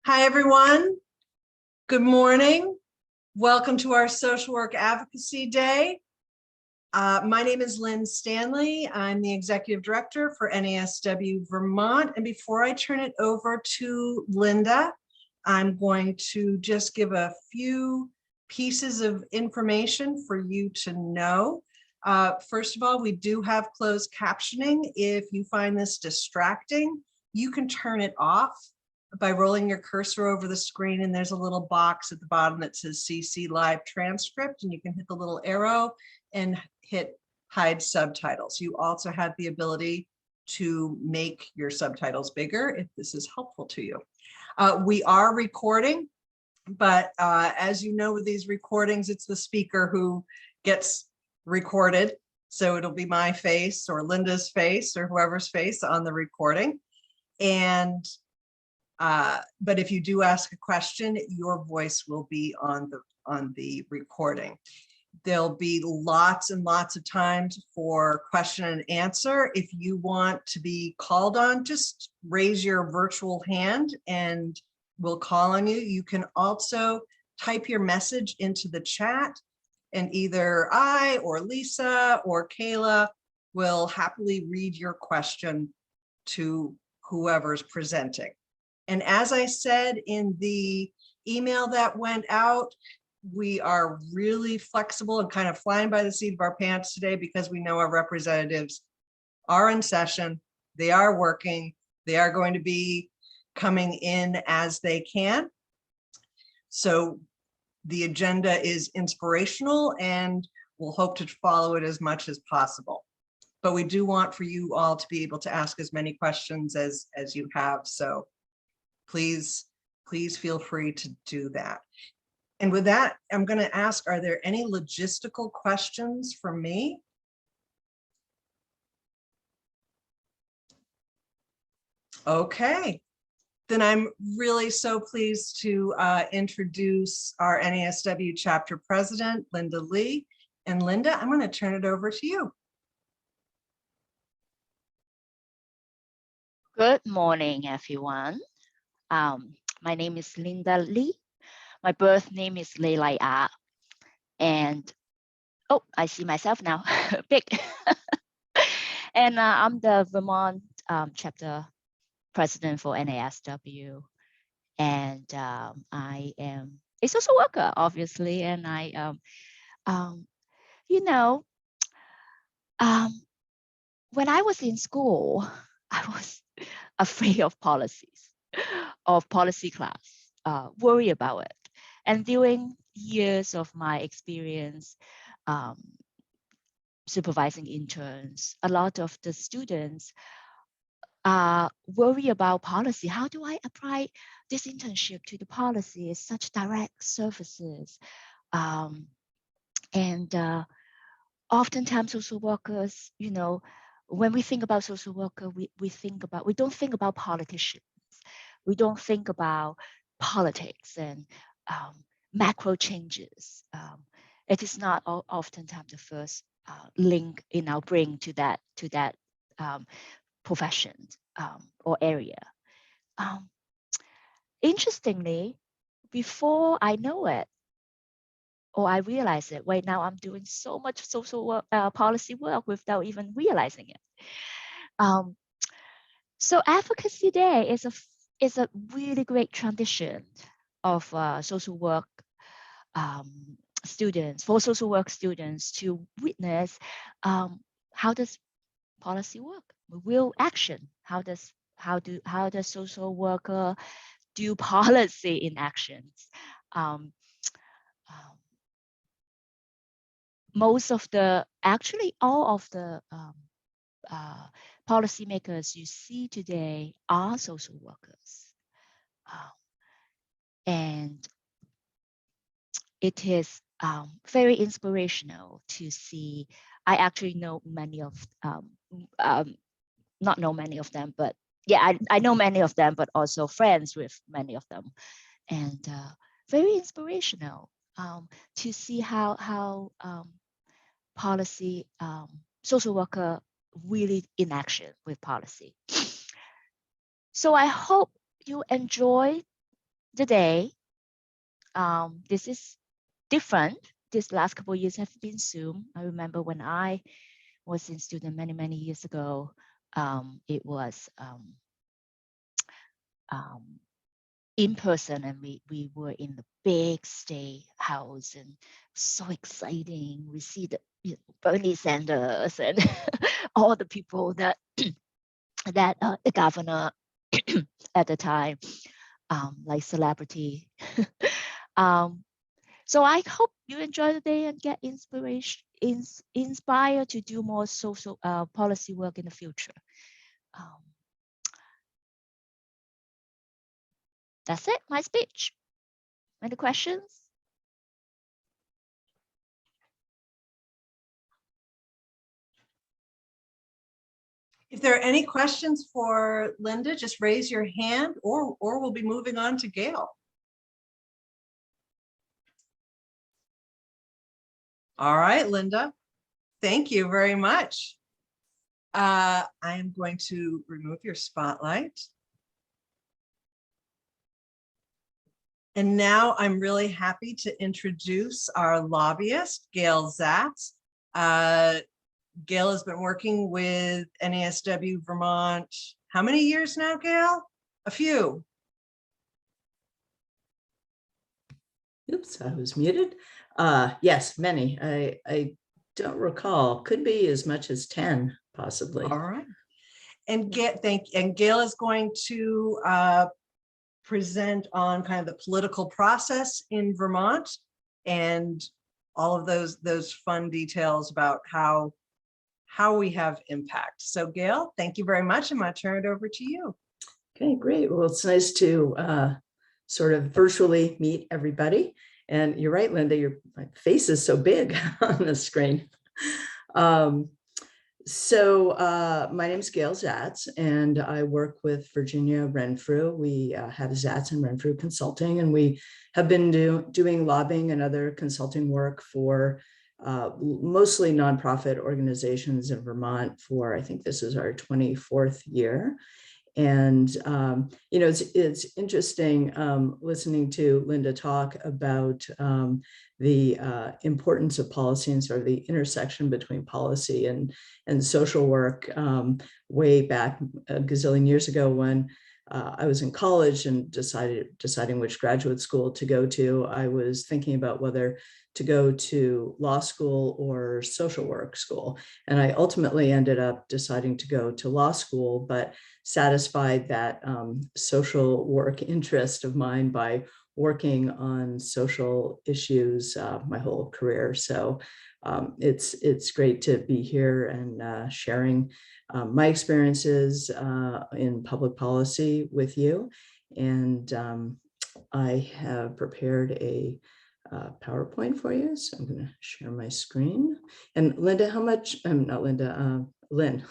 Hi, everyone. Good morning. Welcome to our Social Work Advocacy Day. My name is Lynn Stanley. I'm the Executive Director for NASW Vermont. And before I turn it over to Linda, I'm going to just give a few pieces of information for you to know. First of all, we do have closed captioning. If you find this distracting, you can turn it off by rolling your cursor over the screen, and there's a little box at the bottom that says CC Live Transcript, and you can hit the little arrow and hit hide subtitles. You also have the ability to make your subtitles bigger if this is helpful to you. We are recording, but as you know, with these recordings, it's the speaker who gets recorded. So it'll be my face or Linda's face or whoever's face on the recording. And but if you do ask a question, your voice will be on the recording. There'll be lots and lots of times for question and answer. If you want to be called on, just raise your virtual hand and we'll call on you. You can also type your message into the chat, and either I or Lisa or Kayla will happily read your question to whoever's presenting. And as I said in the email that went out, we are really flexible and kind of flying by the seat of our pants today because we know our representatives are in session, they are working, they are going to be coming in as they can. So the agenda is inspirational and we'll hope to follow it as much as possible. But we do want for you all to be able to ask as many questions as you have. So please feel free to do that. And with that, I'm going to ask, are there any logistical questions for me? Okay, then I'm really so pleased to introduce our NASW chapter president, Linda Lee. And Linda, I'm going to turn it over to you. Good morning, everyone. My name is Linda Lee. My birth name is Lê Lai A. And, oh, I see myself now, big. And I'm the Vermont chapter president for NASW. And I am a social worker, obviously. And I, when I was in school, I was afraid of policies, of policy class, worry about it. And during years of my experience supervising interns, a lot of the students worry about policy. How do I apply this internship to the policy? It's such direct services. Oftentimes social workers, when we think about social worker, we don't think about politicians. We don't think about politics and macro changes. It is not oftentimes the first link in our brain to that profession or area. Interestingly, before I know it, or I realize it, right now I'm doing so much social work, policy work without even realizing it. So Advocacy Day is a really great tradition of social work students, for social work students to witness how does policy work, real action. How does social worker do policy in actions? Most of all of the policymakers you see today are social workers. And it is very inspirational to see. I actually know many of, not know many of them, but yeah, I know many of them, but also friends with many of them. And very inspirational to see how policy, social worker really in action with policy. So I hope you enjoy today, this is different. This last couple of years have been Zoom. I remember when I was in student many years ago, it was in person, and we were in the big state house, and so exciting. We see the Bernie Sanders and all the people that the governor at the time, like celebrity. So I hope you enjoy the day and get inspired to do more social policy work in the future. That's it, my speech. Any questions? If there are any questions for Linda, just raise your hand, or we'll be moving on to Gail. All right, Linda, thank you very much. I am going to remove your spotlight. And now I'm really happy to introduce our lobbyist, Gail Zatz. Gail has been working with NASW Vermont. How many years now, Gail? A few. Oops, I was muted. Yes, many. I don't recall. Could be as much as 10, possibly. All right. And Gail is going to present on kind of the political process in Vermont and all of those fun details about how we have impact. So Gail, thank you very much. I'm going to turn it over to you. Okay, great. Well, it's nice to sort of virtually meet everybody. And you're right, Linda, your face is so big on the screen. So my name is Gail Zatz, and I work with Virginia Renfrew. We have Zatz and Renfrew Consulting, and we have been doing lobbying and other consulting work for mostly nonprofit organizations in Vermont for, I think this is our 24th year. And, you know, it's interesting listening to Linda talk about the importance of policy and sort of the intersection between policy and social work way back a gazillion years ago when I was in college and deciding which graduate school to go to. I was thinking about whether to go to law school or social work school. And I ultimately ended up deciding to go to law school, but satisfied that social work interest of mine by working on social issues my whole career. So it's great to be here and sharing my experiences in public policy with you. And I have prepared a PowerPoint for you. So I'm going to share my screen. And Linda, how much, not Linda, Lynn,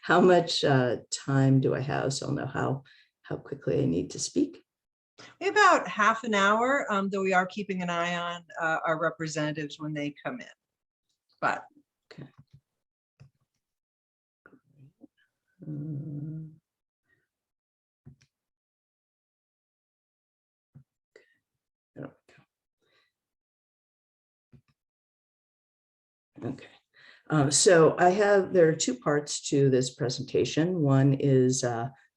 how much time do I have? So I'll know how quickly I need to speak. We have about half an hour, though we are keeping an eye on our representatives when they come in. But okay. Okay. So there are two parts to this presentation. One is,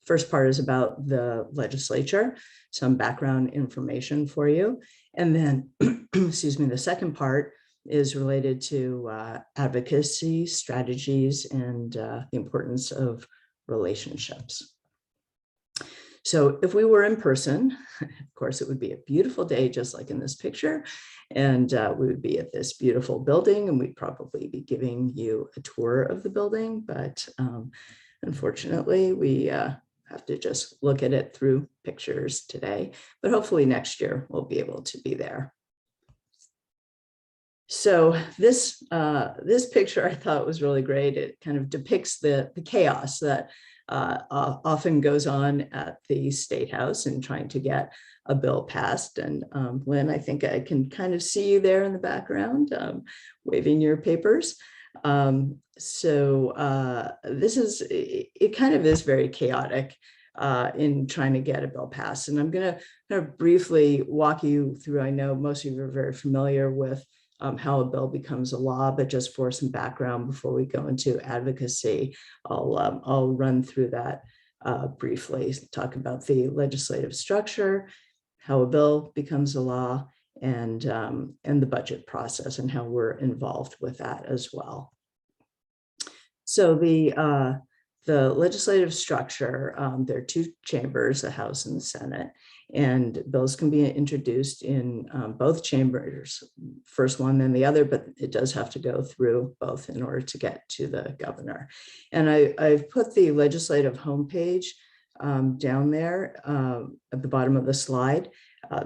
first part is about the legislature, some background information for you. And then, excuse me, the second part is related to advocacy strategies and the importance of relationships. So if we were in person, of course, it would be a beautiful day, just like in this picture. And we would be at this beautiful building, and we'd probably be giving you a tour of the building. But unfortunately, we have to just look at it through pictures today. But hopefully next year, we'll be able to be there. So this picture I thought was really great. It kind of depicts the chaos that often goes on at the State House in trying to get a bill passed. And Lynn, I think I can kind of see you there in the background, waving your papers. This is, it kind of is very chaotic in trying to get a bill passed. And I'm going to kind of briefly walk you through. I know most of you are very familiar with how a bill becomes a law, but just for some background before we go into advocacy, I'll run through that briefly, talk about the legislative structure, how a bill becomes a law, and the budget process and how we're involved with that as well. So the legislative structure, there are two chambers, the House and the Senate, and bills can be introduced in both chambers, first one then the other, but it does have to go through both in order to get to the governor. And I've put the legislative homepage down there at the bottom of the slide.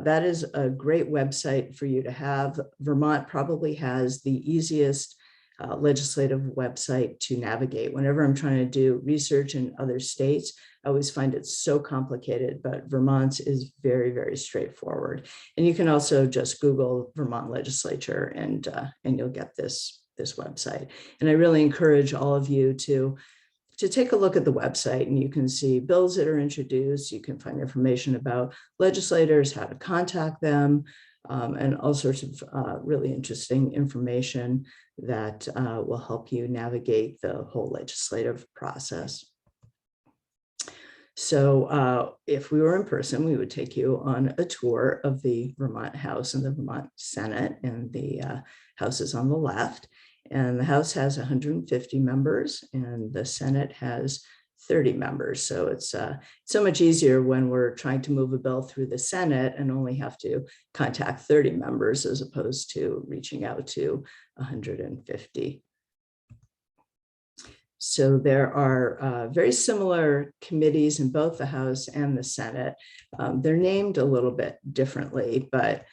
That is a great website for you to have. Vermont probably has the easiest legislative website to navigate. Whenever I'm trying to do research in other states, I always find it so complicated, but Vermont's is very, very straightforward. And you can also just Google Vermont legislature and you'll get this website. And I really encourage all of you to take a look at the website, and you can see bills that are introduced. You can find information about legislators, how to contact them, and all sorts of really interesting information that will help you navigate the whole legislative process. So if we were in person, we would take you on a tour of the Vermont House and the Vermont Senate, and the House is on the left. And the House has 150 members and the Senate has 30 members. So it's so much easier when we're trying to move a bill through the Senate and only have to contact 30 members as opposed to reaching out to 150. So there are very similar committees in both the House and the Senate. They're named a little bit differently, but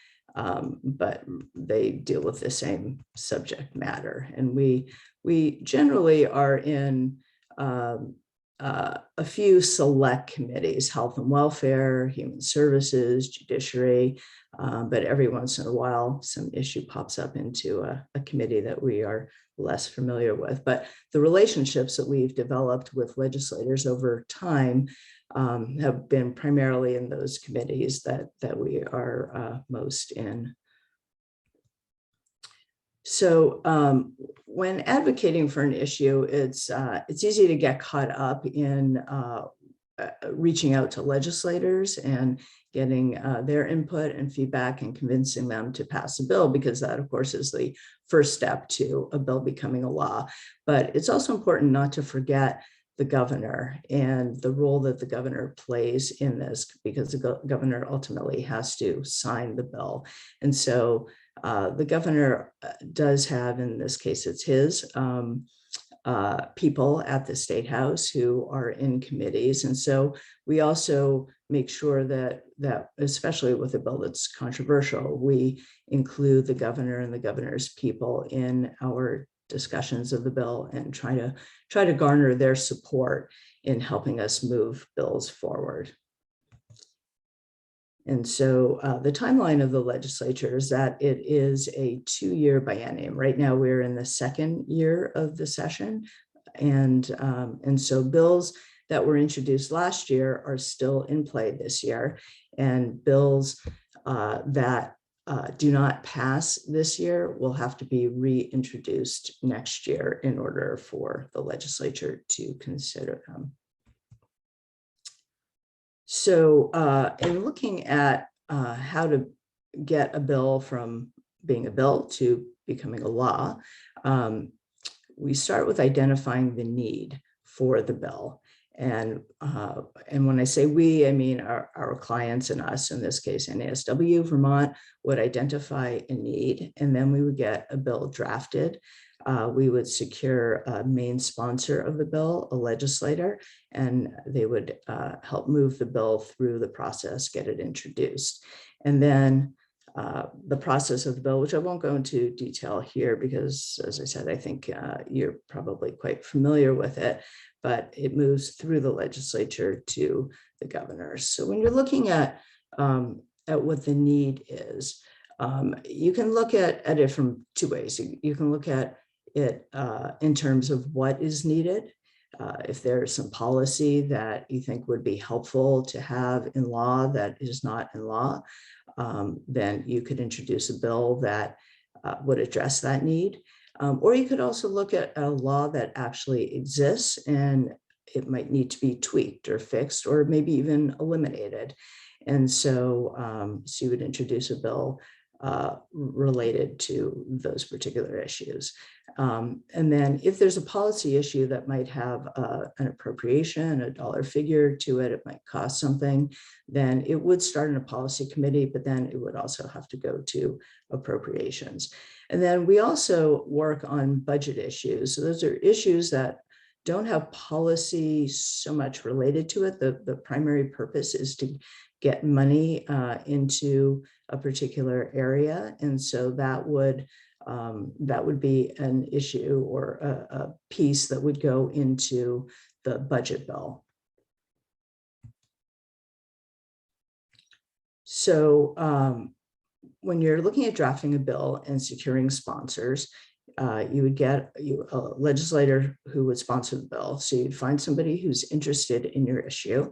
they deal with the same subject matter. And we generally are in a few select committees: health and welfare, human services, judiciary, but every once in a while some issue pops up into a committee that we are less familiar with. But the relationships that we've developed with legislators over time have been primarily in those committees that we are most in. So when advocating for an issue, it's easy to get caught up in reaching out to legislators and getting their input and feedback and convincing them to pass a bill, because that, of course, is the first step to a bill becoming a law. But it's also important not to forget the governor and the role that the governor plays in this, because the governor ultimately has to sign the bill. And so the governor does have, in this case, it's his people at the State House who are in committees. And so we also make sure that especially with a bill that's controversial, we include the governor and the governor's people in our discussions of the bill and try to garner their support in helping us move bills forward. And so the timeline of the legislature is that it is a 2-year biennium. Right now, we're in the second year of the session. And so bills that were introduced last year are still in play this year. And bills that do not pass this year will have to be reintroduced next year in order for the legislature to consider them. So in looking at how to get a bill from being a bill to becoming a law, we start with identifying the need for the bill. And when I say we, I mean our clients and us. In this case, NASW Vermont would identify a need, and then we would get a bill drafted. We would secure a main sponsor of the bill, a legislator, and they would help move the bill through the process, get it introduced. And then the process of the bill, which I won't go into detail here because, as I said, I think you're probably quite familiar with it, but it moves through the legislature to the governor. So when you're looking at what the need is, you can look at it from two ways. You can look at it in terms of what is needed. If there's some policy that you think would be helpful to have in law that is not in law, then you could introduce a bill that would address that need. Or you could also look at a law that actually exists and it might need to be tweaked or fixed or maybe even eliminated. And so, so you would introduce a bill related to those particular issues. And then if there's a policy issue that might have an appropriation, a dollar figure to it, it might cost something, then it would start in a policy committee, but then it would also have to go to appropriations. And then we also work on budget issues. So those are issues that don't have policy so much related to it. The primary purpose is to get money into a particular area. And so that would be an issue or a piece that would go into the budget bill. So when you're looking at drafting a bill and securing sponsors, you would get a legislator who would sponsor the bill. So you'd find somebody who's interested in your issue.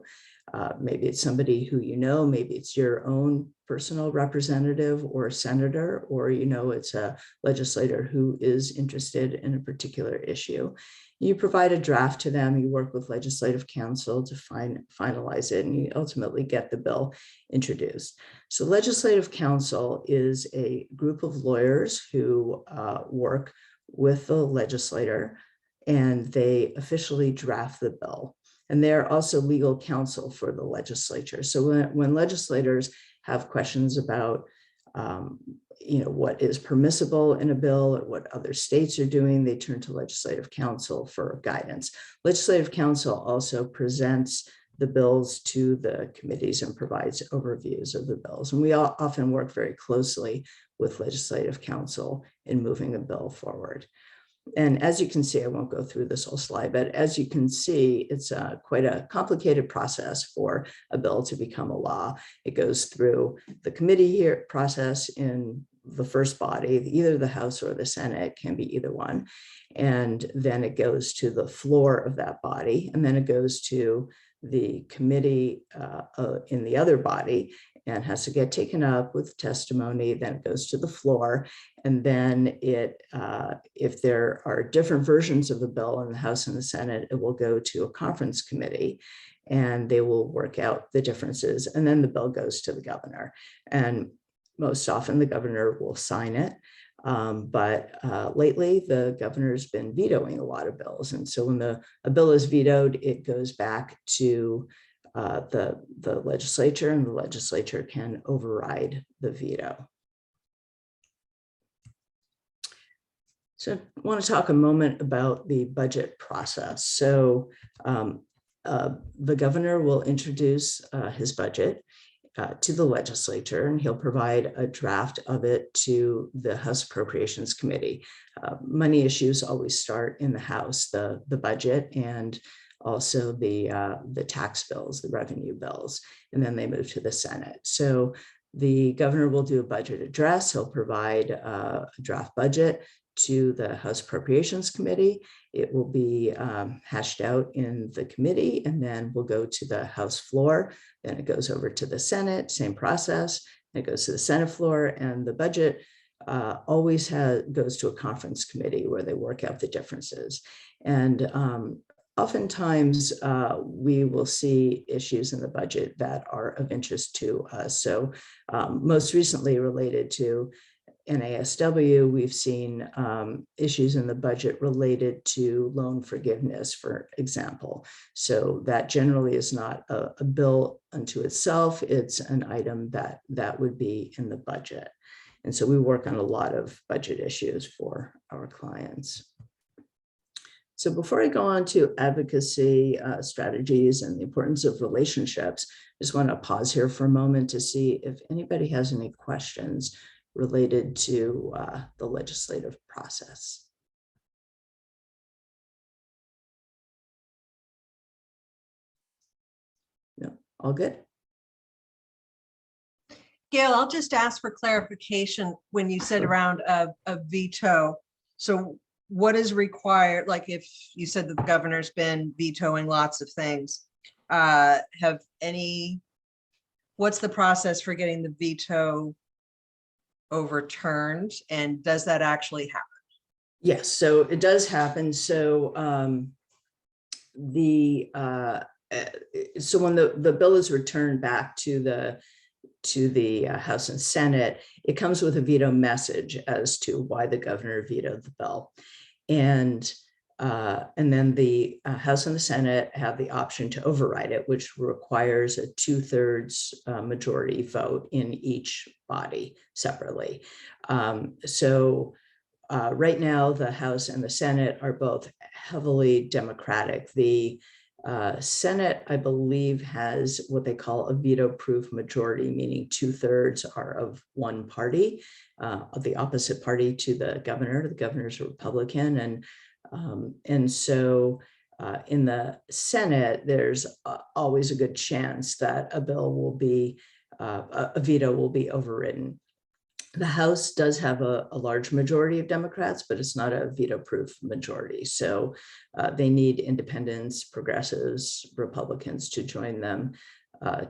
Maybe it's somebody who you know, maybe it's your own personal representative or senator, or you know it's a legislator who is interested in a particular issue. You provide a draft to them, you work with legislative counsel to finalize it, and you ultimately get the bill introduced. So legislative counsel is a group of lawyers who work with the legislator, and they officially draft the bill. And they're also legal counsel for the legislature. So when legislators have questions about what is permissible in a bill or what other states are doing, they turn to legislative counsel for guidance. Legislative counsel also presents the bills to the committees and provides overviews of the bills. And we often work very closely with legislative counsel in moving a bill forward. And as you can see, I won't go through this whole slide, but as you can see, it's quite a complicated process for a bill to become a law. It goes through the committee process in the first body, either the House or the Senate, can be either one. And then it goes to the floor of that body, and then it goes to the committee in the other body and has to get taken up with testimony. Then it goes to the floor, and then if there are different versions of the bill in the House and the Senate, it will go to a conference committee and they will work out the differences, and then the bill goes to the governor, and most often the governor will sign it. But lately the governor's been vetoing a lot of bills, and so when a bill is vetoed, it goes back to the legislature, and the legislature can override the veto. So I want to talk a moment about the budget process. So the governor will introduce his budget to the legislature, and he'll provide a draft of it to the House Appropriations Committee. Money issues always start in the House, the budget, and also the tax bills, the revenue bills, and then they move to the Senate. So the governor will do a budget address. He'll provide a draft budget to the House Appropriations Committee. It will be hashed out in the committee, and then we'll go to the House floor. Then it goes over to the Senate, same process. It goes to the Senate floor, and the budget always goes to a conference committee where they work out the differences. And oftentimes we will see issues in the budget that are of interest to us. So most recently related to NASW, we've seen issues in the budget related to loan forgiveness, for example. So that generally is not a bill unto itself. It's an item that would be in the budget. And so we work on a lot of budget issues for our clients. So before I go on to advocacy strategies and the importance of relationships, I just want to pause here for a moment to see if anybody has any questions related to the legislative process. No, all good? Gail, I'll just ask for clarification when you said around a veto. So what is required? Like if you said that the governor's been vetoing lots of things, what's the process for getting the veto overturned? And does that actually happen? Yes, so it does happen. So so when the bill is returned back to the House and Senate, it comes with a veto message as to why the governor vetoed the bill. And then the House and the Senate have the option to override it, which requires a 2/3 majority vote in each body separately. Right now, the House and the Senate are both heavily Democratic. The Senate, I believe, has what they call a veto-proof majority, meaning 2/3 are of one party, of the opposite party to the governor. The governor's a Republican, and so in the Senate, there's always a good chance that a veto will be overridden. The House does have a large majority of Democrats, but it's not a veto-proof majority. So they need independents, progressives, Republicans to join them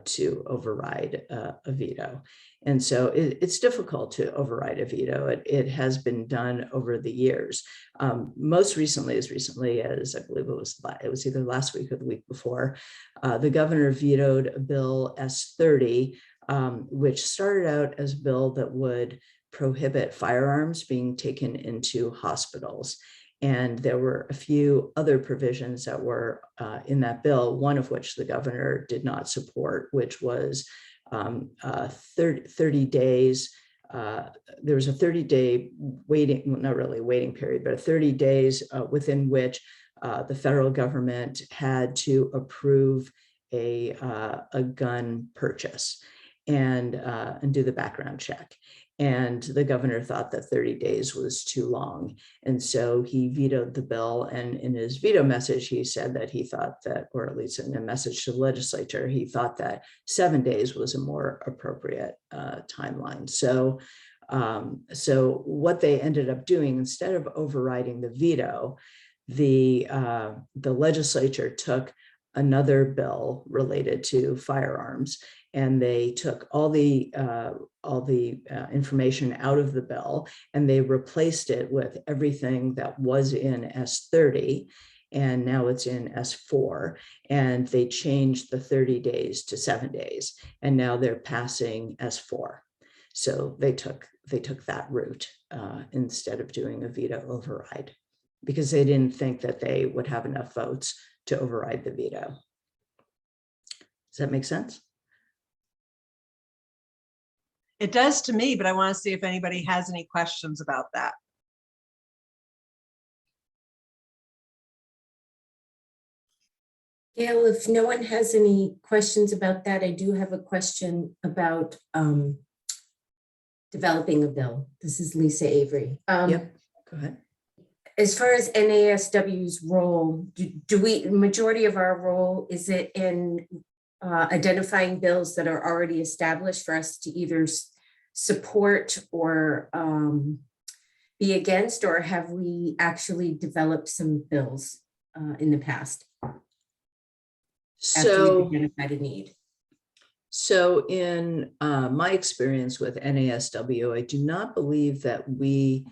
to override a veto. And so it's difficult to override a veto. It has been done over the years. Most recently, as I believe it was either last week or the week before, the governor vetoed a bill S30, which started out as a bill that would prohibit firearms being taken into hospitals. And there were a few other provisions that were in that bill, one of which the governor did not support, which was 30 days. There was a 30-day waiting, not really waiting period, but 30 days within which the federal government had to approve a gun purchase and do the background check. And the governor thought that 30 days was too long. And so he vetoed the bill. And in his veto message, he said that he thought that, or at least in a message to the legislature, he thought that 7 days was a more appropriate timeline. So what they ended up doing, instead of overriding the veto, the legislature took another bill related to firearms, and they took all the information out of the bill, and they replaced it with everything that was in S30, and now it's in S4, and they changed the 30 days to 7 days, and now they're passing S4. So they took that route instead of doing a veto override, because they didn't think that they would have enough votes to override the veto. Does that make sense? It does to me, but I want to see if anybody has any questions about that. Gail, if no one has any questions about that, I do have a question about developing a bill. This is Lisa Avery. Yep, go ahead. As far as NASW's role, majority of our role, is it in identifying bills that are already established for us to either support or be against, or have we actually developed some bills in the past after we've identified a need? So in my experience with NASW, I do not believe that we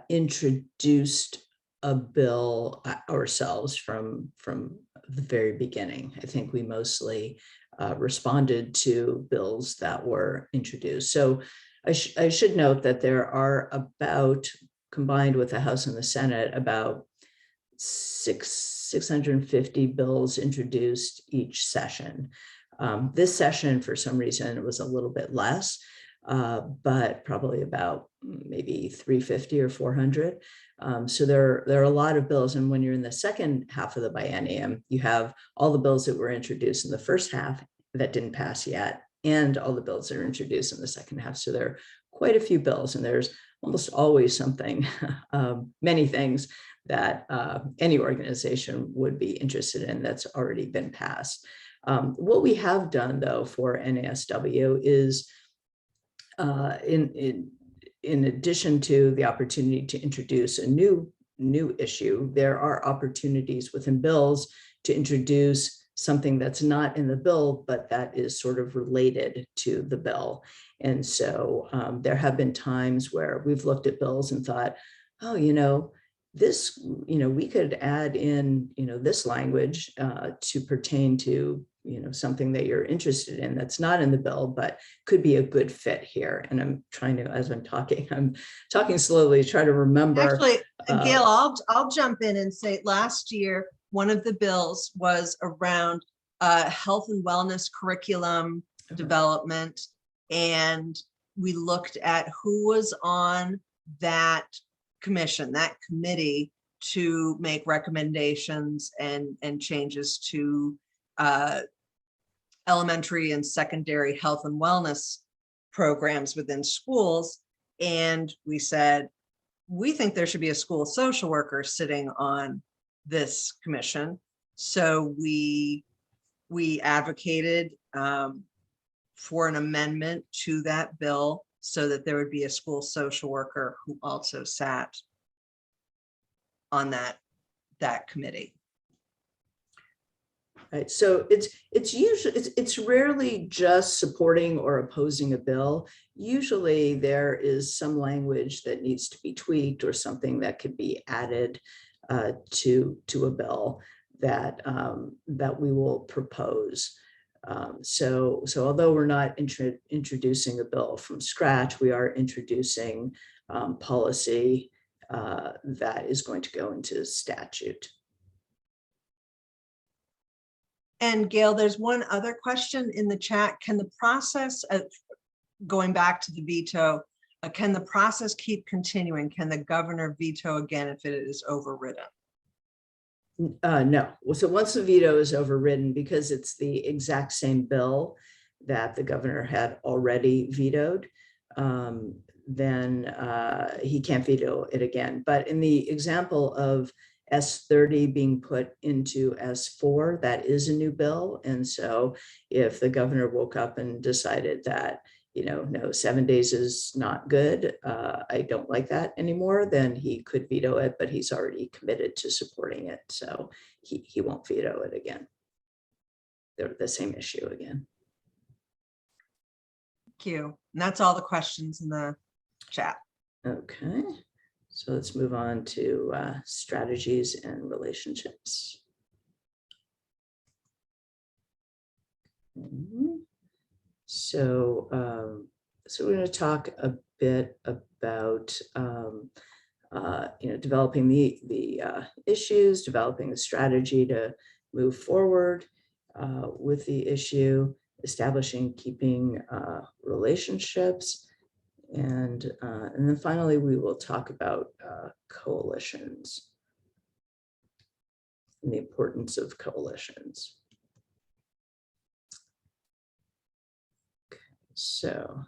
introduced a bill ourselves from the very beginning. I think we mostly responded to bills that were introduced. So I should note that there are about, combined with the House and the Senate, about 650 bills introduced each session. This session, for some reason, it was a little bit less, but probably about maybe 350 or 400. So there are a lot of bills. And when you're in the second half of the biennium, you have all the bills that were introduced in the first half that didn't pass yet, and all the bills that are introduced in the second half. So there are quite a few bills, and there's almost always something, many things that any organization would be interested in that's already been passed. What we have done, though, for NASW is in addition to the opportunity to introduce a new new issue. There are opportunities within bills to introduce something that's not in the bill, but that is sort of related to the bill. And so there have been times where we've looked at bills and thought, oh, this, we could add in, this language to pertain to, something that you're interested in that's not in the bill, but could be a good fit here. And I'm trying to, as I'm talking slowly, try to remember. Actually, Gail, I'll jump in and say last year, one of the bills was around health and wellness curriculum development. And we looked at who was on that commission, that committee, to make recommendations and changes to elementary and secondary health and wellness programs within schools. And we said, we think there should be a school social worker sitting on this commission. So we advocated for an amendment to that bill so that there would be a school social worker who also sat on that committee. Right. So it's rarely just supporting or opposing a bill. Usually there is some language that needs to be tweaked or something that could be added to a bill that we will propose. So although we're not introducing a bill from scratch, we are introducing policy that is going to go into statute. And Gail, there's one other question in the chat. Can the process of going back to the veto, can the process keep continuing? Can the governor veto again if it is overridden? No. So once the veto is overridden, because it's the exact same bill that the governor had already vetoed, then he can't veto it again. But in the example of S30 being put into S4, that is a new bill. And so if the governor woke up and decided that, no, 7 days is not good, I don't like that anymore, then he could veto it, but he's already committed to supporting it. So he won't veto it again. They're the same issue again. Thank you. And that's all the questions in the chat. Okay. So let's move on to strategies and relationships. So we're going to talk a bit about developing the issues, developing the strategy to move forward with the issue, establishing, keeping relationships. And then finally, we will talk about coalitions and the importance of coalitions. Okay, so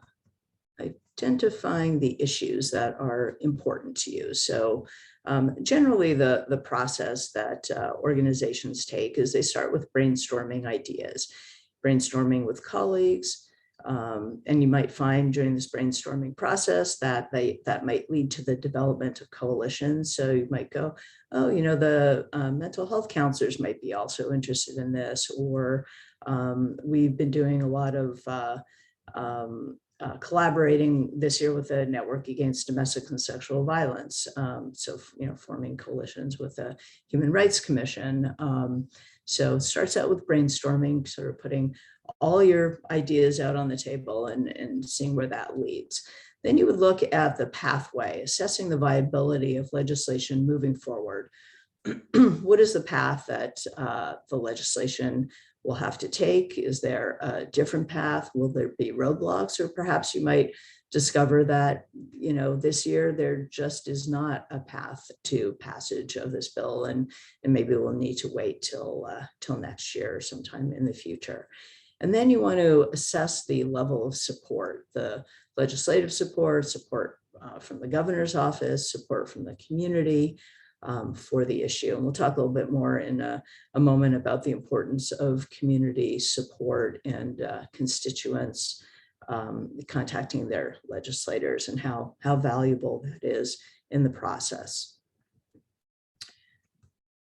identifying the issues that are important to you. So generally, the process that organizations take is they start with brainstorming ideas, brainstorming with colleagues. And you might find during this brainstorming process that that might lead to the development of coalitions. So you might go, oh, the mental health counselors might be also interested in this, or we've been doing a lot of collaborating this year with the Network Against Domestic and Sexual Violence. So, forming coalitions with the Human Rights Commission. So it starts out with brainstorming, sort of putting all your ideas out on the table and seeing where that leads. Then you would look at the pathway, assessing the viability of legislation moving forward. What is the path that the legislation will have to take? Is there a different path? Will there be roadblocks? Or perhaps you might discover that, this year there just is not a path to passage of this bill, and maybe we'll need to wait till next year or sometime in the future. And then you want to assess the level of support, the legislative support from the governor's office, support from the community for the issue. And we'll talk a little bit more in a moment about the importance of community support and constituents contacting their legislators and how valuable that is in the process.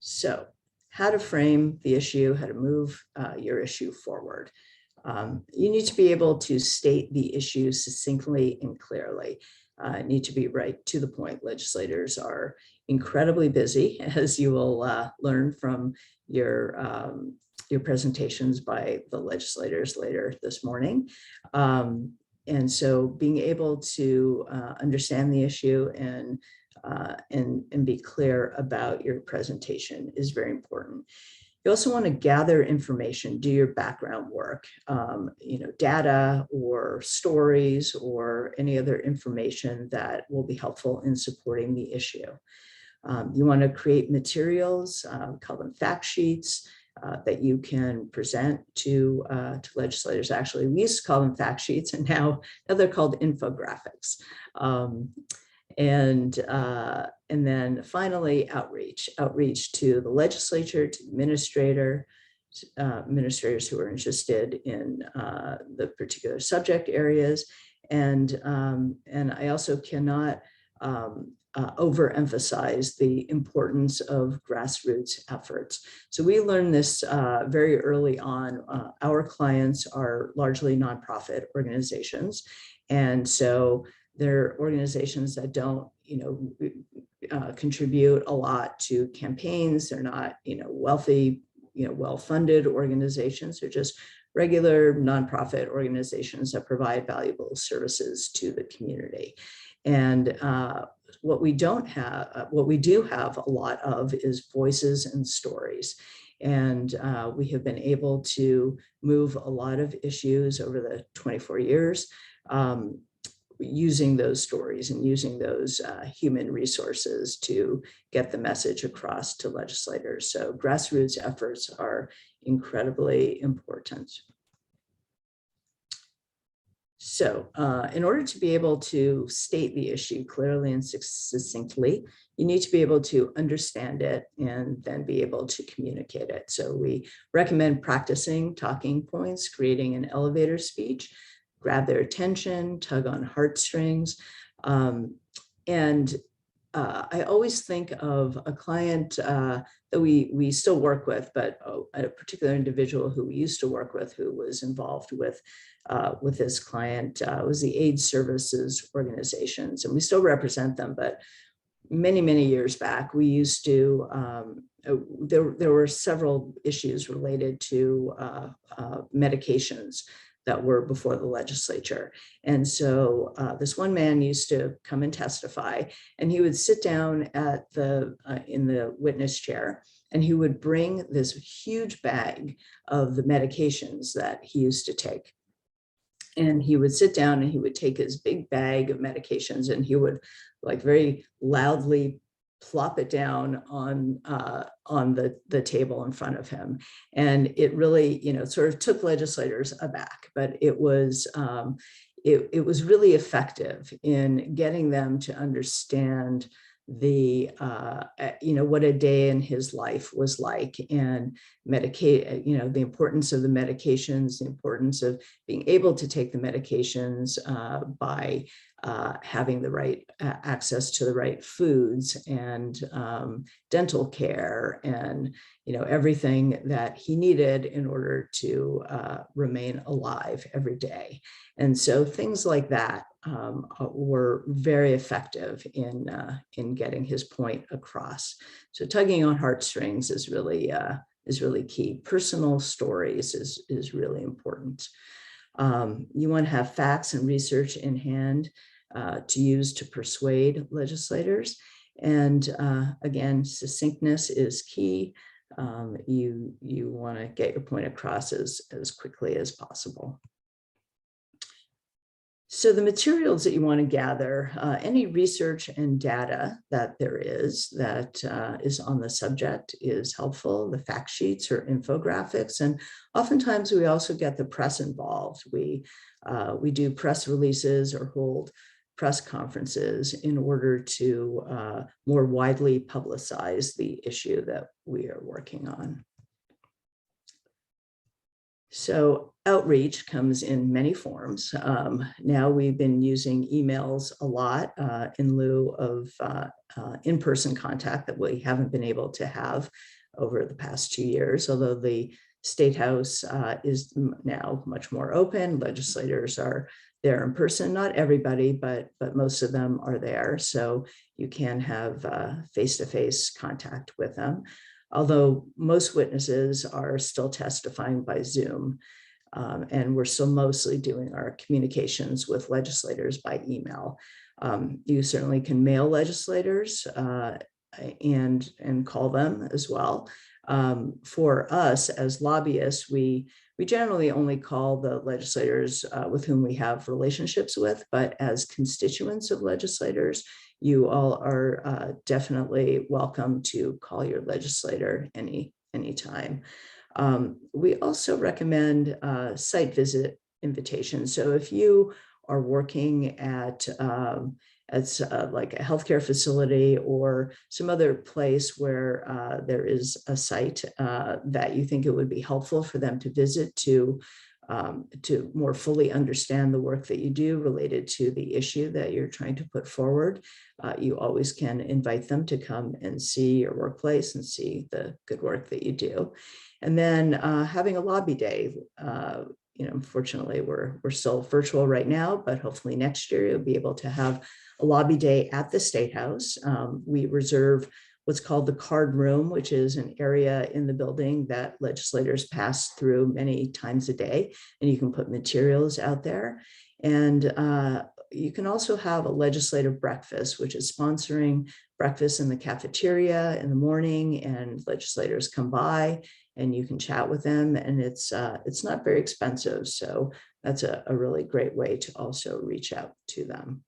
So how to frame the issue, how to move your issue forward. You need to be able to state the issue succinctly and clearly. Need to be right to the point. Legislators are incredibly busy, as you will learn from your presentations by the legislators later this morning. And so being able to understand the issue and be clear about your presentation is very important. You also want to gather information, do your background work, data or stories or any other information that will be helpful in supporting the issue. You want to create materials, call them fact sheets, that you can present to legislators. Actually, we used to call them fact sheets, and now they're called infographics. And then finally, outreach to the legislature, to the administrators who are interested in the particular subject areas. And I also cannot overemphasize the importance of grassroots efforts. So we learned this very early on. Our clients are largely nonprofit organizations. And so they're organizations that don't, contribute a lot to campaigns. They're not, wealthy, well-funded organizations. They're just regular nonprofit organizations that provide valuable services to the community. And what we do have a lot of is voices and stories. And we have been able to move a lot of issues over the 24 years using those stories and using those human resources to get the message across to legislators. So grassroots efforts are incredibly important. So in order to be able to state the issue clearly and succinctly, you need to be able to understand it and then be able to communicate it. So we recommend practicing talking points, creating an elevator speech, grab their attention, tug on heartstrings. I always think of a client that we still work with, but a particular individual who we used to work with who was involved with this client was the AIDS services organizations, and we still represent them, but many, many years back, we used to, there were several issues related to medications that were before the legislature. And so this one man used to come and testify, and he would sit down at in the witness chair, and he would bring this huge bag of the medications that he used to take. And he would sit down and he would take his big bag of medications and he would like very loudly plop it down on the table in front of him. And it really, sort of took legislators aback, but it was really effective in getting them to understand what a day in his life was like, and the importance of the medications, the importance of being able to take the medications by having the right access to the right foods and dental care and everything that he needed in order to remain alive every day. And so things like that were very effective in getting his point across. So tugging on heartstrings is really key. Personal stories is really important. You want to have facts and research in hand to use to persuade legislators. And again, succinctness is key. You want to get your point across as quickly as possible. So the materials that you want to gather, any research and data that there is that is on the subject is helpful. The fact sheets or infographics, and oftentimes we also get the press involved. We do press releases or hold press conferences in order to more widely publicize the issue that we are working on. So outreach comes in many forms. Now we've been using emails a lot in lieu of in-person contact that we haven't been able to have over the past 2 years, although the State House is now much more open. Legislators are there in person, not everybody, but most of them are there. So you can have face-to-face contact with them. Although most witnesses are still testifying by Zoom. And we're still mostly doing our communications with legislators by email. You certainly can mail legislators and call them as well. For us as lobbyists, we generally only call the legislators with whom we have relationships with, but as constituents of legislators, you all are definitely welcome to call your legislator anytime. We also recommend site visit invitations. So if you are working at like a healthcare facility or some other place where there is a site that you think it would be helpful for them to visit to more fully understand the work that you do related to the issue that you're trying to put forward, you always can invite them to come and see your workplace and see the good work that you do. And then having a lobby day. Unfortunately, we're still virtual right now, but hopefully next year you'll be able to have a lobby day at the State House. We reserve what's called the card room, which is an area in the building that legislators pass through many times a day, and you can put materials out there. And you can also have a legislative breakfast, which is sponsoring breakfast in the cafeteria in the morning, and legislators come by and you can chat with them, and it's not very expensive. So that's a really great way to also reach out to them.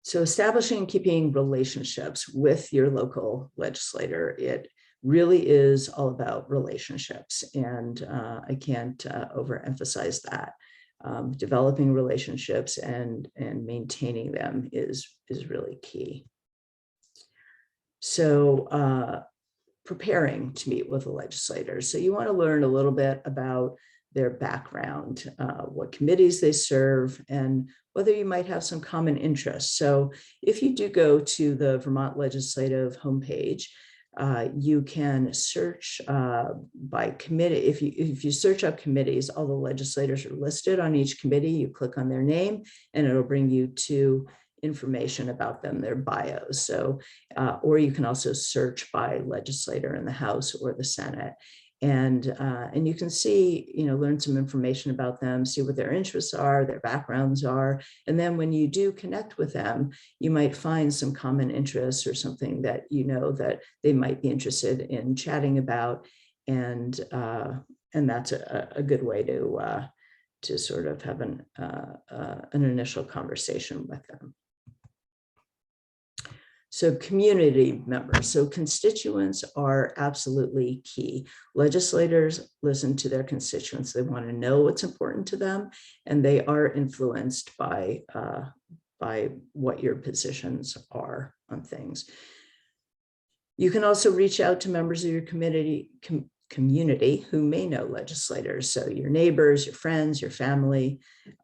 So establishing and keeping relationships with your local legislator, it really is all about relationships. And I can't overemphasize that. Developing relationships and maintaining them is really key. So preparing to meet with a legislator. So you want to learn a little bit about their background, what committees they serve, and whether you might have some common interests. So if you do go to the Vermont Legislative homepage, you can search by committee. If you search up committees, all the legislators are listed on each committee. You click on their name and it'll bring you to information about them, their bios. So, or you can also search by legislator in the House or the Senate. And you can see, learn some information about them, see what their interests are, their backgrounds are. And then when you do connect with them, you might find some common interests or something that that they might be interested in chatting about. And that's a good way to sort of have an initial conversation with them. So community members, so constituents are absolutely key. Legislators listen to their constituents. They want to know what's important to them, and they are influenced by what your positions are on things. You can also reach out to members of your community who may know legislators, so your neighbors, your friends, your family,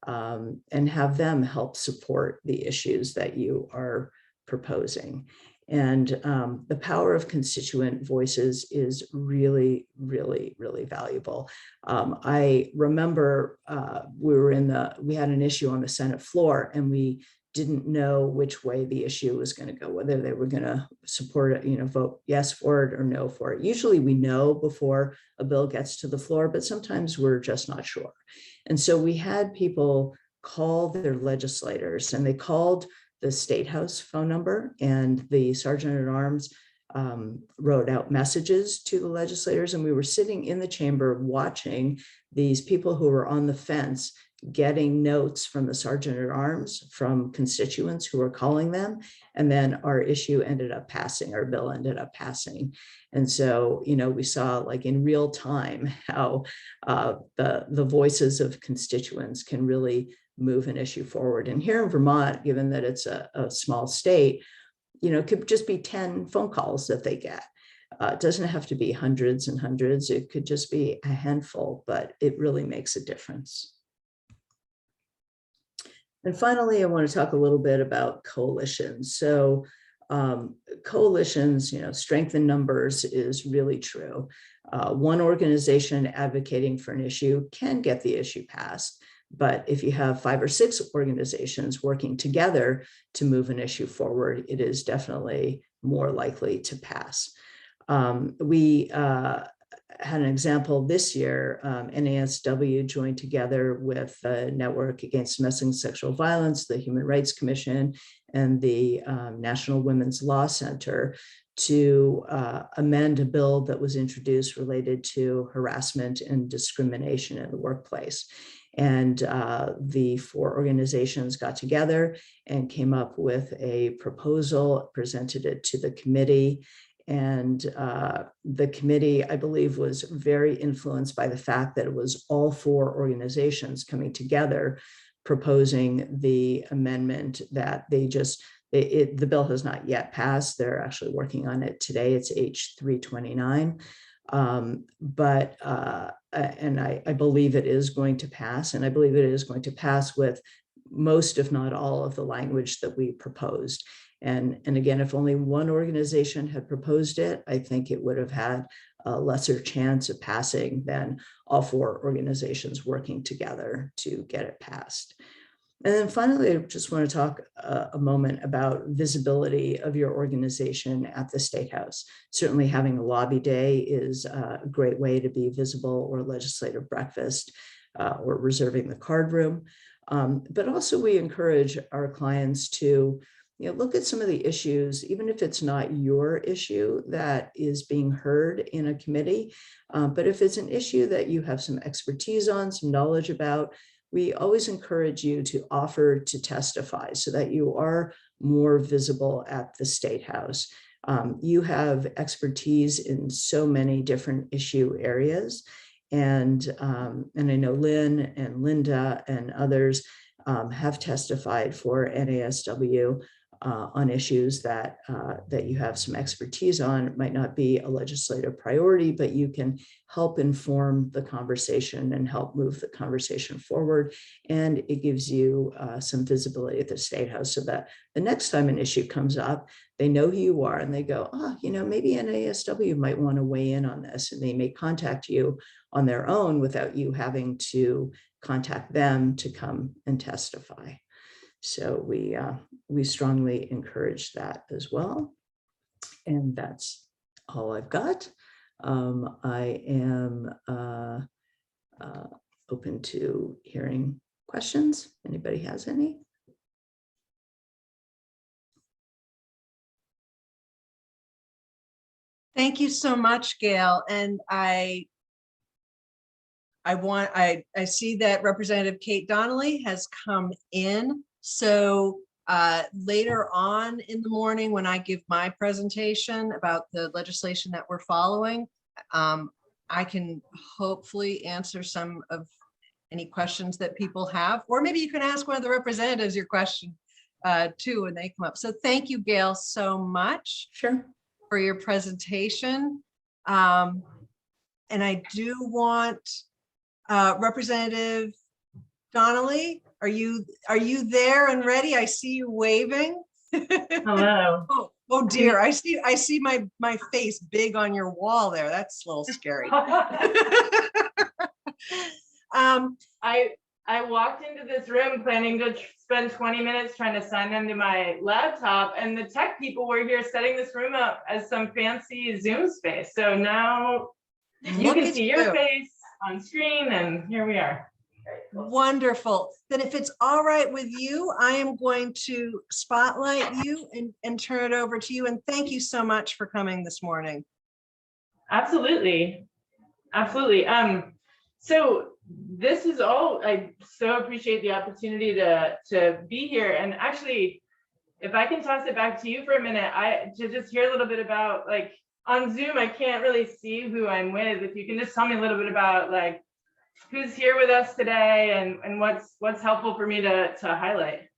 and have them help support the issues that you are proposing. And the power of constituent voices is really, really, really valuable. I remember we had an issue on the Senate floor, and we didn't know which way the issue was going to go, whether they were going to support it, vote yes for it or no for it. Usually we know before a bill gets to the floor, but sometimes we're just not sure. And so we had people call their legislators, and they called the State House phone number, and the Sergeant at Arms wrote out messages to the legislators. And we were sitting in the chamber watching these people who were on the fence getting notes from the Sergeant at Arms from constituents who were calling them. And then our issue ended up passing, our bill ended up passing. And so, we saw like in real time how the voices of constituents can really move an issue forward. And here in Vermont, given that it's a small state, it could just be 10 phone calls that they get. It doesn't have to be hundreds and hundreds. It could just be a handful, but it really makes a difference. And finally, I want to talk a little bit about coalitions. So Coalitions, strength in numbers is really true. One organization advocating for an issue can get the issue passed. But if you have 5 or 6 organizations working together to move an issue forward, it is definitely more likely to pass. We had an example this year. NASW joined together with the Network Against Domestic and Sexual Violence, the Human Rights Commission, and the National Women's Law Center to amend a bill that was introduced related to harassment and discrimination in the workplace. And the 4 organizations got together and came up with a proposal, presented it to the committee. And the committee, I believe, was very influenced by the fact that it was all 4 organizations coming together proposing the amendment that the bill has not yet passed. They're actually working on it today. It's H329. And I believe it is going to pass, and I believe it is going to pass with most, if not all, of the language that we proposed. And again, if only one organization had proposed it, I think it would have had a lesser chance of passing than all 4 organizations working together to get it passed. And then finally, I just want to talk a moment about visibility of your organization at the State House. Certainly having a lobby day is a great way to be visible, or legislative breakfast, or reserving the card room. But also we encourage our clients to look at some of the issues, even if it's not your issue that is being heard in a committee, but if it's an issue that you have some expertise on, some knowledge about, we always encourage you to offer to testify so that you are more visible at the State House. You have expertise in so many different issue areas. And I know Lynn and Linda and others have testified for NASW on issues that you have some expertise on. It might not be a legislative priority, but you can help inform the conversation and help move the conversation forward. And it gives you some visibility at the State House so that the next time an issue comes up, they know who you are and they go, maybe NASW might want to weigh in on this, and they may contact you on their own without you having to contact them to come and testify. So we strongly encourage that as well. And that's all I've got. I am open to hearing questions. Anybody has any? Thank you so much, Gail. And I see that Representative Kate Donnelly has come in. So later on in the morning, when I give my presentation about the legislation that we're following, I can hopefully answer some of any questions that people have, or maybe you can ask one of the representatives your question too when they come up. So thank you, Gail, so much. Sure. For your presentation. And I do want Representative Donnelly, are you there and ready? I see you waving. Hello. Oh dear, I see my face big on your wall there. That's a little scary. I walked into this room planning to spend 20 minutes trying to sign into my laptop, and the tech people were here setting this room up as some fancy Zoom space. So now you can see your face on screen, and here we are. Wonderful. Then if it's all right with you, I am going to spotlight you and turn it over to you. And thank you so much for coming this morning. Absolutely. Absolutely. So this is all, I so appreciate the opportunity to be here. And actually, if I can toss it back to you for a minute, to just hear a little bit about, like, on Zoom, I can't really see who I'm with. If you can just tell me a little bit about, like, who's here with us today and what's helpful for me to highlight.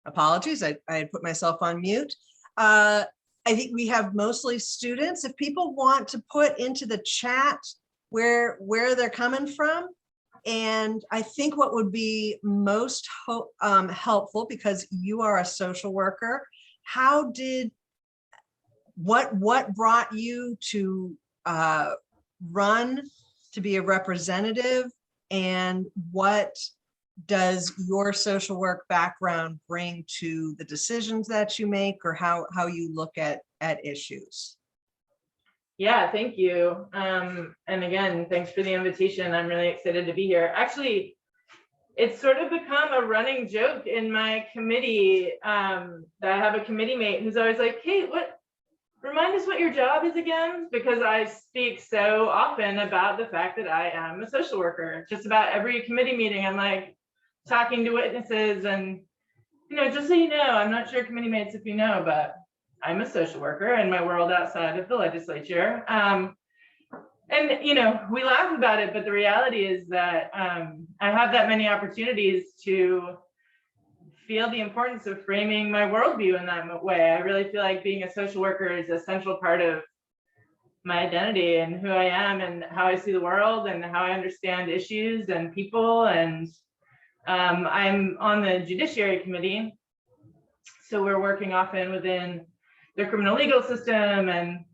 Apologies, I had put myself on mute. I think we have mostly students. If people want to put into the chat where they're coming from, And I think what would be most helpful, because you are a social worker, what brought you to run to be a representative, and what does your social work background bring to the decisions that you make, or how you look at issues? Yeah, thank you. And again, thanks for the invitation. I'm really excited to be here. Actually, it's sort of become a running joke in my committee that I have a committee mate who's always like, Kate, remind us what your job is again? Because I speak so often about the fact that I am a social worker. Just about every committee meeting, I'm like talking to witnesses, and just so you know, I'm not sure committee mates if you know, but I'm a social worker in my world outside of the legislature. And we laugh about it, but the reality is that I have that many opportunities to feel the importance of framing my worldview in that way. I really feel like being a social worker is a central part of my identity and who I am and how I see the world and how I understand issues and people. And I'm on the Judiciary Committee, so we're working often within the criminal legal system and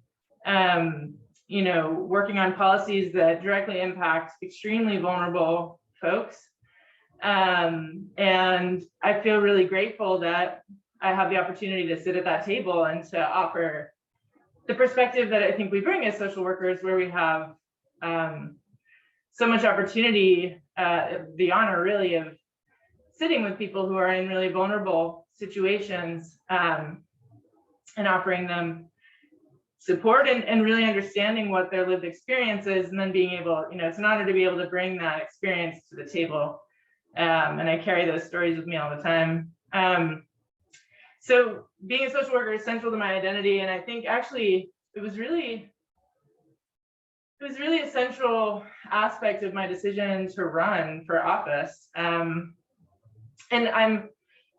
working on policies that directly impact extremely vulnerable folks. And I feel really grateful that I have the opportunity to sit at that table and to offer the perspective that I think we bring as social workers, where we have so much opportunity, the honor really of sitting with people who are in really vulnerable situations, and offering them support and really understanding what their lived experience is, and then being able, it's an honor to be able to bring that experience to the table. And I carry those stories with me all the time. So being a social worker is central to my identity. And I think actually it was really a central aspect of my decision to run for office. And I'm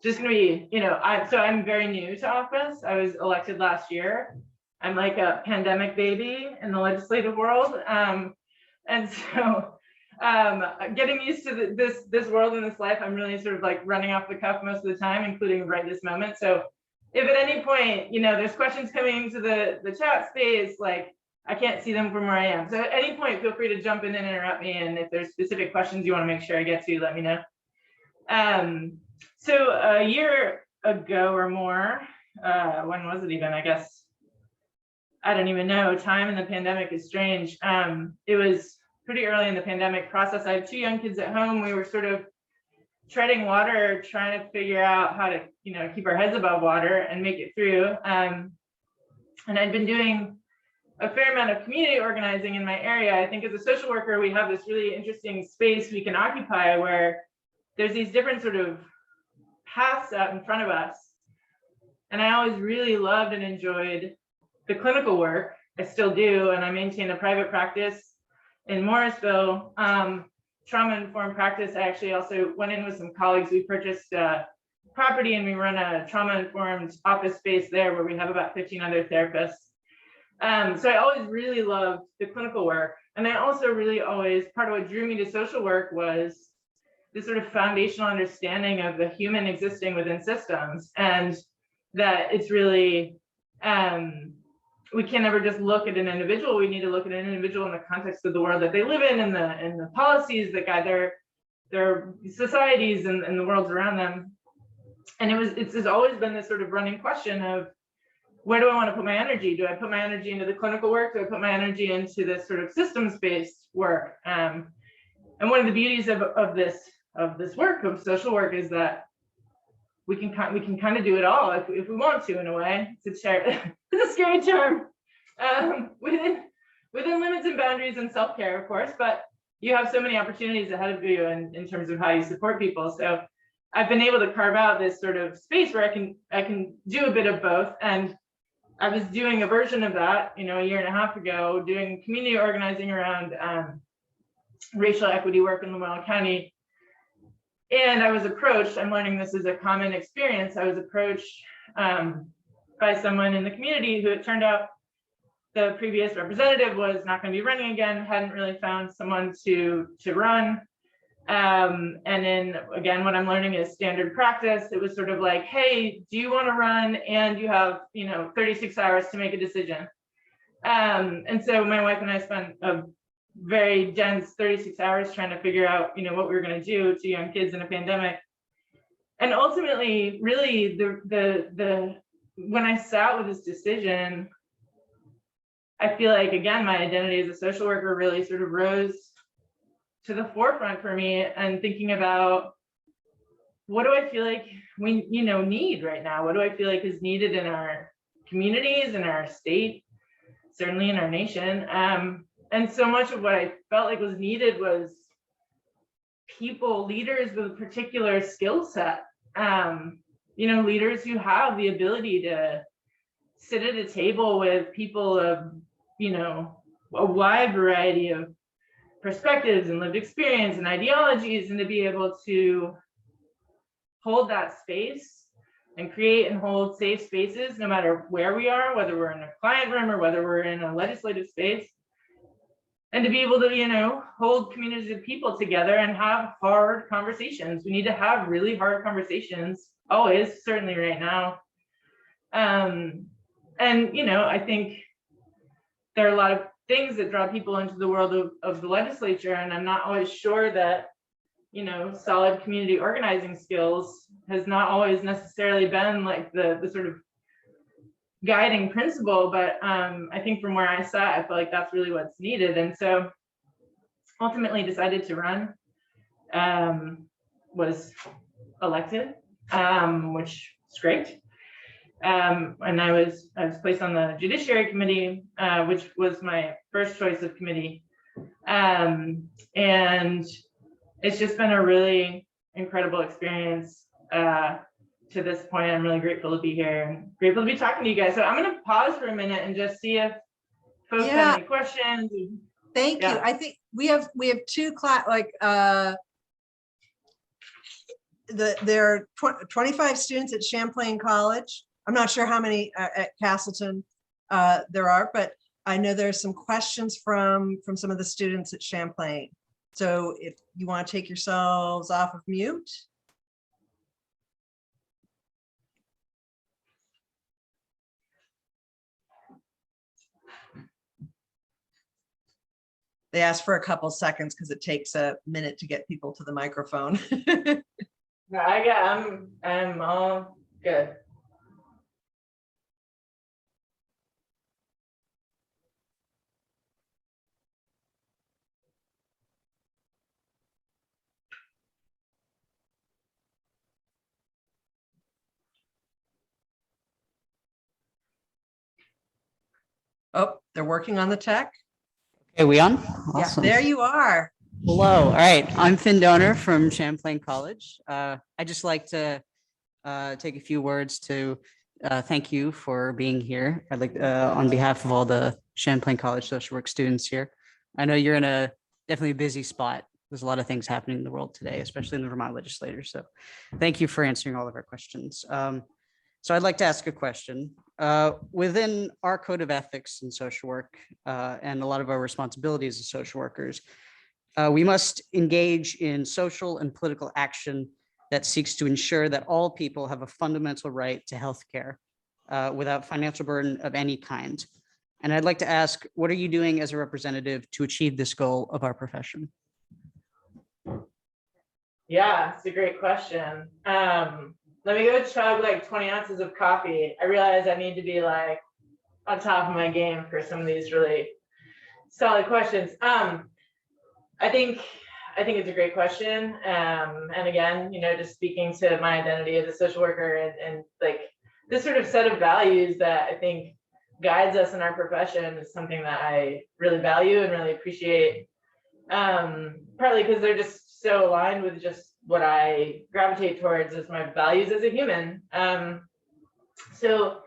just going to be, I'm very new to office. I was elected last year. I'm like a pandemic baby in the legislative world. And so getting used to this world and this life, I'm really sort of like running off the cuff most of the time, including right this moment. So if at any point, there's questions coming into the chat space, like I can't see them from where I am. So at any point, feel free to jump in and interrupt me. And if there's specific questions you want to make sure I get to, let me know. So a year ago or more, when was it even? I guess, I don't even know. Time in the pandemic is strange. It was pretty early in the pandemic process. I have 2 young kids at home. We were sort of treading water, trying to figure out how to, keep our heads above water and make it through. And I'd been doing a fair amount of community organizing in my area. I think as a social worker, we have this really interesting space we can occupy where there's these different sort of paths out in front of us. And I always really loved and enjoyed the clinical work. I still do, and I maintain a private practice in Morrisville, trauma-informed practice. I actually also went in with some colleagues. We purchased property and we run a trauma-informed office space there where we have about 15 other therapists. So I always really loved the clinical work. And I also really always, part of what drew me to social work was this sort of foundational understanding of the human existing within systems, and that it's really, we can never just look at an individual. We need to look at an individual in the context of the world that they live in, and the policies that guide their societies and the worlds around them. And it's always been this sort of running question of, where do I want to put my energy? Do I put my energy into the clinical work? Do I put my energy into this sort of systems-based work? And one of the beauties of this work, of social work, is that we can kind of do it all if we want to, in a way. It's a scary term, within limits and boundaries and self-care, of course, but you have so many opportunities ahead of you in terms of how you support people. So I've been able to carve out this sort of space where I can do a bit of both. And I was doing a version of that, a year and a half ago, doing community organizing around racial equity work in Lemoyle County. And I was approached, I'm learning this is a common experience, I was approached by someone in the community who, it turned out, the previous representative was not going to be running again, hadn't really found someone to run. And then again, what I'm learning is standard practice. It was sort of like, hey, do you want to run? And you have, 36 hours to make a decision. And so my wife and I spent a very dense 36 hours trying to figure out, what we were going to do to young kids in a pandemic. And ultimately, really, when I sat with this decision, I feel like, again, my identity as a social worker really sort of rose to the forefront for me, and thinking about, what do I feel like we need right now? What do I feel like is needed in our communities, in our state, certainly in our nation? And so much of what I felt like was needed was leaders with a particular skill set, leaders who have the ability to sit at a table with people of, a wide variety of perspectives and lived experience and ideologies, and to be able to hold that space and create and hold safe spaces, no matter where we are, whether we're in a client room or whether we're in a legislative space, and to be able to, hold communities of people together and have hard conversations. We need to have really hard conversations always, certainly right now. And, I think there are a lot of things that draw people into the world of the legislature, and I'm not always sure that, solid community organizing skills has not always necessarily been like the sort of guiding principle, but I think from where I sat, I feel like that's really what's needed. And so ultimately decided to run, was elected, which is great. And I was placed on the Judiciary Committee, which was my first choice of committee. And it's just been a really incredible experience to this point. I'm really grateful to be here and grateful to be talking to you guys. So I'm going to pause for a minute and just see if folks have any questions. Thank you. I think we have two there are 25 students at Champlain College. I'm not sure how many at Castleton there are, but I know there's some questions from some of the students at Champlain. So if you want to take yourselves off of mute. They asked for a couple seconds because it takes a minute to get people to the microphone. I'm all good. Oh, they're working on the tech. Okay, we on? Awesome. Yeah, there you are. Hello. All right. I'm Finn Donor from Champlain College. I'd just like to take a few words to thank you for being here. I'd like on behalf of all the Champlain College social work students here. I know you're in a definitely busy spot. There's a lot of things happening in the world today, especially in the Vermont legislature. So thank you for answering all of our questions. So I'd like to ask a question. Within our code of ethics in social work and a lot of our responsibilities as social workers, we must engage in social and political action that seeks to ensure that all people have a fundamental right to healthcare without financial burden of any kind. And I'd like to ask, what are you doing as a representative to achieve this goal of our profession? Yeah, it's a great question. Let me go chug like 20 ounces of coffee. I realize I need to be like on top of my game for some of these really solid questions. I think it's a great question. And again, just speaking to my identity as a social worker and like this sort of set of values that I think guides us in our profession is something that I really value and really appreciate. Partly because they're just so aligned with just what I gravitate towards as my values as a human. So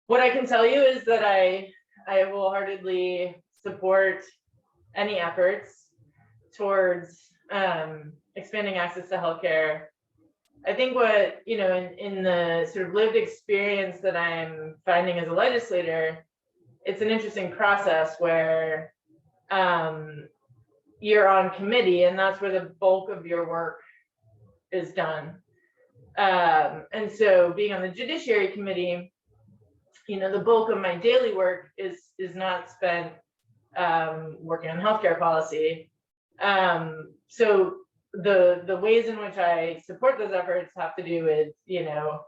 what I can tell you is that I wholeheartly support any efforts towards expanding access to healthcare. I think what, in the sort of lived experience that I'm finding as a legislator, it's an interesting process where you're on committee, and that's where the bulk of your work is done. And so being on the Judiciary Committee, you know, the bulk of my daily work is not spent working on healthcare policy. So the ways in which I support those efforts have to do with, you know,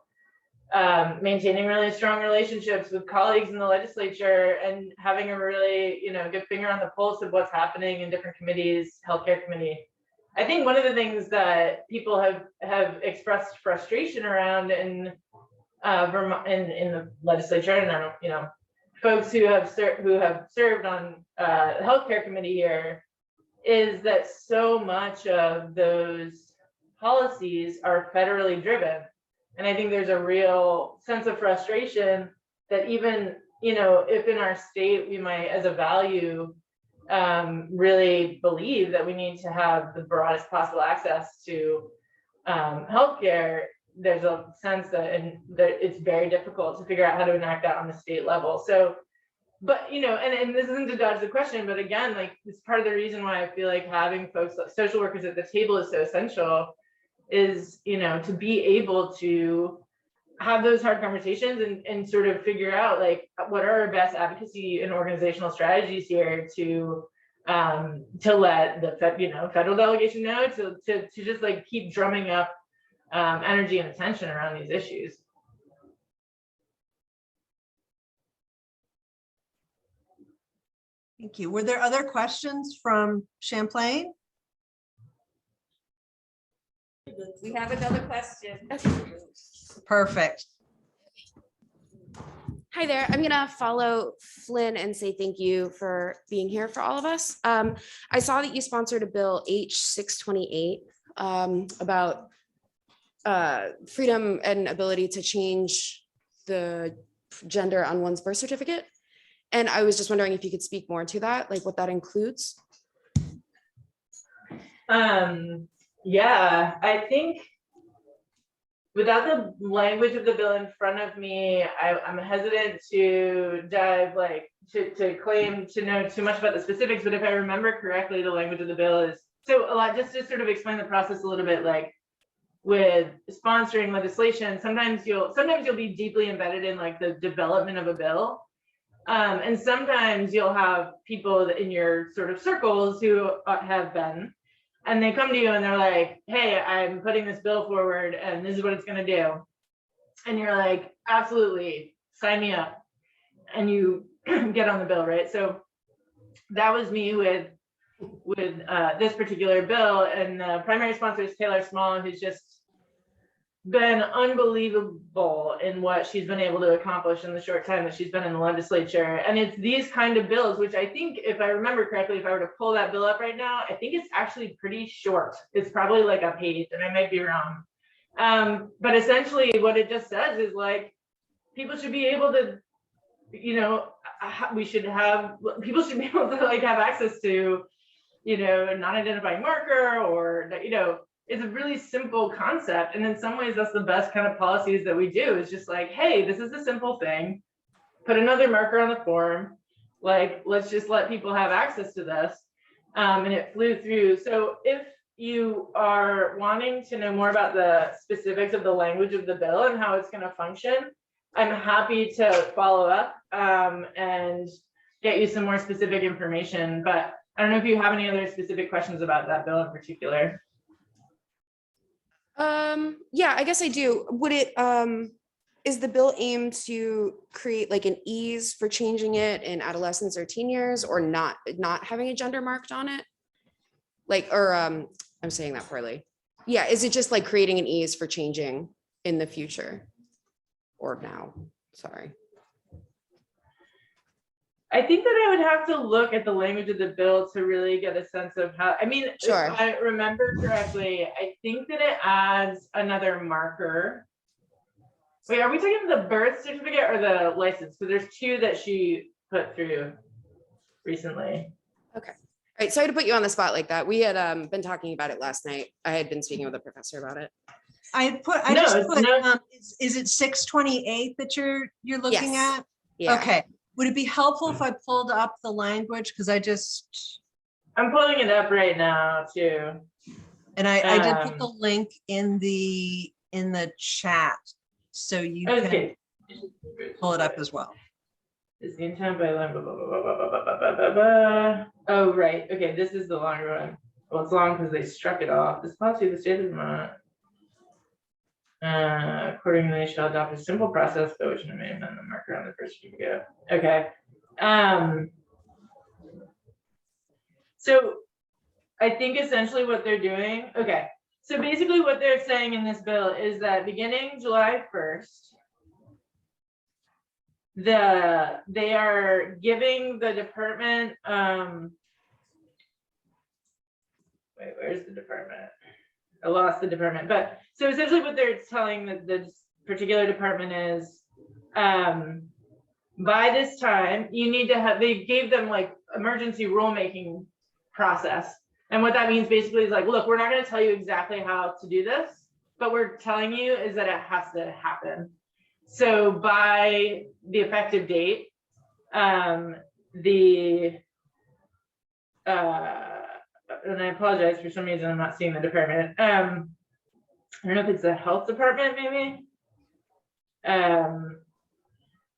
maintaining really strong relationships with colleagues in the legislature and having a really, you know, good finger on the pulse of what's happening in different committees, healthcare committee. I think one of the things that people have expressed frustration around in Vermont, in the legislature, and I don't, you know, folks who have served on the healthcare committee here, is that so much of those policies are federally driven. And I think there's a real sense of frustration that even, you know, if in our state we might, as a value, really believe that we need to have the broadest possible access to healthcare, there's a sense that it's very difficult to figure out how to enact that on the state level. So, but, you know, and this isn't to dodge the question, but again, like, it's part of the reason why I feel like having folks, like social workers at the table, is so essential, is, you know, to be able to have those hard conversations and sort of figure out, like, what are our best advocacy and organizational strategies here to let the federal delegation know, to just like keep drumming up energy and attention around these issues. Thank you. Were there other questions from Champlain? We have another question. Perfect. Hi there. I'm gonna follow Flynn and say thank you for being here for all of us. I saw that you sponsored a bill H628 about freedom and ability to change the gender on one's birth certificate. And I was just wondering if you could speak more to that, like what that includes. Yeah, I think without the language of the bill in front of me, I'm hesitant to dive, like, to claim to know too much about the specifics, but if I remember correctly, the language of the bill is, so a lot, just to sort of explain the process a little bit, like, with sponsoring legislation, sometimes you'll be deeply embedded in, like, the development of a bill. And sometimes you'll have people in your sort of circles who have been, and they come to you and they're like, hey, I'm putting this bill forward and this is what it's going to do. And you're like, absolutely, sign me up. And you get on the bill, right? So that was me with this particular bill. And the primary sponsor is Taylor Small, who's just been unbelievable in what she's been able to accomplish in the short time that she's been in the legislature. And it's these kind of bills, which I think, if I remember correctly, if I were to pull that bill up right now, I think it's actually pretty short. It's probably like a page, and I might be wrong. But essentially what it just says is, like, people should be able to, you know, people should be able to, like, have access to, you know, a non-identifying marker, or, you know, it's a really simple concept. And in some ways, that's the best kind of policies that we do, is just like, hey, this is a simple thing. Put another marker on the form. Like, let's just let people have access to this. And it flew through. So if you are wanting to know more about the specifics of the language of the bill and how it's going to function, I'm happy to follow up and get you some more specific information. But I don't know if you have any other specific questions about that bill in particular. Yeah, I guess I do. Would it, is the bill aimed to create like an ease for changing it in adolescents or teen years, or not having a gender marked on it? Like, or I'm saying that poorly. Yeah, is it just like creating an ease for changing in the future or now? Sorry. I think that I would have to look at the language of the bill to really get a sense of how, I mean, Sure. if I remember correctly, I think that it adds another marker. Wait, are we talking the birth certificate or the license? So there's two that she put through recently. Okay. All right. Sorry to put you on the spot like that. We had been talking about it last night. I had been speaking with a professor about it. Is it 628 that you're looking Yes. at? Yeah. Okay. Would it be helpful if I pulled up the language? Because I just I'm pulling it up right now too. And I did put the Um, link in the chat, so you can Okay. pull it up as well. Is the intent by line, blah, blah, blah, blah, blah, blah, blah, blah, blah. Oh, right. Okay, this is the longer one. Well, it's long because they struck it off. This policy of the state of Vermont. Accordingly, they shall adopt a simple process by which an amendment the marker on the first certificate. Okay. So I think essentially what they're doing, okay. So basically what they're saying in this bill is that beginning July 1st, they are giving the department, wait, where's the department? I lost the department, but so essentially what they're telling this particular department is, by this time you need to have, they gave them like emergency rulemaking process. And what that means basically is like, look, we're not going to tell you exactly how to do this, but we're telling you is that it has to happen. So by the effective date, and I apologize for some reason I'm not seeing the department. I don't know if it's the health department, maybe.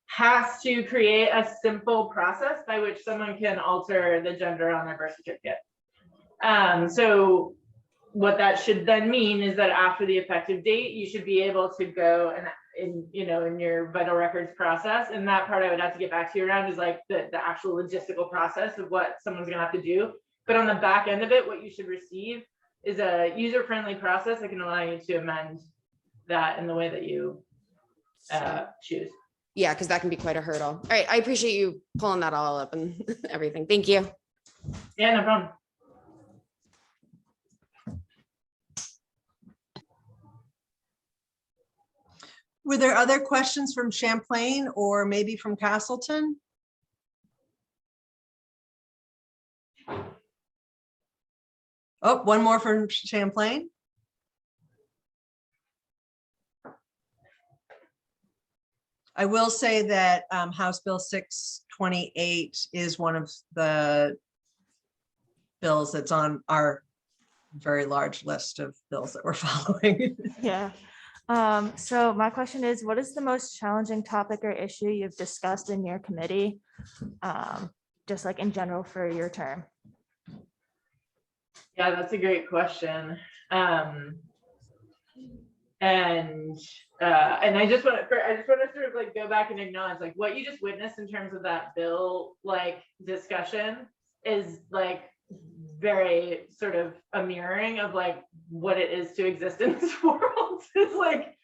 Has to create a simple process by which someone can alter the gender on their birth certificate. So what that should then mean is that after the effective date, you should be able to go and in your vital records process. And that part I would have to get back to you around is like the actual logistical process of what someone's gonna have to do. But on the back end of it, what you should receive is a user-friendly process that can allow you to amend that in the way that you choose. Yeah, because that can be quite a hurdle. All right, I appreciate you pulling that all up and everything. Thank you. Yeah, no problem. Were there other questions from Champlain or maybe from Castleton? Oh, one more from Champlain. I will say that House Bill 628 is one of the bills that's on our very large list of bills that we're following. Yeah. So my question is, what is the most challenging topic or issue you've discussed in your committee? Just like in general for your term? Yeah, that's a great question. And I just want to sort of like go back and acknowledge like what you just witnessed in terms of that bill like discussion is like very sort of a mirroring of like what it is to exist in this world. It's like,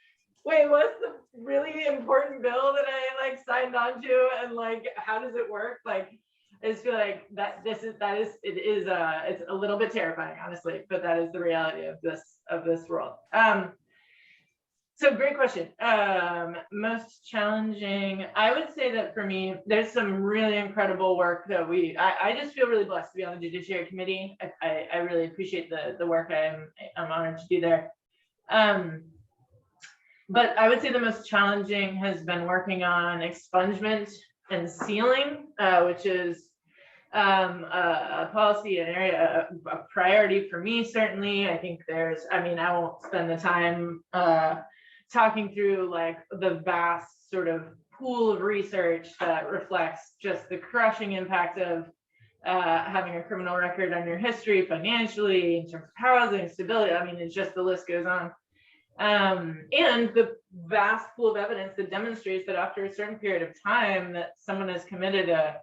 wait, what's the really important bill that I like signed on to, and like how does it work? Like I just feel like it's a little bit terrifying, honestly, but that is the reality of this world. So great question. Most challenging, I would say that for me, there's some really incredible work that I just feel really blessed to be on the Judiciary Committee. I really appreciate the work I'm honored to do there. But I would say the most challenging has been working on expungement and sealing, which is a policy, an area, a priority for me, certainly. I think I won't spend the time talking through like the vast sort of pool of research that reflects just the crushing impact of having a criminal record on your history financially, in terms of housing, stability. I mean, it's just the list goes on. And the vast pool of evidence that demonstrates that after a certain period of time that someone has committed a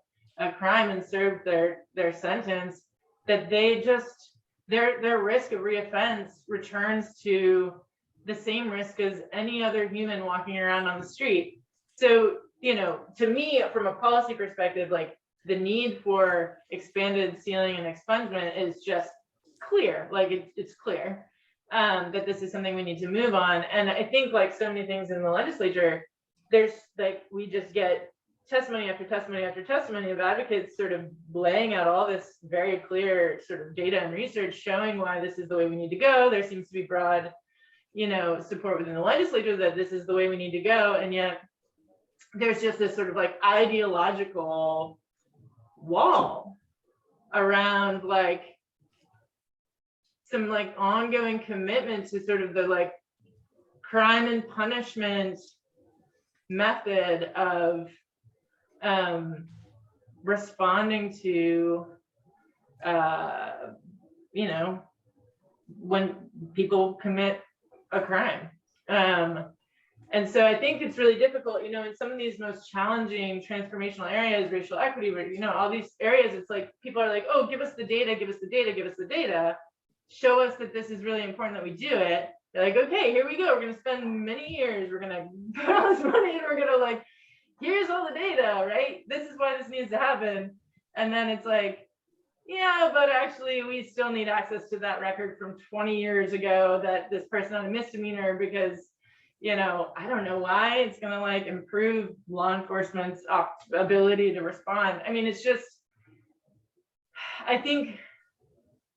crime and served their sentence, that they just, their risk of reoffense returns to the same risk as any other human walking around on the street. So, to me, from a policy perspective, like the need for expanded sealing and expungement is just clear. Like it's clear that this is something we need to move on. And I think like so many things in the legislature, there's like, we just get testimony after testimony after testimony of advocates sort of laying out all this very clear sort of data and research showing why this is the way we need to go. There seems to be broad, support within the legislature that this is the way we need to go. And yet there's just this sort of like ideological wall around like some like ongoing commitment to sort of the like crime and punishment method of responding to you know, when people commit a crime. And so I think it's really difficult, you know, in some of these most challenging transformational areas, racial equity, you know, all these areas, it's like people are like, oh, give us the data, give us the data, give us the data, show us that this is really important that we do it. They're like, okay, here we go. We're going to spend many years. We're going to put all this money and we're going to like, here's all the data, right? This is why this needs to happen. And then it's like, yeah, but actually we still need access to that record from 20 years ago that this person had a misdemeanor because, you know, I don't know why it's going to like improve law enforcement's ability to respond. I mean, it's just, I think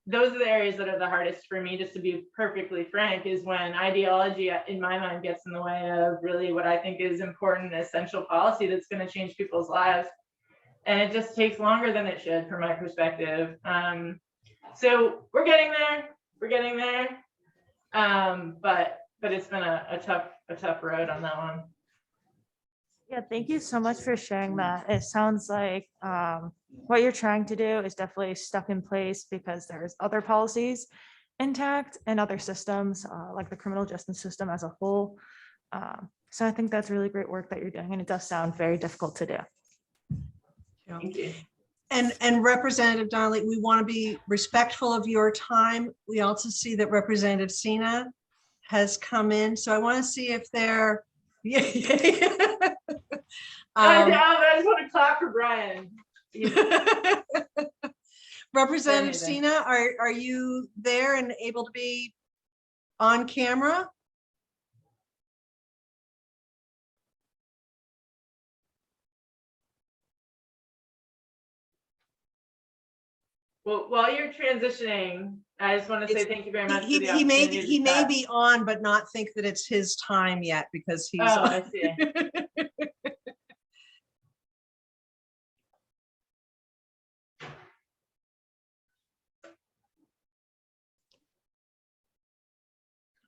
those are the areas that are the hardest for me, just to be perfectly frank, is when ideology in my mind gets in the way of really what I think is important, essential policy that's going to change people's lives. And it just takes longer than it should from my perspective. So we're getting there, but it's been a tough road on that one. Yeah, thank you so much for sharing that. It sounds like what you're trying to do is definitely stuck in place because there's other policies intact and other systems like the criminal justice system as a whole. So I think that's really great work that you're doing, and it does sound very difficult to do. Thank you. And Representative Donnelly, we want to be respectful of your time. We also see that Representative Sina has come in, so I want to see if they're I just want to clap for Brian. Representative Sina, are you there and able to be on camera? Well, while you're transitioning, I just want to say thank you very much for the He opportunity. may be on, but not think that it's his time yet because he's. Oh, I see.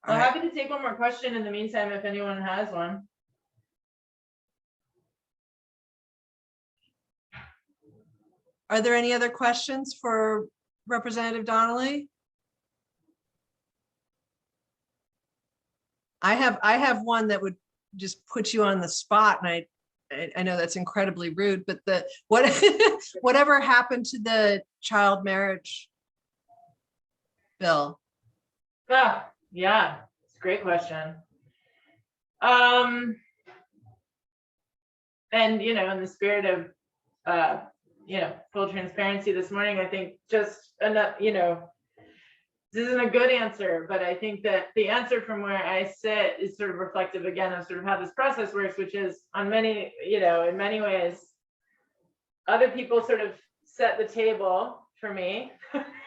I'm happy to take one more question in the meantime if anyone has one. Are there any other questions for Representative Donnelly? I have one that would just put you on the spot, and I know that's incredibly rude, but whatever happened to the child marriage bill? Ah, yeah, it's a great question. And you know, in the spirit of you know, full transparency this morning, I think just enough, you know, this isn't a good answer, but I think that the answer from where I sit is sort of reflective again of sort of how this process works, which is on many, you know, in many ways, other people sort of set the table for me.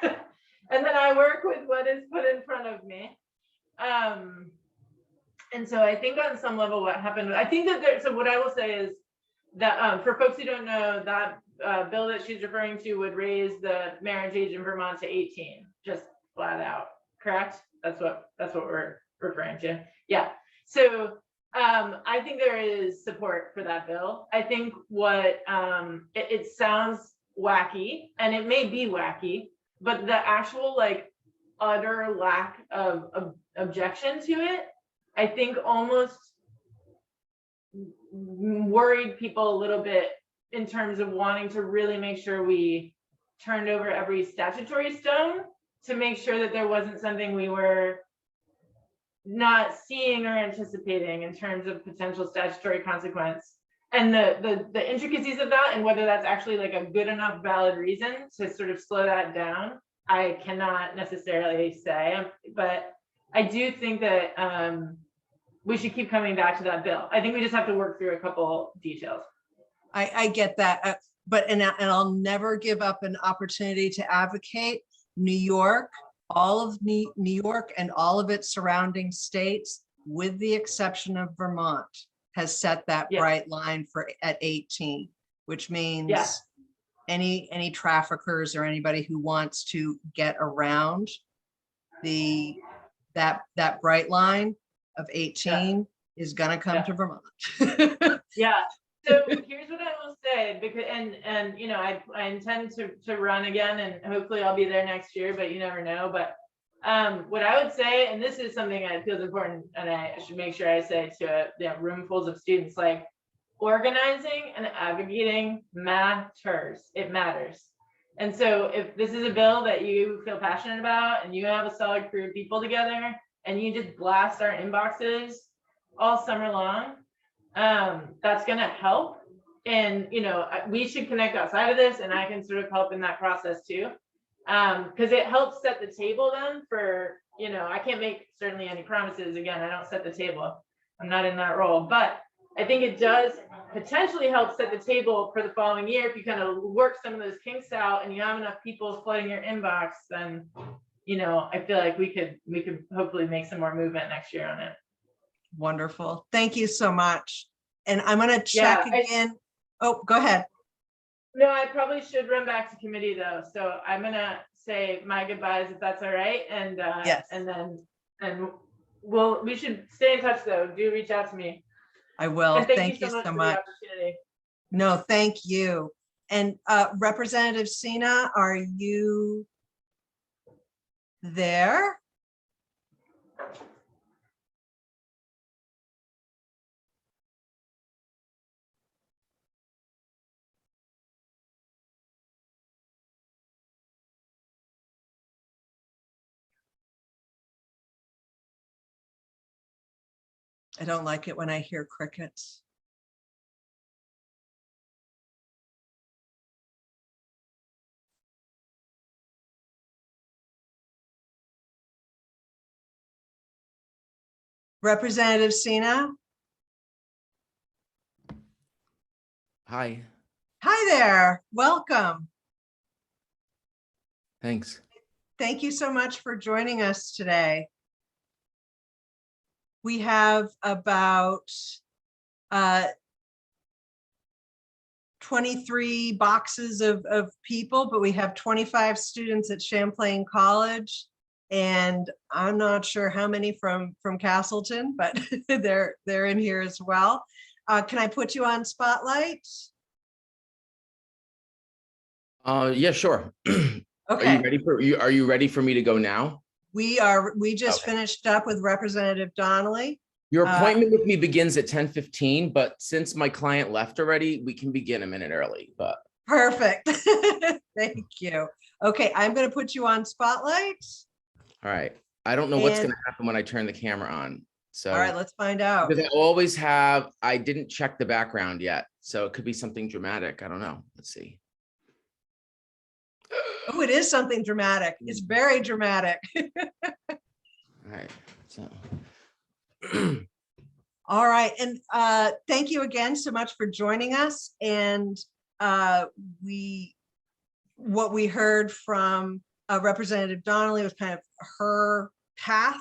And then I work with what is put in front of me. And so I think on some level what happened, I think that there, so what I will say is that for folks who don't know, that bill that she's referring to would raise the marriage age in Vermont to 18, just flat out, correct? That's what we're referring to. Yeah. So I think there is support for that bill. I think what it sounds wacky, and it may be wacky, but the actual like utter lack of objection to it, I think almost worried people a little bit in terms of wanting to really make sure we turned over every statutory stone to make sure that there wasn't something we were not seeing or anticipating in terms of potential statutory consequence. And the intricacies of that and whether that's actually like a good enough valid reason to sort of slow that down, I cannot necessarily say, but I do think that we should keep coming back to that bill. I think we just have to work through a couple details. I get that, but I'll never give up an opportunity to advocate. New York, all of New York and all of its surrounding states, with the exception of Vermont, has set that bright line for at 18, which means any traffickers or anybody who wants to get around that bright line of 18 is gonna come Yeah. to Vermont. Yeah. So here's what I will say, because and you know, I intend to run again, and hopefully I'll be there next year, but you never know. But what I would say, and this is something I feel is important, and I should make sure I say to roomfuls of students, like, organizing and advocating matters. It matters. And so if this is a bill that you feel passionate about and you have a solid crew of people together and you just blast our inboxes all summer long, that's going to help. And, you know, we should connect outside of this, and I can sort of help in that process too. Because it helps set the table then for, you know, I can't make certainly any promises. Again, I don't set the table. I'm not in that role, but I think it does potentially help set the table for the following year. If you kind of work some of those kinks out and you have enough people flooding your inbox, then, you know, I feel like we could hopefully make some more movement next year on it. Wonderful. Thank you so much. And I'm going to check again. Oh, go ahead. No, I probably should run back to committee though. So I'm going to say my goodbyes if that's all right. And yes. And then we should stay in touch though. Do reach out to me. I will. And thank you so much. No, thank you. And Representative Sina, are you there? I don't like it when I hear crickets. Representative Sina? Hi. Hi there. Welcome. Thanks. Thank you so much for joining us today. We have about 23 boxes of people, but we have 25 students at Champlain College, and I'm not sure how many from Castleton, but they're in here as well. Can I put you on Spotlight? Yeah, sure. Okay. Are you ready for me to go now? We just finished up with Representative Donnelly. Your appointment with me begins at 10:15, but since my client left already, we can begin a minute early, but. Perfect. Thank you. Okay, I'm going to put you on Spotlight. All right. I don't know what's going to happen when I turn the camera on. So. All right, let's find out. Because I didn't check the background yet. So it could be something dramatic. I don't know. Let's see. Oh, it is something dramatic. It's very dramatic. All right. So. All right. And thank you again so much for joining us. And what we heard from Representative Donnelly was kind of her path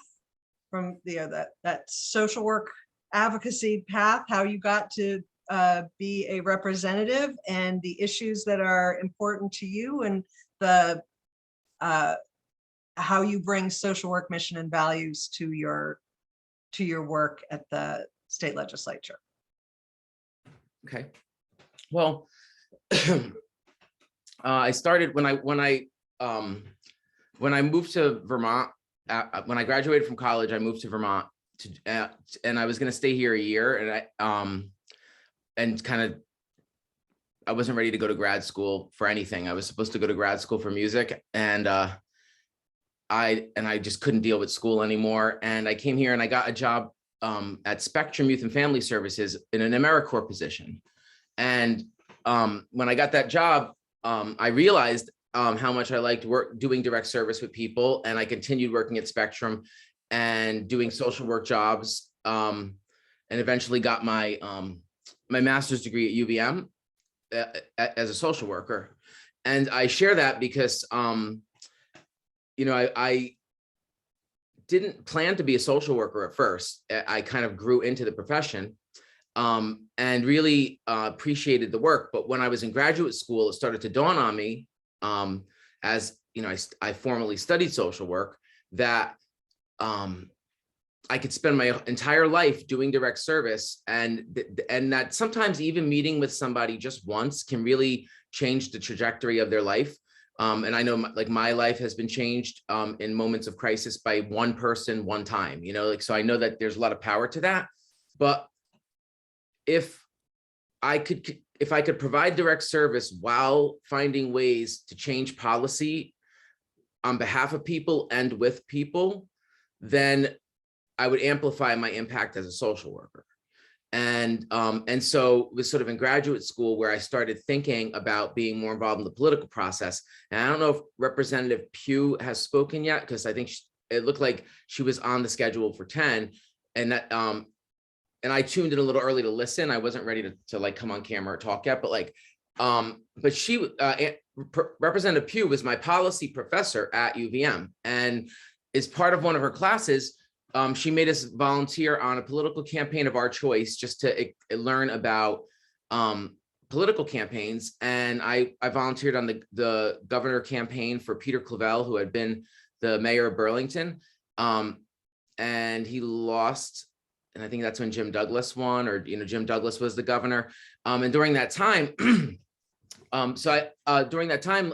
from that social work advocacy path, how you got to be a representative and the issues that are important to you, and the how you bring social work mission and values to your work at the state legislature. Okay. Well, I started when I moved to Vermont. When I graduated from college, I moved to Vermont and I was going to stay here a year, and I wasn't ready to go to grad school for anything. I was supposed to go to grad school for music, and I just couldn't deal with school anymore. And I came here and I got a job at Spectrum Youth and Family Services in an AmeriCorps position. And when I got that job, I realized how much I liked doing direct service with people. And I continued working at Spectrum and doing social work jobs, and eventually got my my master's degree at UVM as a social worker. And I share that because you know, I didn't plan to be a social worker at first. I kind of grew into the profession, and really appreciated the work. But when I was in graduate school, it started to dawn on me, as you know, I formally studied social work, that I could spend my entire life doing direct service, and that sometimes even meeting with somebody just once can really change the trajectory of their life. And I know like my life has been changed in moments of crisis by one person, one time, you know, like, so I know that there's a lot of power to that. But if I could provide direct service while finding ways to change policy on behalf of people and with people, then I would amplify my impact as a social worker. And so it was sort of in graduate school where I started thinking about being more involved in the political process. And I don't know if Representative Pugh has spoken yet, because I think it looked like she was on the schedule for 10. And that and I tuned in a little early to listen. I wasn't ready to like come on camera or talk yet, but like, but she, Representative Pugh was my policy professor at UVM, and as part of one of her classes, she made us volunteer on a political campaign of our choice, just to learn about political campaigns. And I volunteered on the governor campaign for Peter Clavelle, who had been the mayor of Burlington, and he lost. And I think that's when Jim Douglas won, or, you know, Jim Douglas was the governor. And during that time, during that time,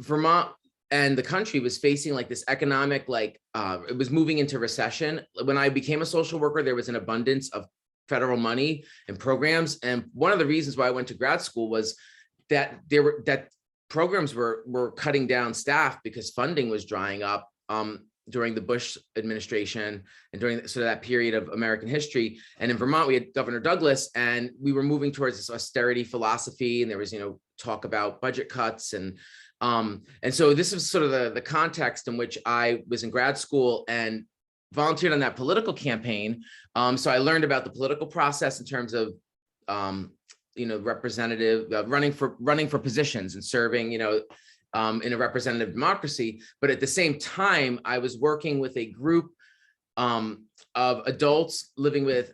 Vermont and the country was facing like this economic, like it was moving into recession. When I became a social worker, there was an abundance of federal money and programs. And one of the reasons why I went to grad school was that programs were cutting down staff because funding was drying up. During the Bush administration and during sort of that period of American history. And in Vermont, we had Governor Douglas, and we were moving towards this austerity philosophy. And there was, you know, talk about budget cuts. And so this was sort of the context in which I was in grad school and volunteered on that political campaign. So I learned about the political process in terms of, you know, representative, running for positions and serving, you know, in a representative democracy. But at the same time, I was working with a group of adults living with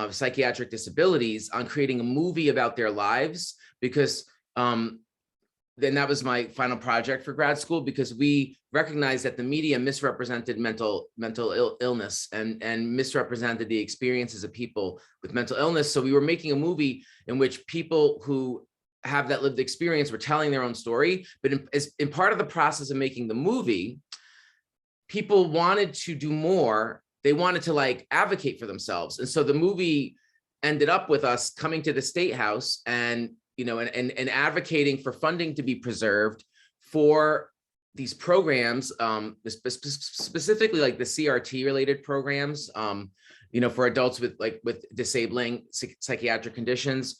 psychiatric disabilities on creating a movie about their lives, because then that was my final project for grad school, because we recognized that the media misrepresented mental illness and misrepresented the experiences of people with mental illness. So we were making a movie in which people who have that lived experience were telling their own story. But in part of the process of making the movie, people wanted to do more. They wanted to like advocate for themselves. And so the movie ended up with us coming to the State House and, you know, and advocating for funding to be preserved for these programs, specifically like the CRT related programs, you know, for adults with disabling psychiatric conditions.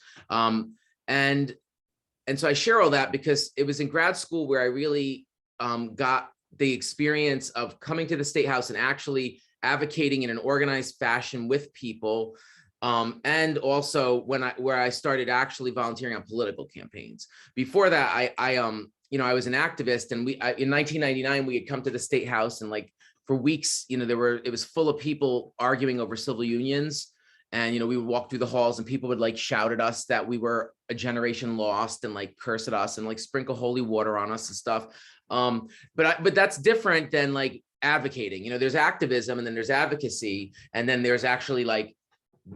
And so I share all that because it was in grad school where I really got the experience of coming to the State House and actually advocating in an organized fashion with people. And also where I started actually volunteering on political campaigns. Before that, you know, I was an activist, and in 1999, we had come to the State House, and like for weeks, you know, it was full of people arguing over civil unions. And, you know, we would walk through the halls and people would like shout at us that we were a lost and like curse at us and like sprinkle holy water on us and stuff. But that's different than like advocating. You know, there's activism and then there's advocacy. And then there's actually like,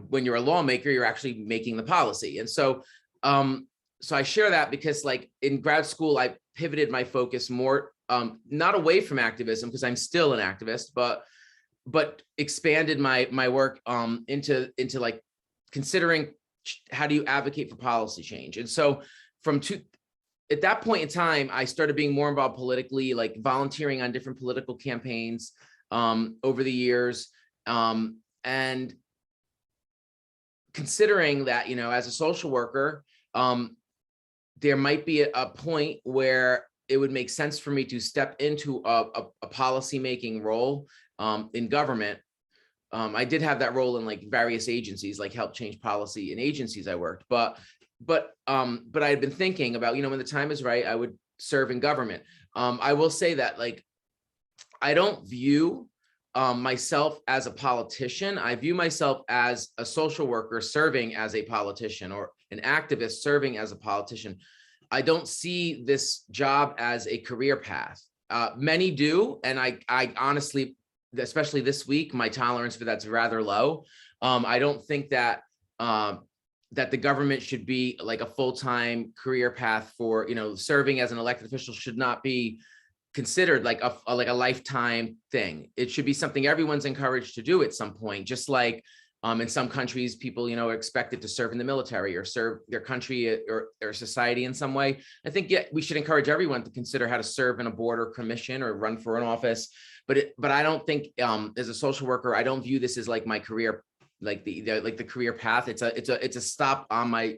when you're a lawmaker, you're actually making the policy. And so, so I share that because like in grad school, I pivoted my focus more, not away from activism, because I'm still an activist, but expanded my work into like considering how do you advocate for policy change. And so at that point in time, I started being more involved politically, like volunteering on different political campaigns over the years. And considering that, you know, as a social worker, there might be a point where it would make sense for me to step into a policy-making role in government. I did have that role in like various agencies, like help change policy in agencies I worked, but I had been thinking about, you know, when the time is right, I would serve in government. I will say that like, I don't view myself as a politician. I view myself as a social worker serving as a politician, or an activist serving as a politician. I don't see this job as a career path. Many do, and I honestly, especially this week, my tolerance for that's rather low. I don't think that that the government should be like a full-time career path for, serving as an elected official should not be considered like a lifetime thing. It should be something everyone's encouraged to do at some point, just like in some countries, people, are expected to serve in the military or serve their country or their society in some way. I think we should encourage everyone to consider how to serve in a board or commission or run for an office. But I don't think as a social worker, I don't view this as like my career, like the career path. It's a stop on my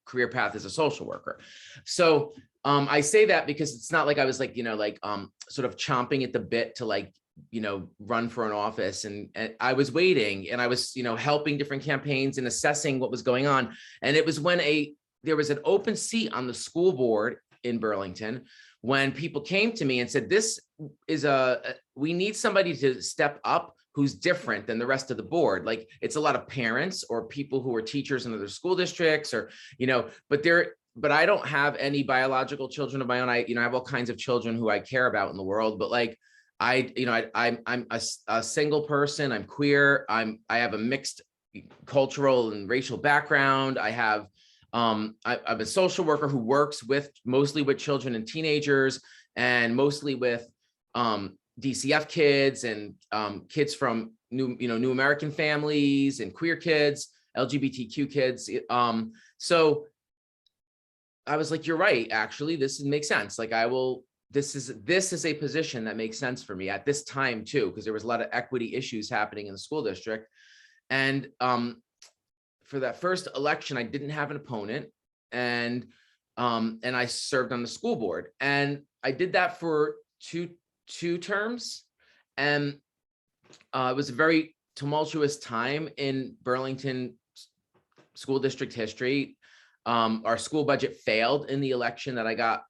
career path as a social worker. So I say that because it's not like I was like, sort of chomping at the bit to run for an office. And I was waiting, and I was, helping different campaigns and assessing what was going on. And it was when there was an open seat on the school board in Burlington, when people came to me and said, this is we need somebody to step up who's different than the rest of the board. Like, it's a lot of parents or people who are teachers in other school districts, or, but I don't have any biological children of my own. I have all kinds of children who I care about in the world, but like, I'm a single person. I'm queer. I have a mixed cultural and racial background. I'm a social worker who works mostly with children and teenagers, and mostly with DCF kids and kids from new American families and queer kids, LGBTQ kids. So I was like, you're right. Actually, this makes sense. Like, this is a position that makes sense for me at this time too, because there was a lot of equity issues happening in the school district. And for that first election, I didn't have an opponent, and I served on the school board, and I did that for two terms. And it was a very tumultuous time in Burlington school district history. Our school budget failed in the election that I got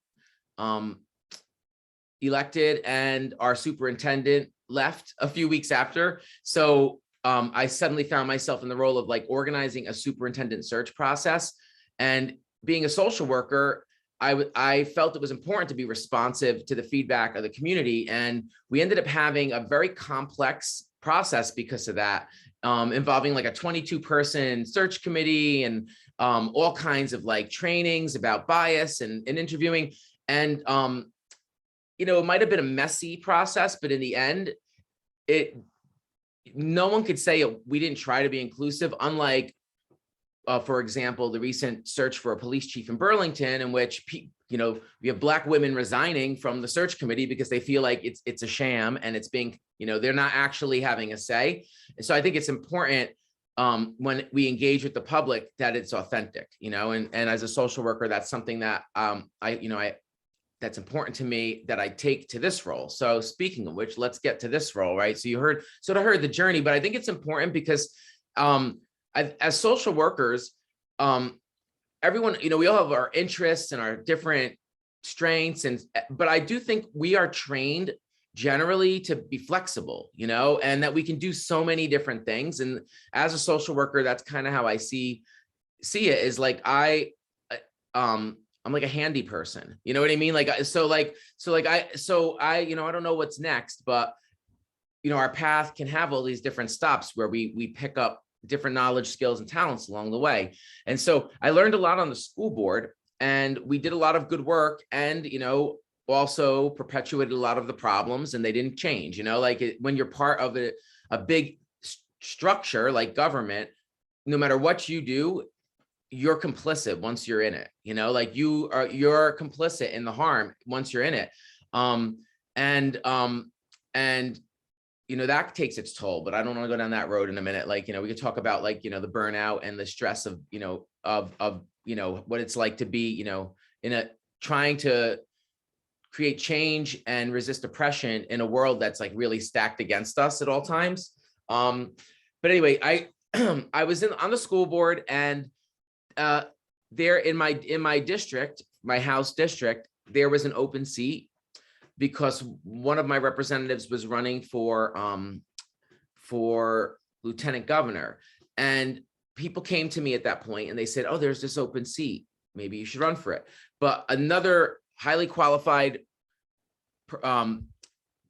elected, and our superintendent left a few weeks after. So I suddenly found myself in the role of like organizing a superintendent search process. And being a social worker, I felt it was important to be responsive to the feedback of the community. And we ended up having a very complex process because of that, involving like a 22-person search committee and all kinds of like trainings about bias and interviewing. And, it might've been a messy process, but in the end, no one could say we didn't try to be inclusive, unlike, for example, the recent search for a police chief in Burlington, in which we have Black women resigning from the search committee because they feel like it's a sham, and it's being, they're not actually having a say. And so I think it's important when we engage with the public that it's authentic, and as a social worker, that's something that that's important to me, that I take to this role. So speaking of which, let's get to this role, right? So you heard the journey, but I think it's important because as social workers, everyone, we all have our interests and our different strengths, but I do think we are trained generally to be flexible, and that we can do so many different things. And as a social worker, that's kind of how I see it, is like I'm like a handy person, you know what I mean? Like, I don't know what's next, but our path can have all these different stops where we pick up different knowledge, skills, and talents along the way. And so I learned a lot on the school board, and we did a lot of good work, and, also perpetuated a lot of the problems, and they didn't change, when you're part of a big structure like government, no matter what you do, you're complicit once you're in it, you're complicit in the harm once you're in it. That takes its toll, but I don't want to go down that road in a minute. We could talk about the burnout and the stress of, what it's like to be, trying to create change and resist oppression in a world that's like really stacked against us at all times. But anyway, I was on the school board, and there in my district, my house district, there was an open seat because one of my representatives was running for for lieutenant governor. And people came to me at that point and they said, oh, there's this open seat. Maybe you should run for it. But another highly qualified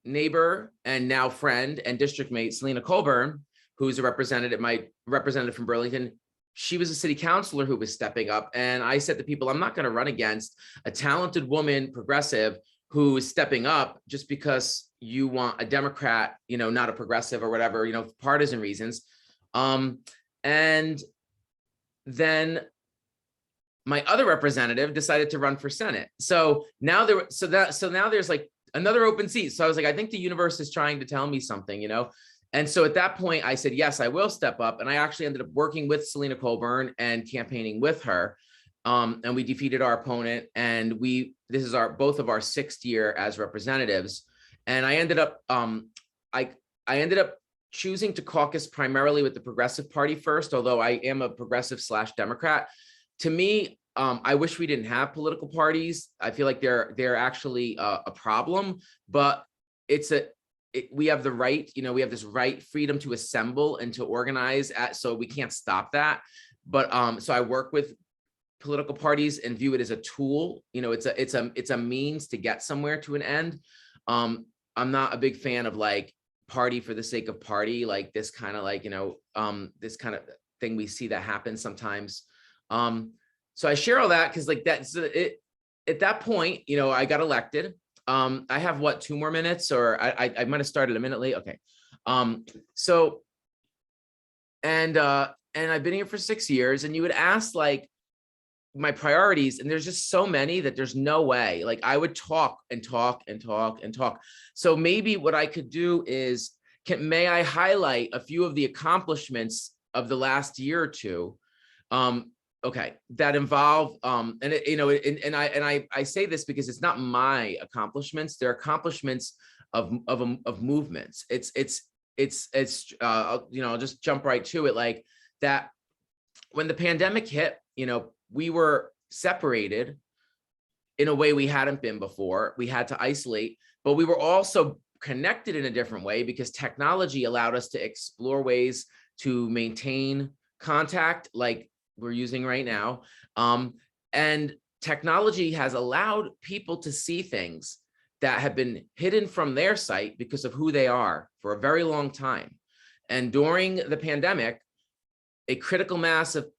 neighbor and now friend and district mate, Selena Colburn, who's my representative from Burlington, she was a city councilor who was stepping up. And I said to people, I'm not going to run against a talented woman, progressive, who is stepping up just because you want a Democrat, not a progressive or whatever, partisan reasons. And then my other representative decided to run for Senate. So now now there's like another open seat. So I was like, I think the universe is trying to tell me something, And so at that point I said, yes, I will step up. And I actually ended up working with Selena Colburn and campaigning with her. And we defeated our opponent. And this is both of our 6th year as representatives. And I ended up, I ended up choosing to caucus primarily with the Progressive Party first, although I am a progressive / Democrat. To me, I wish we didn't have political parties. I feel like they're actually a problem, but we have the right, we have this right, freedom to assemble and to organize so we can't stop that. But so I work with political parties and view it as a tool. It's a means to get somewhere to an end. I'm not a big fan of like party for the sake of party, like this kind of this kind of thing we see that happen sometimes. So I share all that because like that's it. At that point, I got elected. I have 2 more minutes, or I might have started a minute late. Okay. So and I've been here for 6 years, and you would ask like my priorities, and there's just so many that there's no way. Like I would talk and talk and talk and talk. So maybe what I could do is, may I highlight a few of the accomplishments of the last year or two? Okay, that involve I say this because it's not my accomplishments; they're accomplishments of movements. I'll just jump right to it. Like that, when the pandemic hit, we were separated in a way we hadn't been before. We had to isolate, but we were also connected in a different way because technology allowed us to explore ways to maintain contact, like we're using right now. And technology has allowed people to see things that have been hidden from their sight because of who they are for a very long time. And during the pandemic, a critical mass of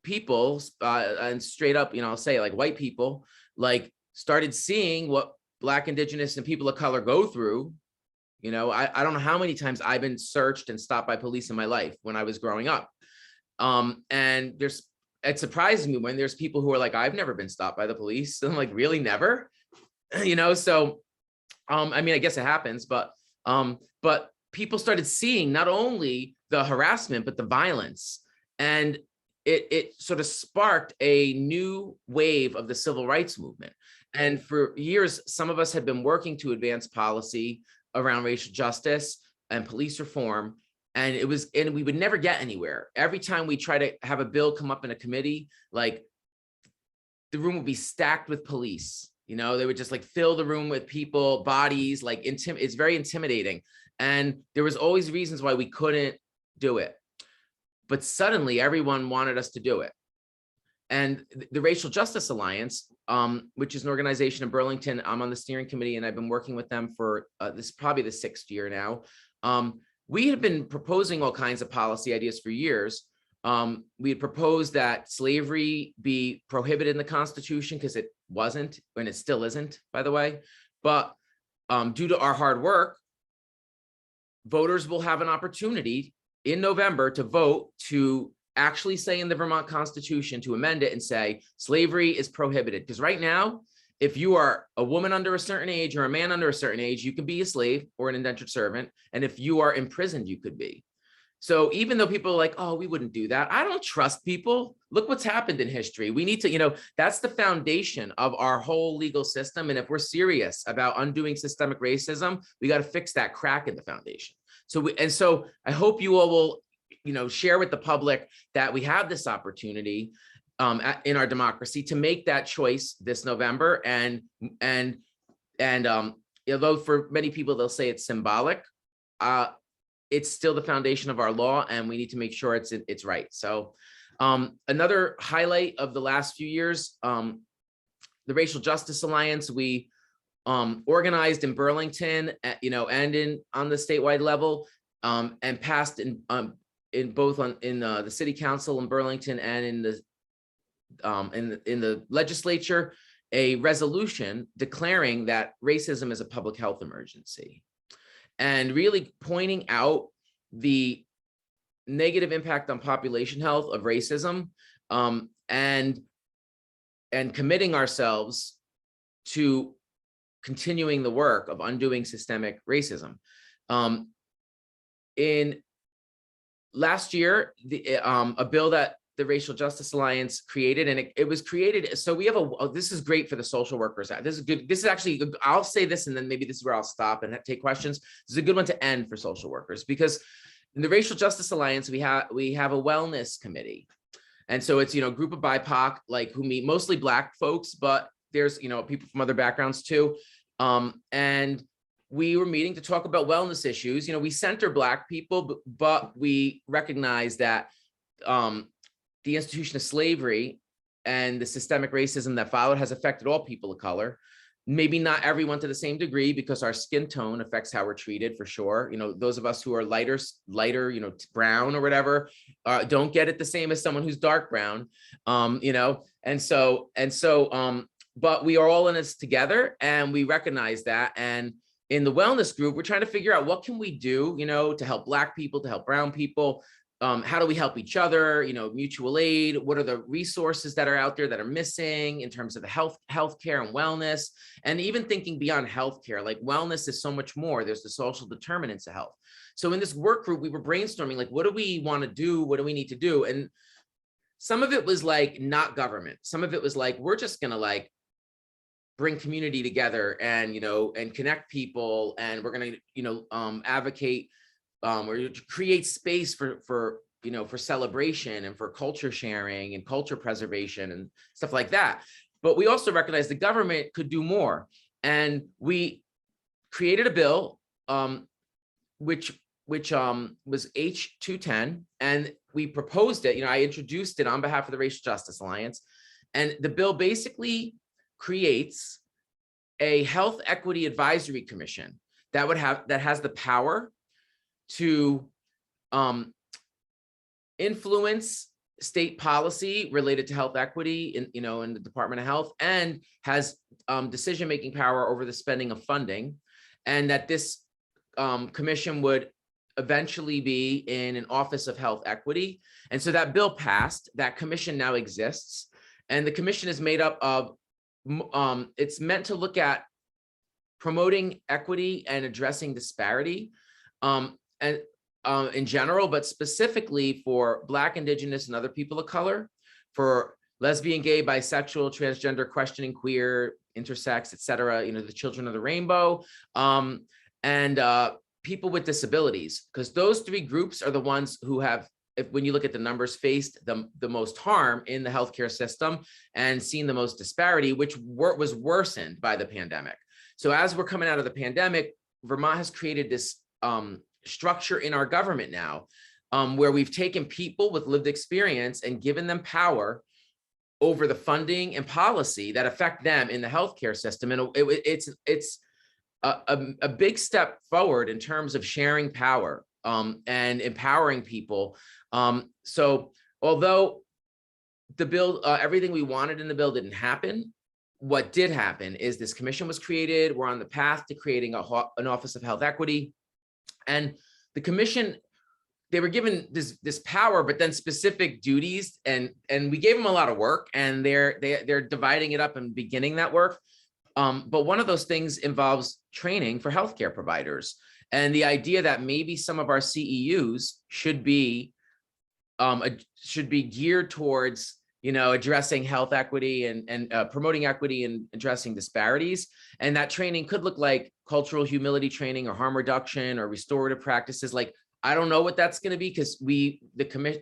people, and straight up, I'll say like white people, like started seeing what Black, Indigenous, and people of color go through. I don't know how many times I've been searched and stopped by police in my life when I was growing up. And it surprises me when there's people who are like, I've never been stopped by the police. And I'm like, really, never? So, I mean, I guess it happens, but people started seeing not only the harassment, but the violence. And it sort of sparked a new wave of the civil rights movement. And for years, some of us had been working to advance policy around racial justice and police reform. And we would never get anywhere. Every time we try to have a bill come up in a committee, like the room would be stacked with police. They would just like fill the room with people, bodies, like it's very intimidating. And there was always reasons why we couldn't do it. But suddenly everyone wanted us to do it. And the Racial Justice Alliance, which is an organization in Burlington, I'm on the steering committee and I've been working with them for this is probably the 6th year now. We had been proposing all kinds of policy ideas for years. We had proposed that slavery be prohibited in the Constitution because it wasn't, and it still isn't, by the way. But due to our hard work, voters will have an opportunity in November to vote to actually say in the Vermont Constitution, to amend it and say slavery is prohibited. Because right now, if you are a woman under a certain age or a man under a certain age, you can be a slave or an indentured servant. And if you are imprisoned, you could be. So even though people are like, oh, we wouldn't do that, I don't trust people. Look what's happened in history. We need to, that's the foundation of our whole legal system. And if we're serious about undoing systemic racism, we got to fix that crack in the foundation. So I hope you all will, share with the public that we have this opportunity in our democracy to make that choice this November. And although for many people, they'll say it's symbolic, it's still the foundation of our law, and we need to make sure it's right. So another highlight of the last few years, the Racial Justice Alliance, we organized in Burlington, and on the statewide level, and passed in both in the city council in Burlington and in the legislature, a resolution declaring that racism is a public health emergency, and really pointing out the negative impact on population health of racism, and committing ourselves to continuing the work of undoing systemic racism. In last year, a bill that the Racial Justice Alliance created, and it was created, so we have this is great for the social workers. This is good. This is actually, I'll say this, and then maybe this is where I'll stop and take questions. This is a good one to end for social workers, because in the Racial Justice Alliance, we have a wellness committee. And so it's, a group of BIPOC, like, who meet, mostly Black folks, but there's, people from other backgrounds too. And we were meeting to talk about wellness issues. We center Black people, but we recognize that the institution of slavery and the systemic racism that followed has affected all people of color. Maybe not everyone to the same degree, because our skin tone affects how we're treated, for sure. Those of us who are lighter, brown or whatever, don't get it the same as someone who's dark brown, and so, but we are all in this together, and we recognize that. And in the wellness group, we're trying to figure out what can we do, to help Black people, to help brown people. How do we help each other? Mutual aid. What are the resources that are out there that are missing in terms of the healthcare and wellness, and even thinking beyond healthcare? Like, wellness is so much more. There's the social determinants of health. So in this work group, we were brainstorming, like, what do we want to do? What do we need to do? And some of it was like not government. Some of it was like, we're just gonna like bring community together and and connect people, and we're gonna advocate. Or create space for celebration and for culture sharing and culture preservation and stuff like that. But we also recognize the government could do more, and we created a bill, which was H210, and we proposed it. I introduced it on behalf of the Racial Justice Alliance, and the bill basically creates a health equity advisory commission that has the power to influence state policy related to health equity in the Department of Health, and has decision-making power over the spending of funding, and that this commission would eventually be in an Office of Health Equity. And so that bill passed. That commission now exists, and the commission is made up of it's meant to look at promoting equity and addressing disparity, and in general, but specifically for Black, Indigenous, and other people of color, for lesbian, gay, bisexual, transgender, questioning, queer, intersex, etc. The children of the rainbow, and people with disabilities, because those three groups are the ones who have, when you look at the numbers, faced the most harm in the healthcare system and seen the most disparity, which was worsened by the pandemic. So as we're coming out of the pandemic, Vermont has created this structure in our government now, where we've taken people with lived experience and given them power over the funding and policy that affect them in the healthcare system. And it's a big step forward in terms of sharing power and empowering people. So although the bill, everything we wanted in the bill didn't happen, what did happen is this commission was created. We're on the path to creating an Office of Health Equity. And the commission, they were given this power, but then specific duties, and we gave them a lot of work, and they're dividing it up and beginning that work. But one of those things involves training for healthcare providers, and the idea that maybe some of our CEUs should be geared towards addressing health equity and promoting equity and addressing disparities. And that training could look like cultural humility training or harm reduction or restorative practices. Like, I don't know what that's going to be, because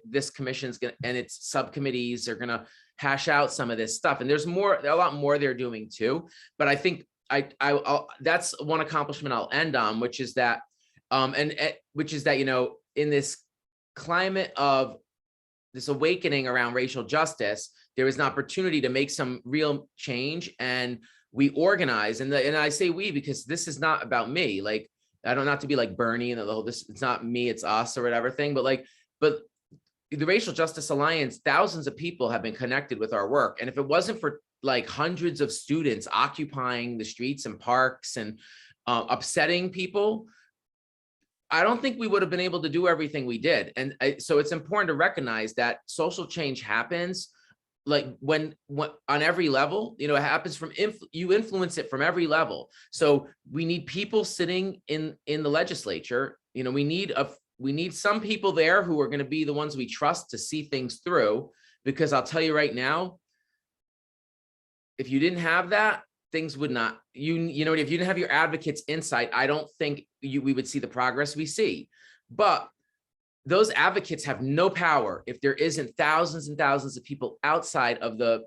this commission's going to, and its subcommittees are going to hash out some of this stuff. And there's a lot more they're doing too. But I think I'll that's one accomplishment I'll end on, which is that which is that, in this climate of this awakening around racial justice, there is an opportunity to make some real change, and we organize. And I say we because this is not about me. Like, I don't, not to be like Bernie and the whole, this, it's not me, it's us or whatever thing, but the Racial Justice Alliance, thousands of people have been connected with our work. And if it wasn't for like hundreds of students occupying the streets and parks and upsetting people, I don't think we would have been able to do everything we did. And so it's important to recognize that social change happens like when on every level, it happens from, you influence it from every level. So we need people sitting in the legislature. We need some people there who are going to be the ones we trust to see things through, because I'll tell you right now, if you didn't have that, things would not, if you didn't have your advocates' insight, I don't think we would see the progress we see. But those advocates have no power if there isn't thousands and thousands of people outside of the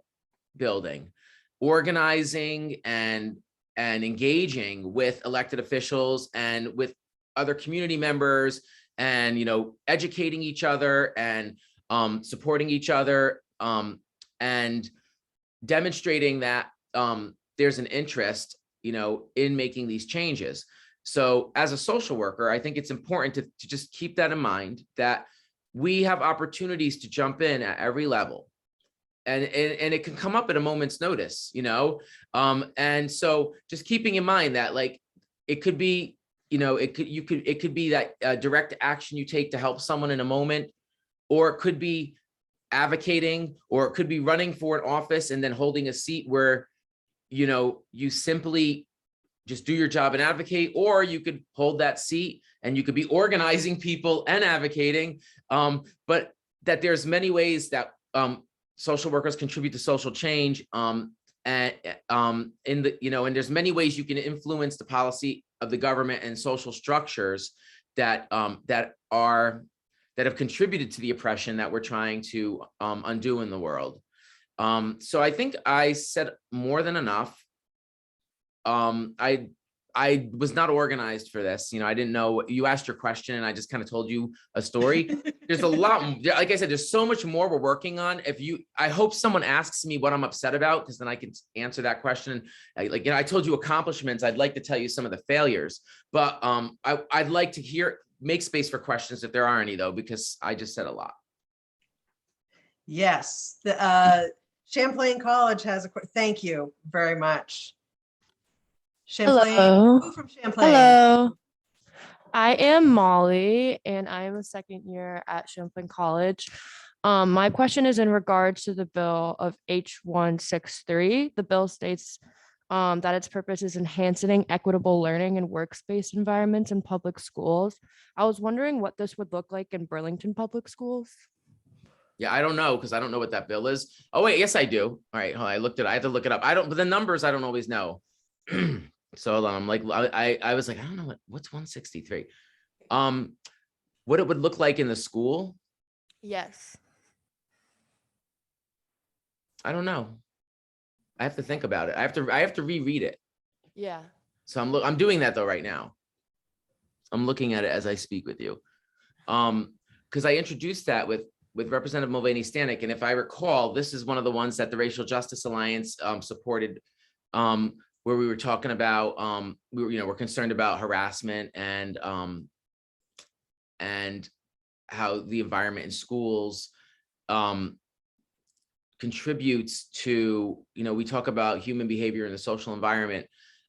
building organizing and engaging with elected officials and with other community members, and educating each other and supporting each other, and demonstrating that there's an interest in making these changes. So as a social worker, I think it's important to just keep that in mind, that we have opportunities to jump in at every level, and it can come up at a moment's notice, and so just keeping in mind that, like, it could be, it could be that direct action you take to help someone in a moment, or it could be advocating, or it could be running for an office and then holding a seat where, you simply just do your job and advocate, or you could hold that seat and you could be organizing people and advocating. But that there's many ways that social workers contribute to social change. And there's many ways you can influence the policy of the government and social structures that have contributed to the oppression that we're trying to undo in the world. So I think I said more than enough. I was not organized for this. I didn't know, you asked your question and I just kind of told you a story. There's a lot, like I said, there's so much more we're working on. I hope someone asks me what I'm upset about, because then I can answer that question. I told you accomplishments. I'd like to tell you some of the failures, but I'd like to make space for questions if there are any, though, because I just said a lot. Yes, Champlain College has thank you very much. Champlain, Hello. who from Champlain? Hello. I am Molly, and I am a second year at Champlain College. My question is in regards to the bill of H163. The bill states that its purpose is enhancing equitable learning and workspace environments in public schools. I was wondering what this would look like in Burlington public schools. Yeah, I don't know, because I don't know what that bill is. Oh, wait, yes, I do. All right, I looked it. I have to look it up. But the numbers I don't always know. So I'm like, I was like, I don't know what's 163. What it would look like in the school. Yes. I don't know. I have to think about it. I have to reread it. Yeah. So I'm doing that though right now. I'm looking at it as I speak with you. Because I introduced that with Representative Mulvaney Stanek, and if I recall, this is one of the ones that the Racial Justice Alliance supported. Where we were talking about, we're concerned about harassment and how the environment in schools contributes to, we talk about human behavior in the social environment,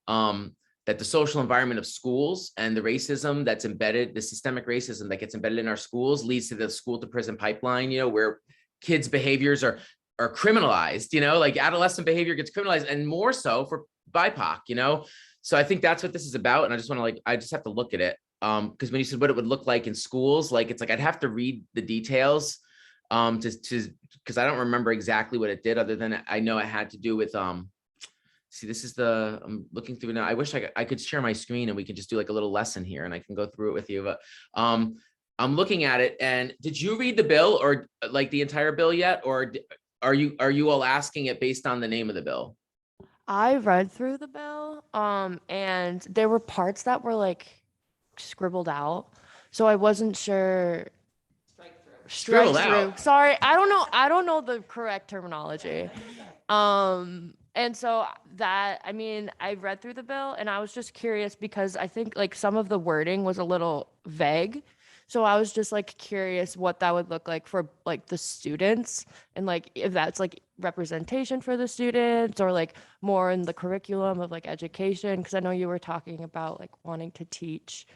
that the social environment of schools and the racism that's embedded, the systemic racism that gets embedded in our schools leads to the school to prison pipeline, where kids' behaviors are criminalized, like adolescent behavior gets criminalized, and more so for BIPOC, so I think that's what this is about. And I just want to I just have to look at it. Because when you said what it would look like in schools, it's like I'd have to read the details because I don't remember exactly what it did, other than I know it had to do with see, this is I'm looking through now. I wish I could share my screen and we could just do like a little lesson here and I can go through it with you. But I'm looking at it. And did you read the bill, or like the entire bill yet? Or are you all asking it based on the name of the bill? I read through the bill, and there were parts that were scribbled out. So I wasn't sure. Strike Scribbled through. out. Sorry, I don't know the correct terminology. And so that, I mean, I read through the bill and I was just curious because I think like some of the wording was a little vague. So I was just like curious what that would look like for like the students and like if that's like representation for the students or like more in the curriculum of like education. Because I know you were talking about like wanting to teach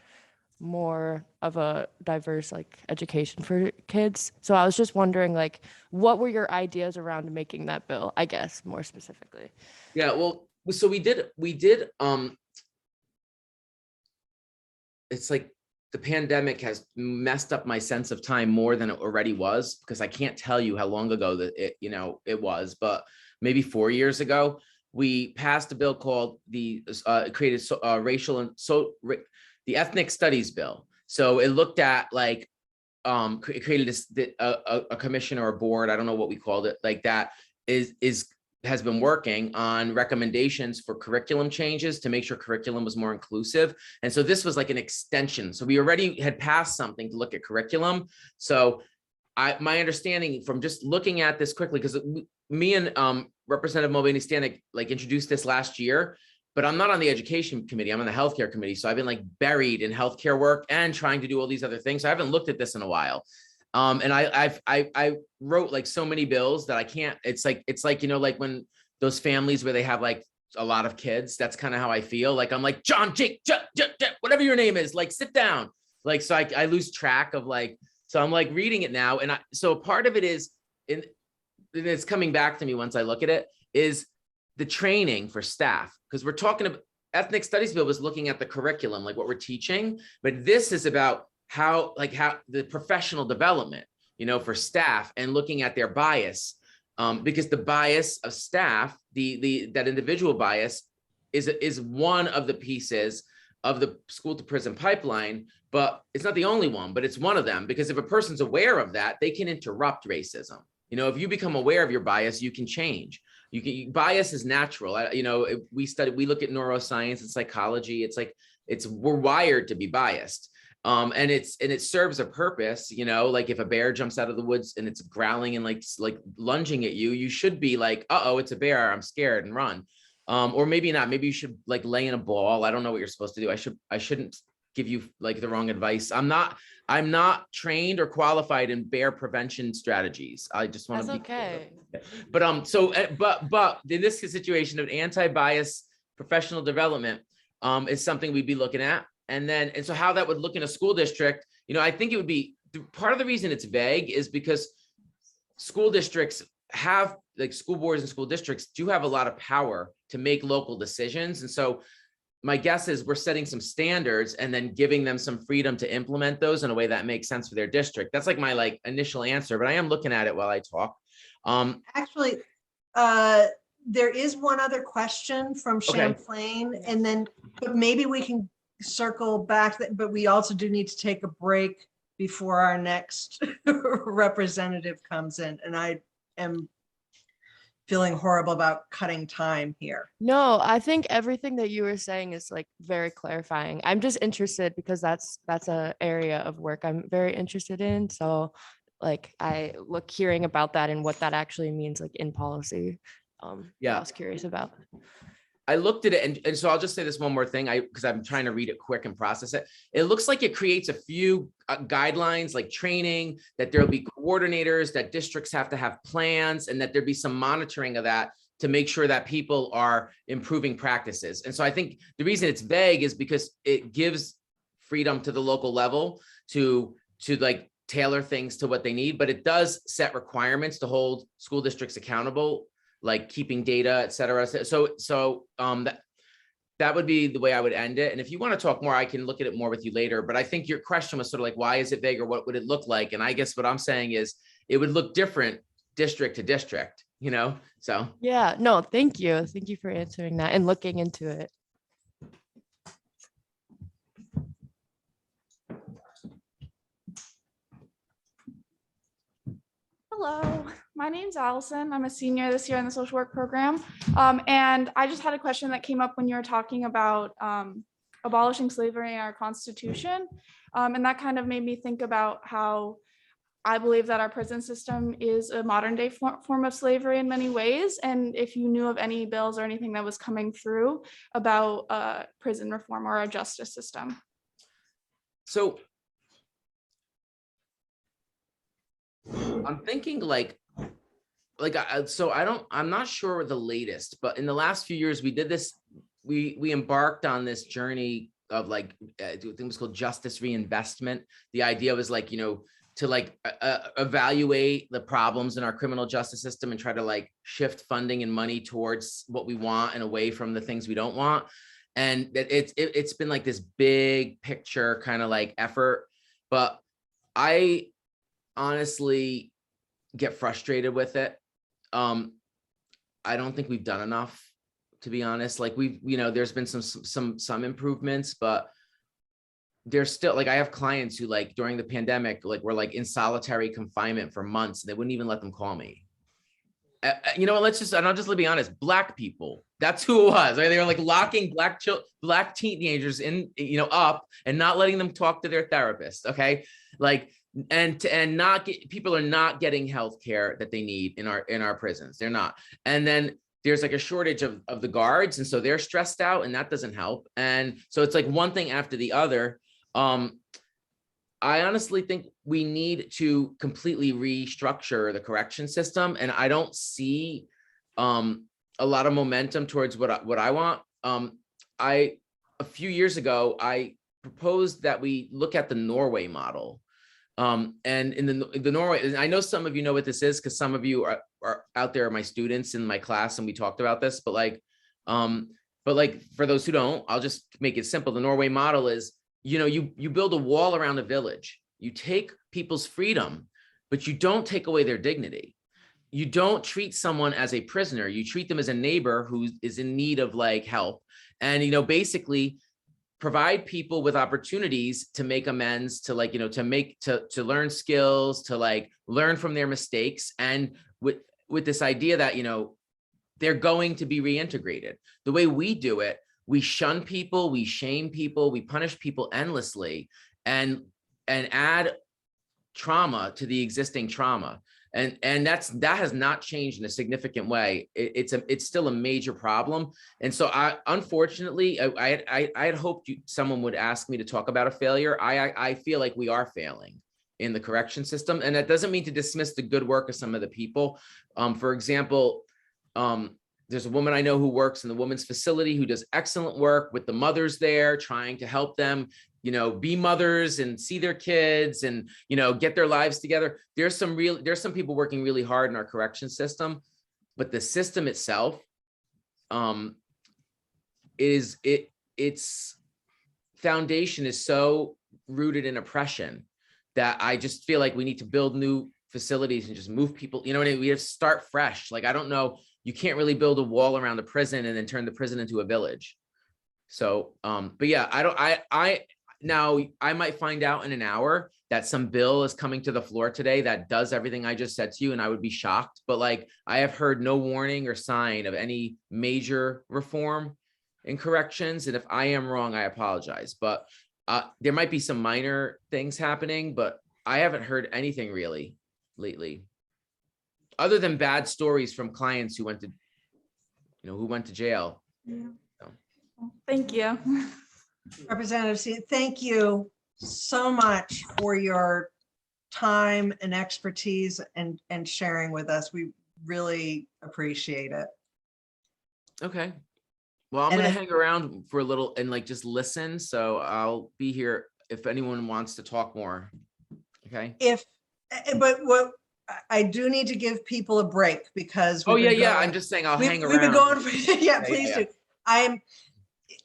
more of a diverse like education for kids. So I was just wondering like what were your ideas around making that bill, I guess more specifically. Yeah, well, so we did, it's like the pandemic has messed up my sense of time more than it already was, because I can't tell you how long ago that it was, but maybe 4 years ago, we passed a bill called the racial and the ethnic studies bill. So it looked at like, it created a commission or a board, I don't know what we called it, like that has been working on recommendations for curriculum changes to make sure curriculum was more inclusive. And so this was like an extension. So we already had passed something to look at curriculum. So my understanding from just looking at this quickly, because me and Representative Mulvaney Stanek like introduced this last year, but I'm not on the education committee, I'm on the healthcare committee. So I've been like buried in healthcare work and trying to do all these other things. So I haven't looked at this in a while. And I wrote like so many bills that I can't, it's like, you know, like when those families where they have like a lot of kids, that's kind of how I feel. Like, I'm like, John, Jake, whatever your name is, like, sit down. Like, so I lose track of like, so I'm like reading it now. And so part of it is, it's coming back to me once I look at it, is the training for staff. Because we're talking about ethnic studies bill was looking at the curriculum, like what we're teaching, but this is about how the professional development, you know, for staff and looking at their bias, because the bias of staff, that individual bias is one of the pieces of the school to prison pipeline, but it's not the only one, but it's one of them, because if a person's aware of that, they can interrupt racism. You know, if you become aware of your bias, you can change. Bias is natural. You know, we look at neuroscience and psychology. It's like, we're wired to be biased. And it serves a purpose, you know, like if a bear jumps out of the woods and it's growling and like lunging at you, you should be like, uh-oh, it's a bear, I'm scared, and run. Or maybe not, maybe you should like lay in a ball. I don't know what you're supposed to do. I shouldn't give you like the wrong advice. I'm not trained or qualified in bear prevention strategies. I just want to be okay. clear. But in this situation of anti-bias professional development is something we'd be looking at. And so how that would look in a school district, you know, I think it would be part of the reason it's vague is because school districts have, like school boards and school districts do have a lot of power to make local decisions. And so my guess is we're setting some standards and then giving them some freedom to implement those in a way that makes sense for their district. That's like my like initial answer, but I am looking at it while I talk. Actually, there is one other question from Champlain, and then, but maybe we can circle back, but we also do need to take a break before our next representative comes in. And I am feeling horrible about cutting time here. No, I think everything that you were saying is like very clarifying. I'm just interested because that's a area of work I'm very interested in. So like I look hearing about that and what that actually means like in policy. Yeah. I was curious about. I looked at it, and so I'll just say this one more thing, because I'm trying to read it quick and process it. It looks like it creates a few guidelines, like training, that there'll be coordinators, that districts have to have plans, and that there'd be some monitoring of that to make sure that people are improving practices. And so I think the reason it's vague is because it gives freedom to the local level to like tailor things to what they need, but it does set requirements to hold school districts accountable, like keeping data, et cetera. So that would be the way I would end it. And if you want to talk more, I can look at it more with you later. But I think your question was sort of like, why is it vague, or what would it look like? And I guess what I'm saying is it would look different district to district, you know? So Yeah, no, thank you. Thank you for answering that and looking into it. Hello, my name's Allison. I'm a senior this year in the social work program. And I just had a question that came up when you were talking about abolishing slavery in our Constitution. And that kind of made me think about how I believe that our prison system is a modern day form of slavery in many ways. And if you knew of any bills or anything that was coming through about prison reform or our justice system. So I'm thinking I'm not sure the latest, but in the last few years we did this, we embarked on this journey of I think it was called justice reinvestment. The idea was to evaluate the problems in our criminal justice system and try to shift funding and money towards what we want and away from the things we don't want. And it's been this big picture kind of effort, but I honestly get frustrated with it. I don't think we've done enough, to be honest. There's been some improvements, but there's still I have clients who during the pandemic were in solitary confinement for months. They wouldn't even let them call me. And I'll just be honest, Black people, that's who it was. Right? They were locking Black teenagers in, up and not letting them talk to their therapist. Okay. People are not getting health care that they need in our prisons. They're not. And then there's a shortage of the guards. And so they're stressed out and that doesn't help. And so it's one thing after the other. I honestly think we need to completely restructure the correction system. And I don't see a lot of momentum towards what I want. A few years ago, I proposed that we look at the Norway model. And in the Norway, I know some of you know what this is because some of you are out there, my students in my class, and we talked about this, but for those who don't, I'll just make it simple. The Norway model is, you build a wall around a village, you take people's freedom, but you don't take away their dignity. You don't treat someone as a prisoner, you treat them as a neighbor who is in need of help. And, basically provide people with opportunities to make amends, to to learn skills, to learn from their mistakes. And with this idea that, they're going to be reintegrated. The way we do it, we shun people, we shame people, we punish people endlessly and add trauma to the existing trauma. And that has not changed in a significant way. It's still a major problem. And so unfortunately, I had hoped someone would ask me to talk about a failure. I feel like we are failing in the correction system. And that doesn't mean to dismiss the good work of some of the people. For example, there's a woman I know who works in the women's facility who does excellent work with the mothers there, trying to help them, be mothers and see their kids and, get their lives together. There's some people working really hard in our correction system, but the system itself, its foundation is so rooted in oppression that I just feel like we need to build new facilities and just move people, we have to start fresh. I don't know, you can't really build a wall around the prison and then turn the prison into a village. So, but yeah, now I might find out in an hour that some bill is coming to the floor today that does everything I just said to you, and I would be shocked. But I have heard no warning or sign of any major reform in corrections. And if I am wrong, I apologize. But there might be some minor things happening, but I haven't heard anything really lately, other than bad stories from clients who went to jail. Yeah. So. Thank you. Representative C, thank you so much for your time and expertise and sharing with us. We really appreciate it. Okay. Well, I'm going to hang around for a little and just listen. So I'll be here if anyone wants to talk more. Okay. But what I do need to give people a break because. I'm just saying I'll hang around. We've been going for, please do. I'm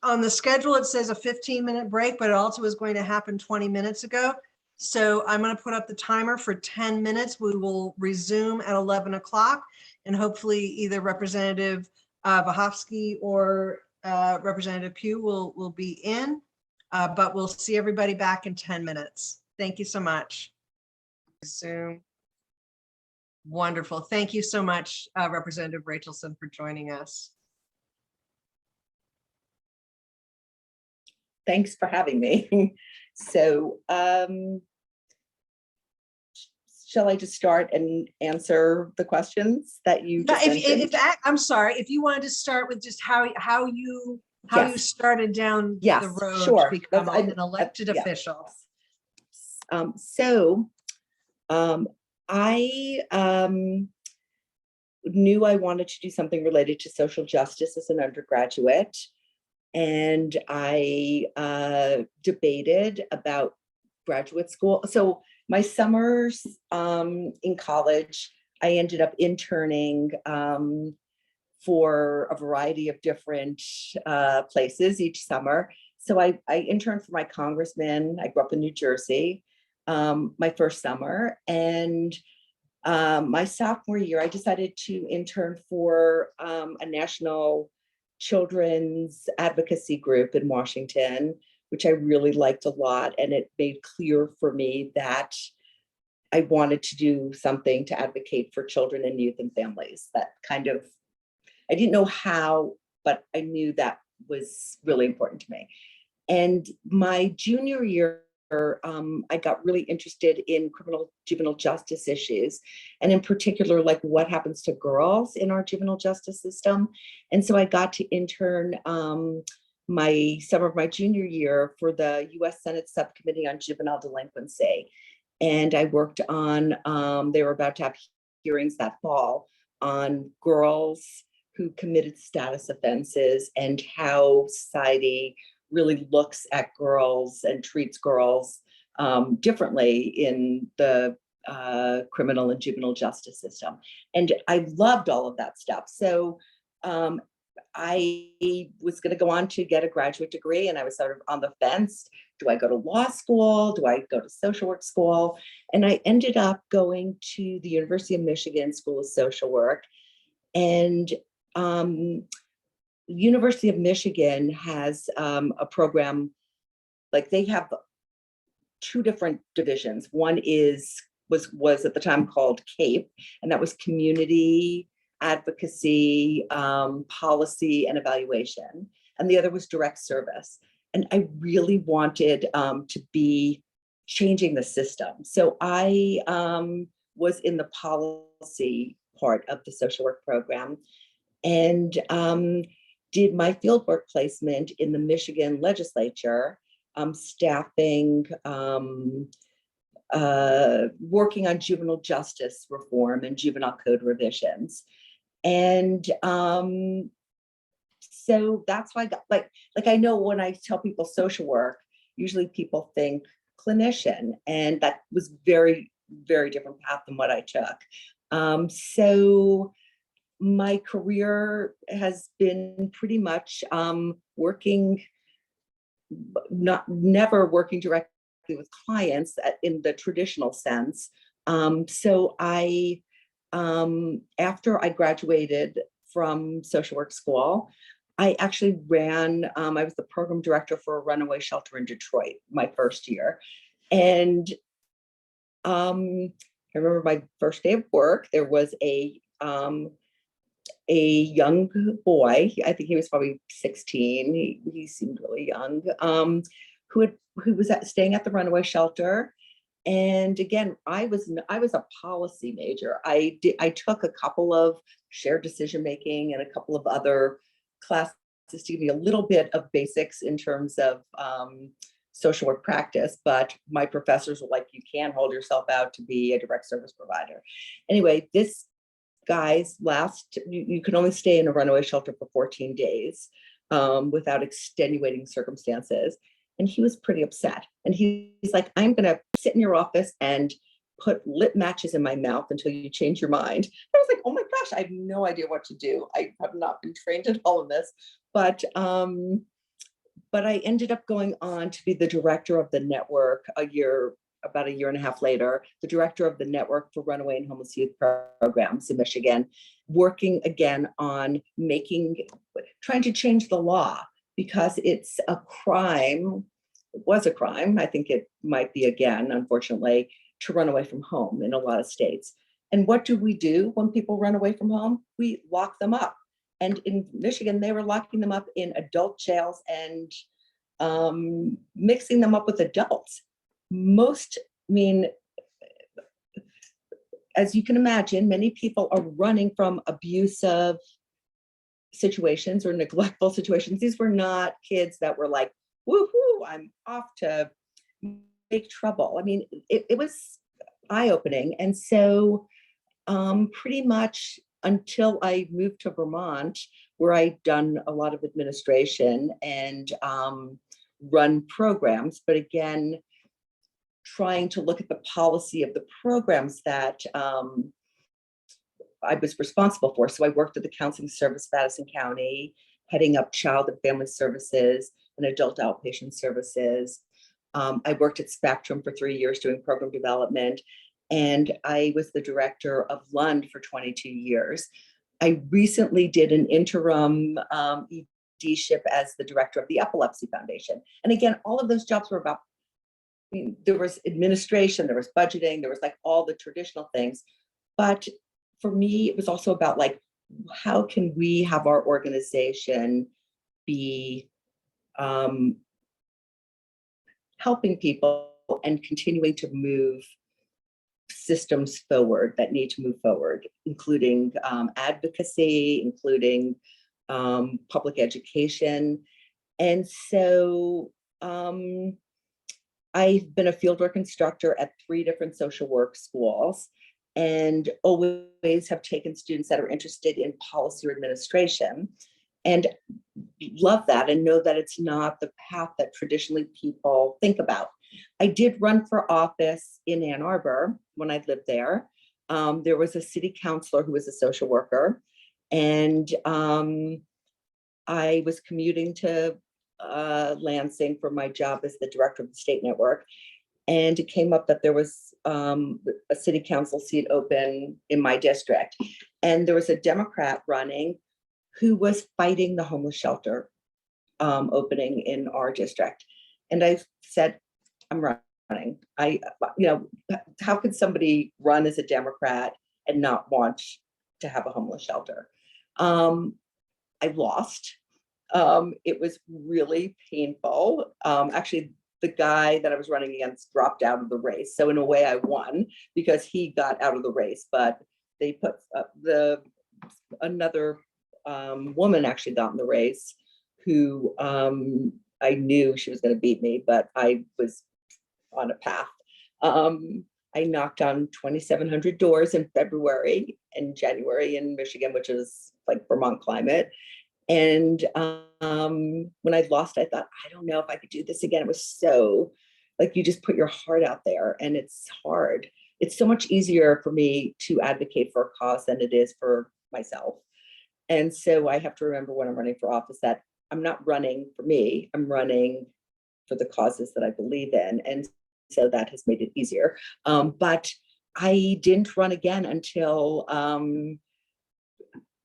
on the schedule. It says a 15-minute break, but it also was going to happen 20 minutes ago. So I'm going to put up the timer for 10 minutes. We will resume at 11 o'clock and hopefully either Representative Vahovsky or Representative Pugh will be in, but we'll see everybody back in 10 minutes. Thank you so much. Zoom. Wonderful. Thank you so much, Representative Rachelson, for joining us. thanks for having me. So, shall I just start and answer the questions that you just mentioned? I'm sorry, if you wanted to start with just how you Yes. started down Yes, the road sure. to become Let's- an elected yeah. official. I knew I wanted to do something related to social justice as an undergraduate. And I debated about graduate school. So my summers in college, I ended up interning for a variety of different places each summer. So I interned for my congressman. I grew up in New Jersey, my first summer. And my sophomore year, I decided to intern for a national children's advocacy group in Washington, which I really liked a lot. And it made clear for me that I wanted to do something to advocate for children and youth and families. That kind of, I didn't know how, but I knew that was really important to me. And my junior year, I got really interested in criminal juvenile justice issues, and in particular, like what happens to girls in our juvenile justice system. And so I got to intern my summer of my junior year for the U.S. Senate Subcommittee on Juvenile Delinquency. And I worked on, they were about to have hearings that fall on girls who committed status offenses and how society really looks at girls and treats girls differently in the criminal and juvenile justice system. And I loved all of that stuff. So I was going to go on to get a graduate degree, and I was sort of on the fence. Do I go to law school? Do I go to social work school? And I ended up going to the University of Michigan School of Social Work. And University of Michigan has a program, like they have two different divisions. One was at the time called CAPE, and that was community advocacy, policy, and evaluation. And the other was direct service. And I really wanted to be changing the system. So I was in the policy part of the social work program, and did my fieldwork placement in the Michigan legislature, staffing, working on juvenile justice reform and juvenile code revisions. And so that's why I got like I know when I tell people social work, usually people think clinician, and that was very, very different path than what I took. So my career has been pretty much working, never working directly with clients in the traditional sense. So I, after I graduated from social work school, I actually ran, I was the program director for a runaway shelter in Detroit my first year. And I remember my first day of work, there was a young boy, I think he was probably 16, he seemed really young, who was staying at the runaway shelter. And again, I was a policy major. I took a couple of shared decision making and a couple of other classes to give me a little bit of basics in terms of social work practice, but my professors were like, you can't hold yourself out to be a direct service provider. Anyway, this guy's you can only stay in a runaway shelter for 14 days without extenuating circumstances. And he was pretty upset. And he's like, I'm going to sit in your office and put lit matches in my mouth until you change your mind. I was like, oh my gosh, I have no idea what to do. I have not been trained in all of this. But I ended up going on to be the director of the network about a year and a half later, the director of the Network for Runaway and Homeless Youth Programs in Michigan, working again on trying to change the law, because it's a crime. It was a crime. I think it might be again, unfortunately, to run away from home in a lot of states. And what do we do when people run away from home? We lock them up. And in Michigan, they were locking them up in adult jails and mixing them up with adults. As you can imagine, many people are running from abusive situations or neglectful situations. These were not kids that were like, woohoo, I'm off to make trouble. I mean, it was eye-opening. And so pretty much until I moved to Vermont, where I'd done a lot of administration and run programs, but again, trying to look at the policy of the programs that I was responsible for. So I worked at the Counseling Service of Addison County, heading up child and family services and adult outpatient services. I worked at Spectrum for 3 years doing program development, and I was the director of Lund for 22 years. I recently did an interim ED-ship as the director of the Epilepsy Foundation. And again, all of those jobs were about, there was administration, there was budgeting, there was like all the traditional things. But for me, it was also about like, how can we have our organization be helping people and continuing to move systems forward that need to move forward, including advocacy, including public education. And so I've been a fieldwork instructor at 3 different social work schools and always have taken students that are interested in policy or administration, and love that and know that it's not the path that traditionally people think about. I did run for office in Ann Arbor when I lived there. There was a city councilor who was a social worker, and I was commuting to Lansing for my job as the director of the state network. And it came up that there was a city council seat open in my district. And there was a Democrat running who was fighting the homeless shelter opening in our district. And I said, I'm running. How could somebody run as a Democrat and not want to have a homeless shelter? I lost. It was really painful. Actually, the guy that I was running against dropped out of the race. So in a way I won because he got out of the race, but they put another woman actually got in the race who I knew she was going to beat me, but I was on a path. I knocked on 2,700 doors in February and January in Michigan, which is like Vermont climate. And when I lost, I thought, I don't know if I could do this again. It was so like, you just put your heart out there and it's hard. It's so much easier for me to advocate for a cause than it is for myself. And so I have to remember when I'm running for office that I'm not running for me, I'm running for the causes that I believe in. And so that has made it easier. But I didn't run again until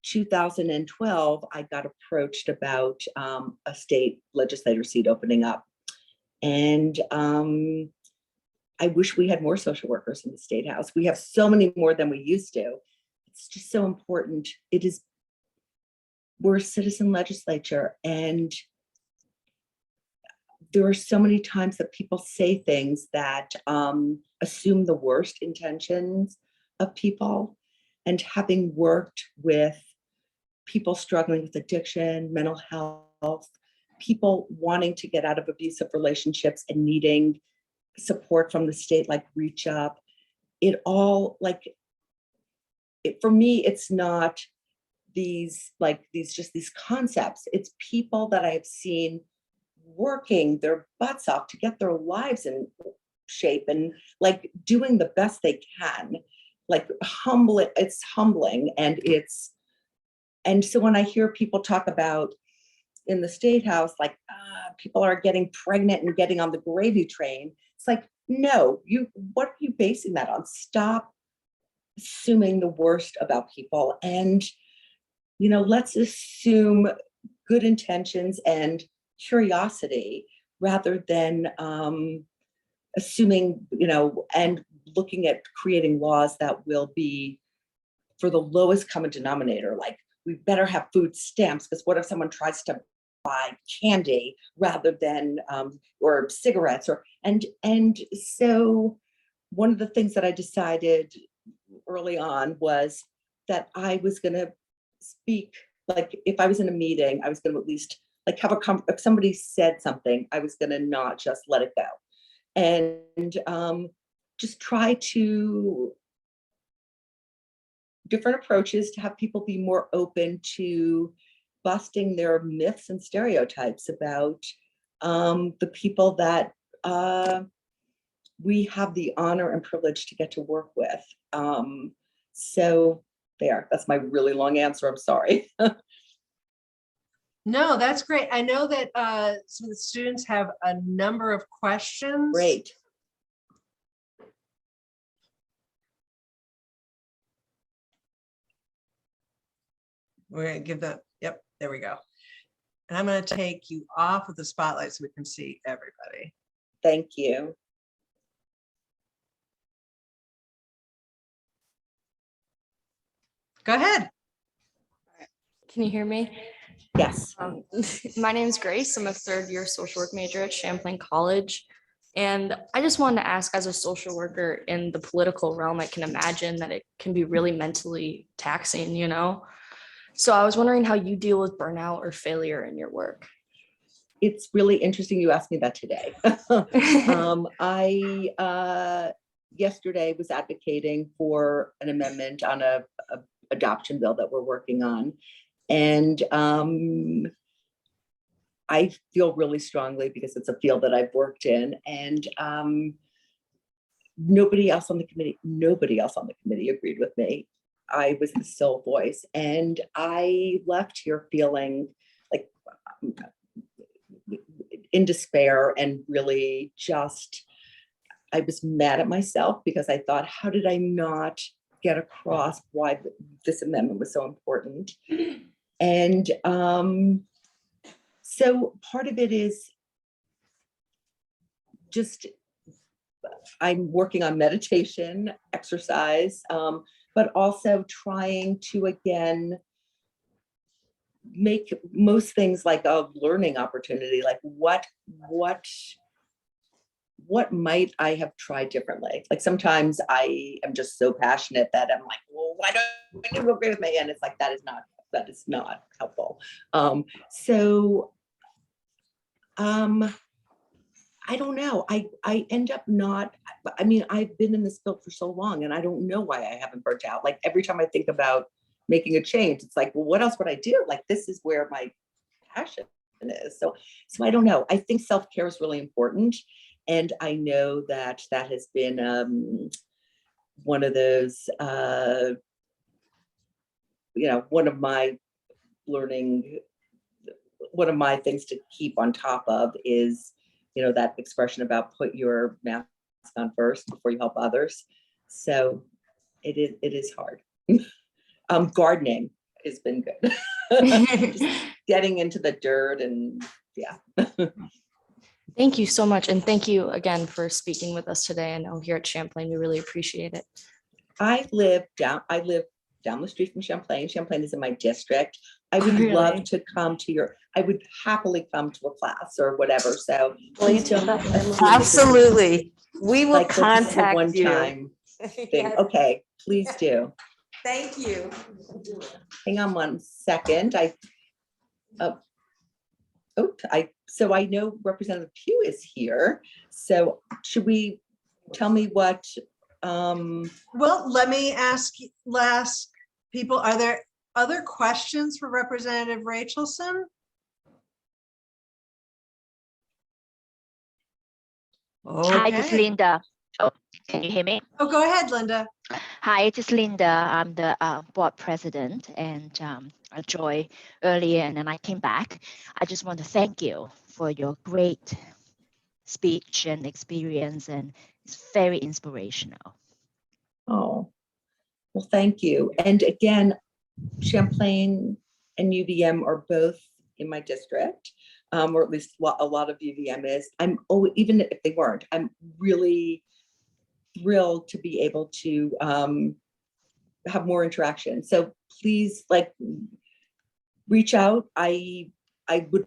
2012. I got approached about a state legislator seat opening up. And I wish we had more social workers in the state house. We have so many more than we used to. It's just so important. We're a citizen legislature, and there are so many times that people say things that assume the worst intentions of people. And having worked with people struggling with addiction, mental health, people wanting to get out of abusive relationships and needing support from the state, like Reach Up, for me, it's not these concepts. It's people that I have seen working their butts off to get their lives in shape and like doing the best they can. Like it's humbling, and so when I hear people talk about in the state house, like people are getting pregnant and getting on the gravy train, it's like, no, what are you basing that on? Stop assuming the worst about people, and let's assume good intentions and curiosity rather than assuming, and looking at creating laws that will be for the lowest common denominator. Like, we better have food stamps because what if someone tries to buy candy rather than or cigarettes and so one of the things that I decided early on was that I was going to speak, like if I was in a meeting, I was going to at least like have if somebody said something, I was going to not just let it go and just try to different approaches to have people be more open to busting their myths and stereotypes about the people that we have the honor and privilege to get to work with. So that's my really long answer. I'm sorry. No, that's great. I know that some of the students have a number of questions. Great. We're gonna give that, yep, there we go. And I'm gonna take you off of the spotlight so we can see everybody. Thank you. Go ahead. Can you hear me? Yes. My name is Grace. I'm a third-year social work major at Champlain College. And I just wanted to ask, as a social worker in the political realm, I can imagine that it can be really mentally taxing, you know? So I was wondering how you deal with burnout or failure in your work. It's really interesting you asked me that today. I yesterday was advocating for an amendment on a adoption bill that we're working on. And I feel really strongly because it's a field that I've worked in, and nobody else on the committee agreed with me. I was the sole voice, and I left here feeling like in despair and really just, I was mad at myself because I thought, how did I not get across why this amendment was so important? And so part of it is just, I'm working on meditation, exercise, but also trying to, again, make most things like a learning opportunity. Like what might I have tried differently? Like sometimes I am just so passionate that I'm like, well, why don't you agree with me? And it's like, that is not helpful. I don't know. I end up not, I mean, I've been in this field for so long and I don't know why I haven't burnt out. Like every time I think about making a change, it's like, well, what else would I do? Like, this is where my passion is. So I don't know. I think self-care is really important. And I know that has been one of those, one of my things to keep on top of is, that expression about put your mask on first before you help others. So it is hard. Gardening has been good. Just getting into the dirt and yeah. Thank you so much. And thank you again for speaking with us today. I know here at Champlain, we really appreciate it. I live down the street from Champlain. Champlain is in my district. I would love to come to I would happily come to a class or whatever. So please don't. Absolutely. We will Like, contact one you. time thing. Yes. Okay, please do. Thank you. Hang on one second. So I know Representative Pugh is here. So should we tell me what? Well, let me ask people, are there other questions for Representative Rachelson? Hi, this is Okay. Linda. Oh, can you hear me? Oh, go ahead, Linda. Hi, this is Linda. I'm the board president, and I joined earlier and then I came back. I just want to thank you for your great speech and experience, and it's very inspirational. Oh, well, thank you. And again, Champlain and UVM are both in my district, or at least a lot of UVM is. Even if they weren't, I'm really thrilled to be able to have more interaction. So please, reach out. I would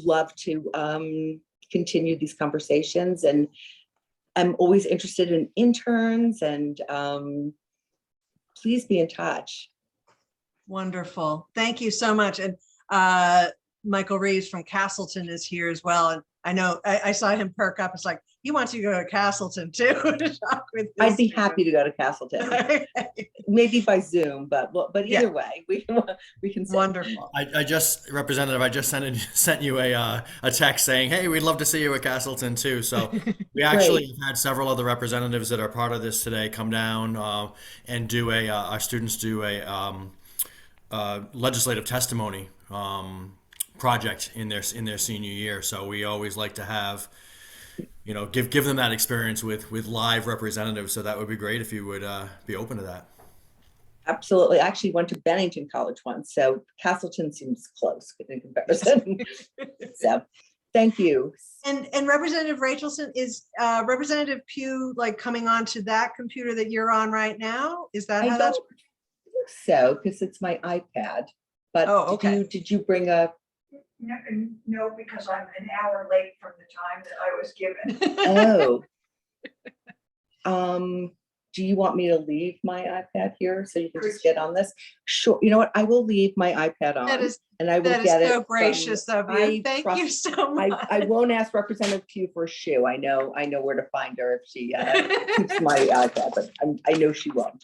love to continue these conversations, and I'm always interested in interns, and please be in touch. Wonderful. Thank you so much. And Michael Reeves from Castleton is here as well. And I know I saw him perk up. It's like, he wants you to go to Castleton too. to talk with I'd this be student. happy to go to Castleton, maybe by Zoom, but either way, we can. Sit. Wonderful. I just, Representative, I just sent you a text saying, hey, we'd love to see you at Castleton too. So we actually have had several other representatives that are part of this today come down and do our students do a legislative testimony project in their senior year. So we always like to have, give them that experience with live representatives. So that would be great if you would be open to that. Absolutely. I actually went to Bennington College once, so Castleton seems close in comparison. So thank you. And Representative Rachelson, is Representative Pugh like coming on to that computer that you're on right now? Is that how that's? So, because it's my iPad, but did you bring a? No, because I'm an hour late from the time that I was given. Oh. Do you want me to leave my iPad here so you can just get on this? Sure. You know what? I will leave my iPad on, and I will get it. That is so gracious of you. Thank you so much. I won't ask Representative Pugh for a shoe. I know where to find her if she keeps my iPad, but I know she won't.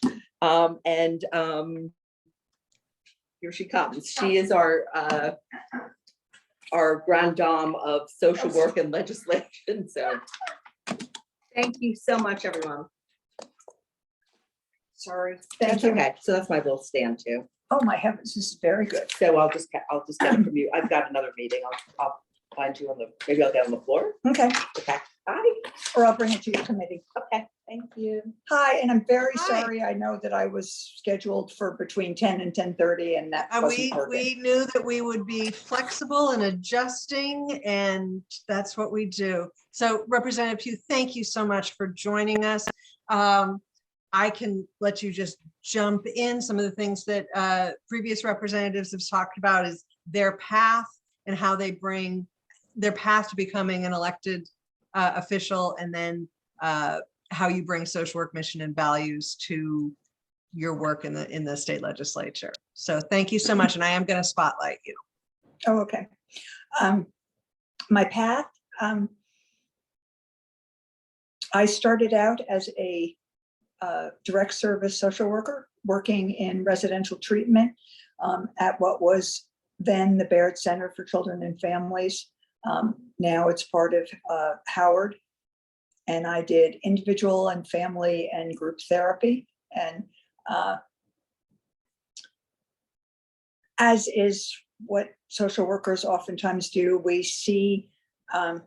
Here she comes. She is our grand dame of social work and legislation. So thank you so much, everyone. Sorry. That's okay. So that's my little stand too. Oh my heavens, this is very good. So I'll just get it from you. I've got another meeting. I'll find you maybe I'll get on the floor. Okay. Okay. Bye. Or I'll bring it to your committee. Okay. Thank you. Hi, and I'm very sorry. I know that I was scheduled for between 10 and 10:30, and that wasn't working. We knew that we would be flexible and adjusting, and that's what we do. So Representative Pugh, thank you so much for joining us. I can let you just jump in. Some of the things that previous representatives have talked about is their path and how they bring their path to becoming an elected official, and then how you bring social work mission and values to your work in the state legislature. So thank you so much. And I am going to spotlight you. Oh, okay. My path, I started out as a direct service social worker working in residential treatment at what was then the Barrett Center for Children and Families. Now it's part of Howard. And I did individual and family and group therapy. And as is what social workers oftentimes do, we see the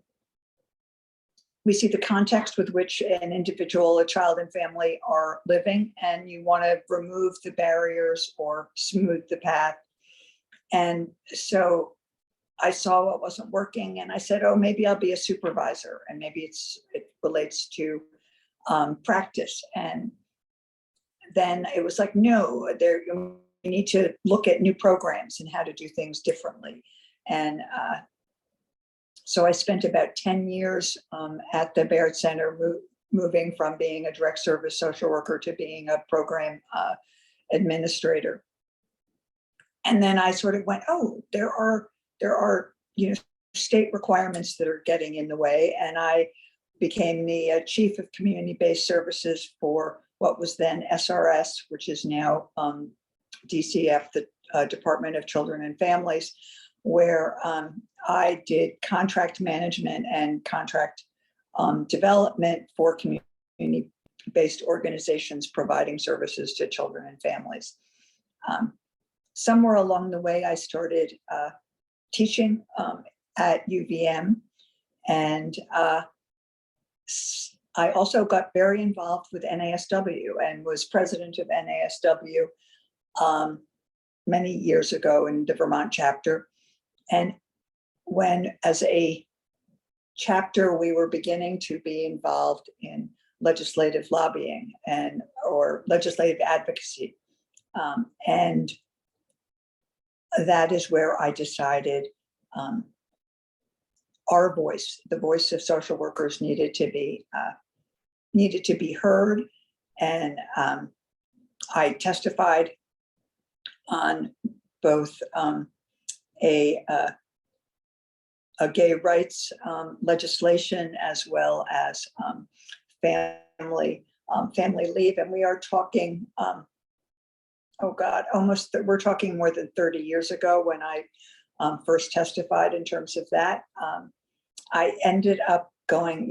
context with which an individual, a child and family are living, and you want to remove the barriers or smooth the path. And so I saw what wasn't working, and I said, oh, maybe I'll be a supervisor, and maybe it relates to practice. And then it was like, no, you need to look at new programs and how to do things differently. And so I spent about 10 years at the Barrett Center, moving from being a direct service social worker to being a program administrator. And then I sort of went, oh, there are state requirements that are getting in the way. And I became the chief of community-based services for what was then SRS, which is now DCF, the Department of Children and Families, where I did contract management and contract development for community-based organizations providing services to children and families. Somewhere along the way, I started teaching at UVM, and I also got very involved with NASW and was president of NASW many years ago in the Vermont chapter. And when, as a chapter, we were beginning to be involved in legislative lobbying or legislative advocacy, and that is where I decided our voice, the voice of social workers, needed to be heard. And I testified on both a gay rights legislation as well as family leave. And we are talking, oh God, we're talking more than 30 years ago when I first testified in terms of that. I ended up going,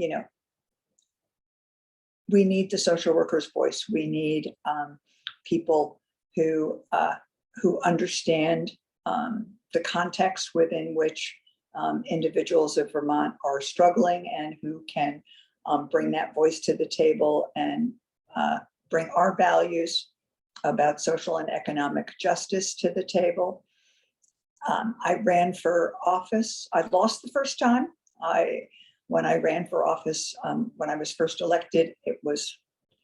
we need the social worker's voice. We need people who understand the context within which individuals of Vermont are struggling, and who can bring that voice to the table and bring our values about social and economic justice to the table. I ran for office. I lost the first time. When I ran for office, when I was first elected, it was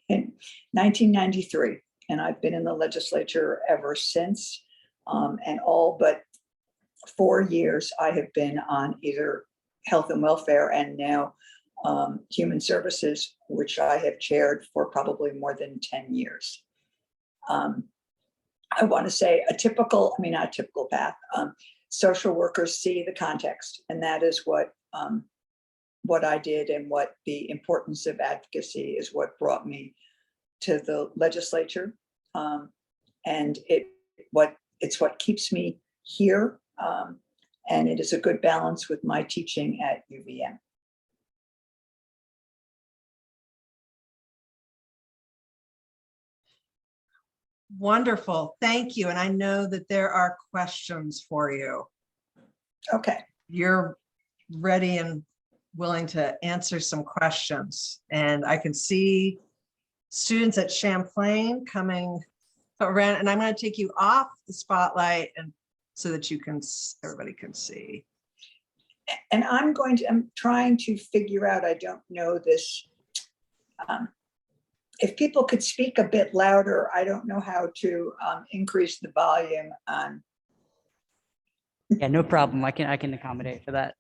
in 1993, and I've been in the legislature ever since. And all but 4 years, I have been on either health and welfare and now human services, which I have chaired for probably more than 10 years. I want to say not a typical path. Social workers see the context, and that is what I did, and what the importance of advocacy is what brought me to the legislature. And it's what keeps me here. And it is a good balance with my teaching at UVM. Wonderful, thank you. And I know that there are questions for you. Okay. You're ready and willing to answer some questions. And I can see students at Champlain coming around, and I'm going to take you off the spotlight and so that everybody can see. And I'm trying to figure out, I don't know this. If people could speak a bit louder, I don't know how to increase the volume on. Yeah, no problem. I can accommodate for that.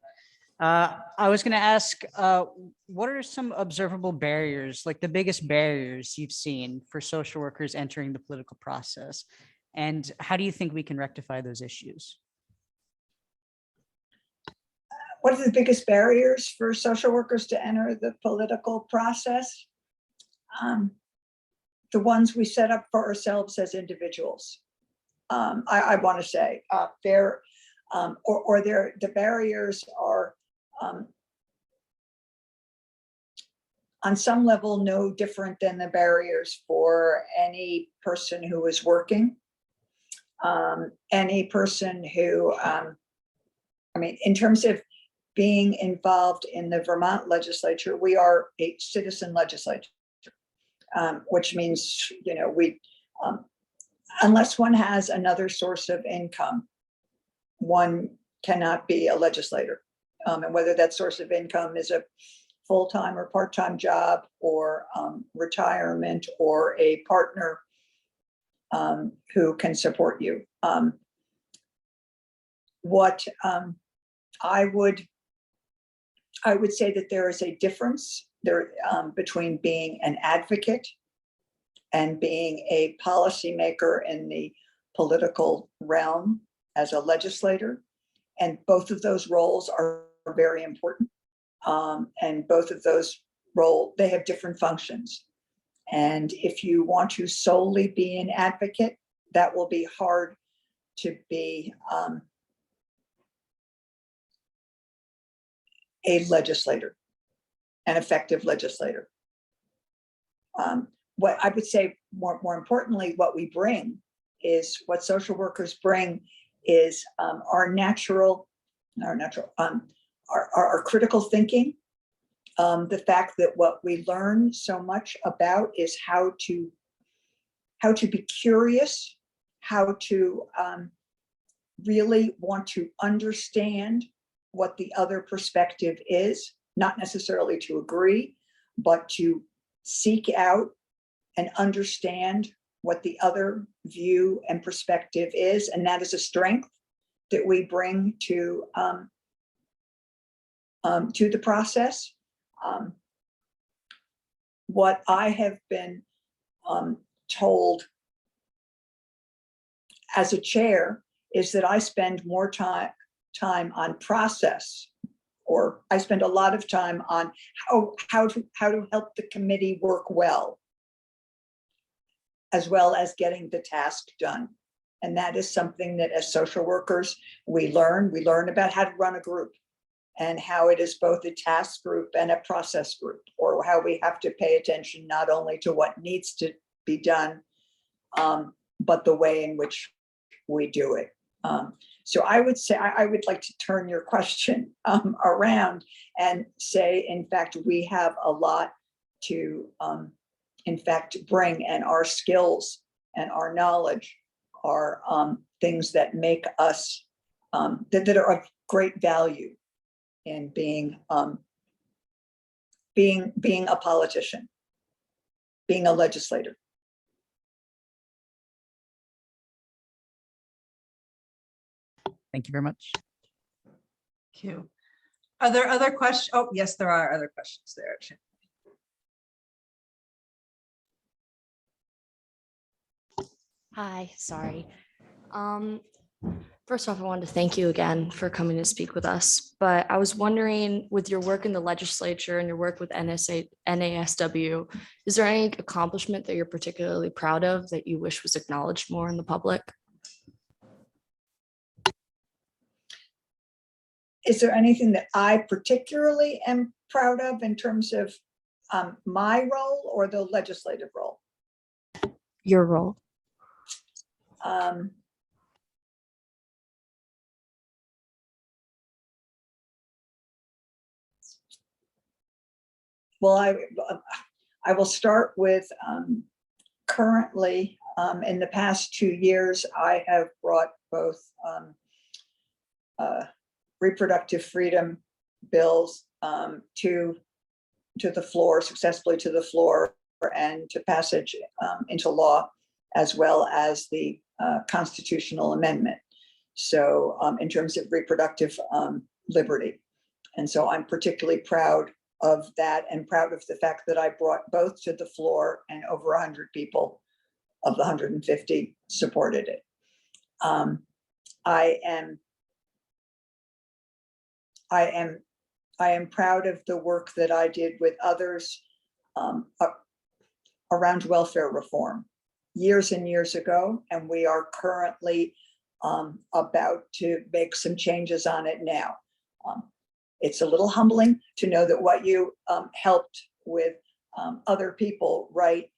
I was going to ask, what are some observable barriers, like the biggest barriers you've seen for social workers entering the political process? And how do you think we can rectify those issues? What are the biggest barriers for social workers to enter the political process? The ones we set up for ourselves as individuals. I want to say the barriers are on some level no different than the barriers for any person who is working, any person who, in terms of being involved in the Vermont legislature, we are a citizen legislature, which means, unless one has another source of income, one cannot be a legislator. And whether that source of income is a full-time or part-time job, or retirement, or a partner who can support you. I would say that there is a difference between being an advocate and being a policymaker in the political realm as a legislator. And both of those roles are very important. And both of those roles, they have different functions. And if you want to solely be an advocate, that will be hard to be a legislator, an effective legislator. What I would say more importantly, what social workers bring is our critical thinking. The fact that what we learn so much about is how to be curious, how to really want to understand what the other perspective is, not necessarily to agree, but to seek out and understand what the other view and perspective is. And that is a strength that we bring to to the process. What I have been told as a chair is that I spend more time on process, or I spend a lot of time on how to help the committee work well, as well as getting the task done. And that is something that as social workers, we learn about how to run a group and how it is both a task group and a process group, or how we have to pay attention not only to what needs to be done, but the way in which we do it. So I would say, I would like to turn your question around and say, in fact, we have a lot to, in fact, bring, and our skills and our knowledge are things that make us, that are of great value in being a politician, being a legislator. Thank you very much. Thank you. Are there other questions? Oh, yes, there are other questions there. Hi, sorry. First off, I wanted to thank you again for coming to speak with us. But I was wondering, with your work in the legislature and your work with NASW, is there any accomplishment that you're particularly proud of that you wish was acknowledged more in the public? Is there anything that I particularly am proud of in terms of my role or the legislative role? Your role. Well, I will start with currently, in the past 2 years, I have brought both reproductive freedom bills to the floor, successfully to the floor, and to passage into law, as well as the constitutional amendment. So in terms of reproductive liberty. And so I'm particularly proud of that, and proud of the fact that I brought both to the floor, and over 100 people of the 150 supported it. I am proud of the work that I did with others around welfare reform years and years ago, and we are currently about to make some changes on it now. It's a little humbling to know that what you helped with other people write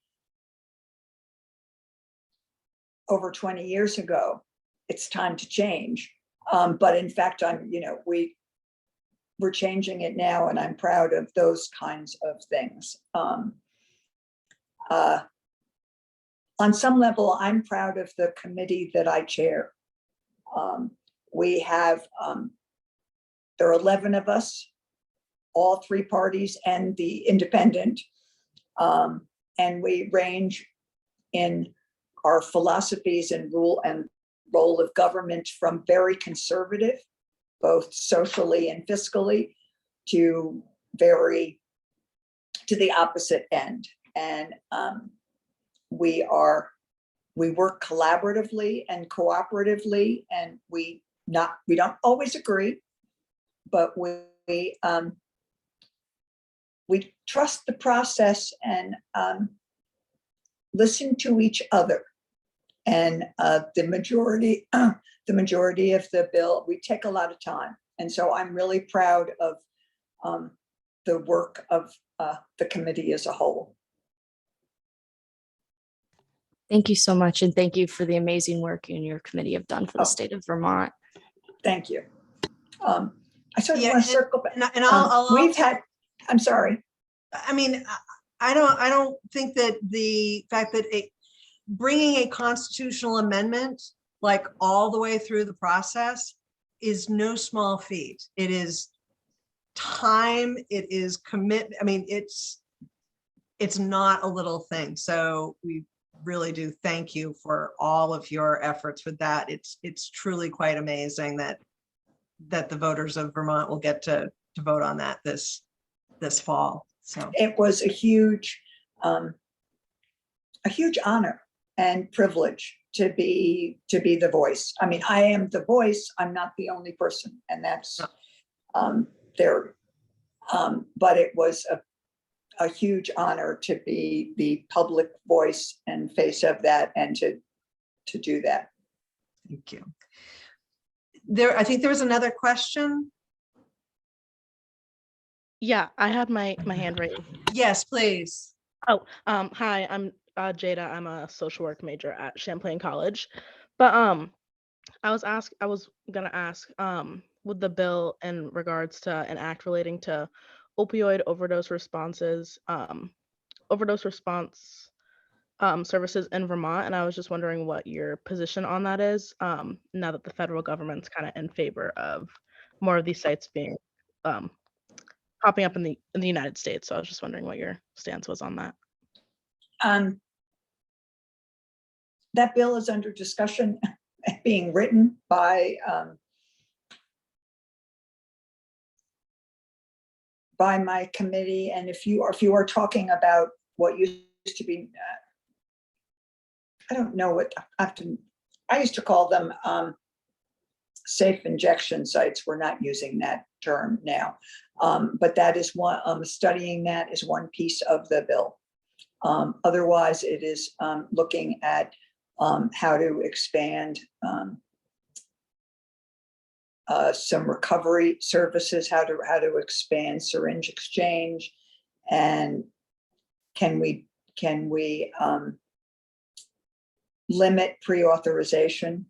over 20 years ago, it's time to change. But in fact, we're changing it now, and I'm proud of those kinds of things. On some level, I'm proud of the committee that I chair. We have, there are 11 of us, all 3 parties and the independent, and we range in our philosophies and role of government from very conservative, both socially and fiscally, to the opposite end. And we work collaboratively and cooperatively, and we don't always agree, but we trust the process and listen to each other. And the majority of the bill, we take a lot of time. And so I'm really proud of the work of the committee as a whole. Thank you so much. And thank you for the amazing work you and your committee have done for the state of Vermont. Thank you. I sort of Yeah, want to circle back. And I'll We've had, I'm sorry. I mean, I don't think that the fact that bringing a constitutional amendment like all the way through the process is no small feat. It is time, it is commitment. I mean, it's not a little thing. So we really do thank you for all of your efforts with that. It's truly quite amazing that the voters of Vermont will get to vote on that this fall. So It was a huge honor and privilege to be the voice. I mean, I am the voice. I'm not the only person, and that's there. But it was a huge honor to be the public voice and face of that, and to do that. thank you. I think there was another question. Yeah, I had my hand raised. Yes, please. Oh, hi, I'm Jada. I'm a social work major at Champlain College. But I was gonna ask, with the bill in regards to an act relating to opioid overdose responses, overdose response services in Vermont, and I was just wondering what your position on that is, now that the federal government's kind of in favor of more of these sites being popping up in the United States. So I was just wondering what your stance was on that. That bill is under discussion, being written by my committee. And if you are talking about what used to be, I don't know what I used to call them safe injection sites. We're not using that term now, but that is one. Studying that is one piece of the bill. Otherwise, it is looking at how to expand some recovery services, how to expand syringe exchange, and can we limit pre-authorization.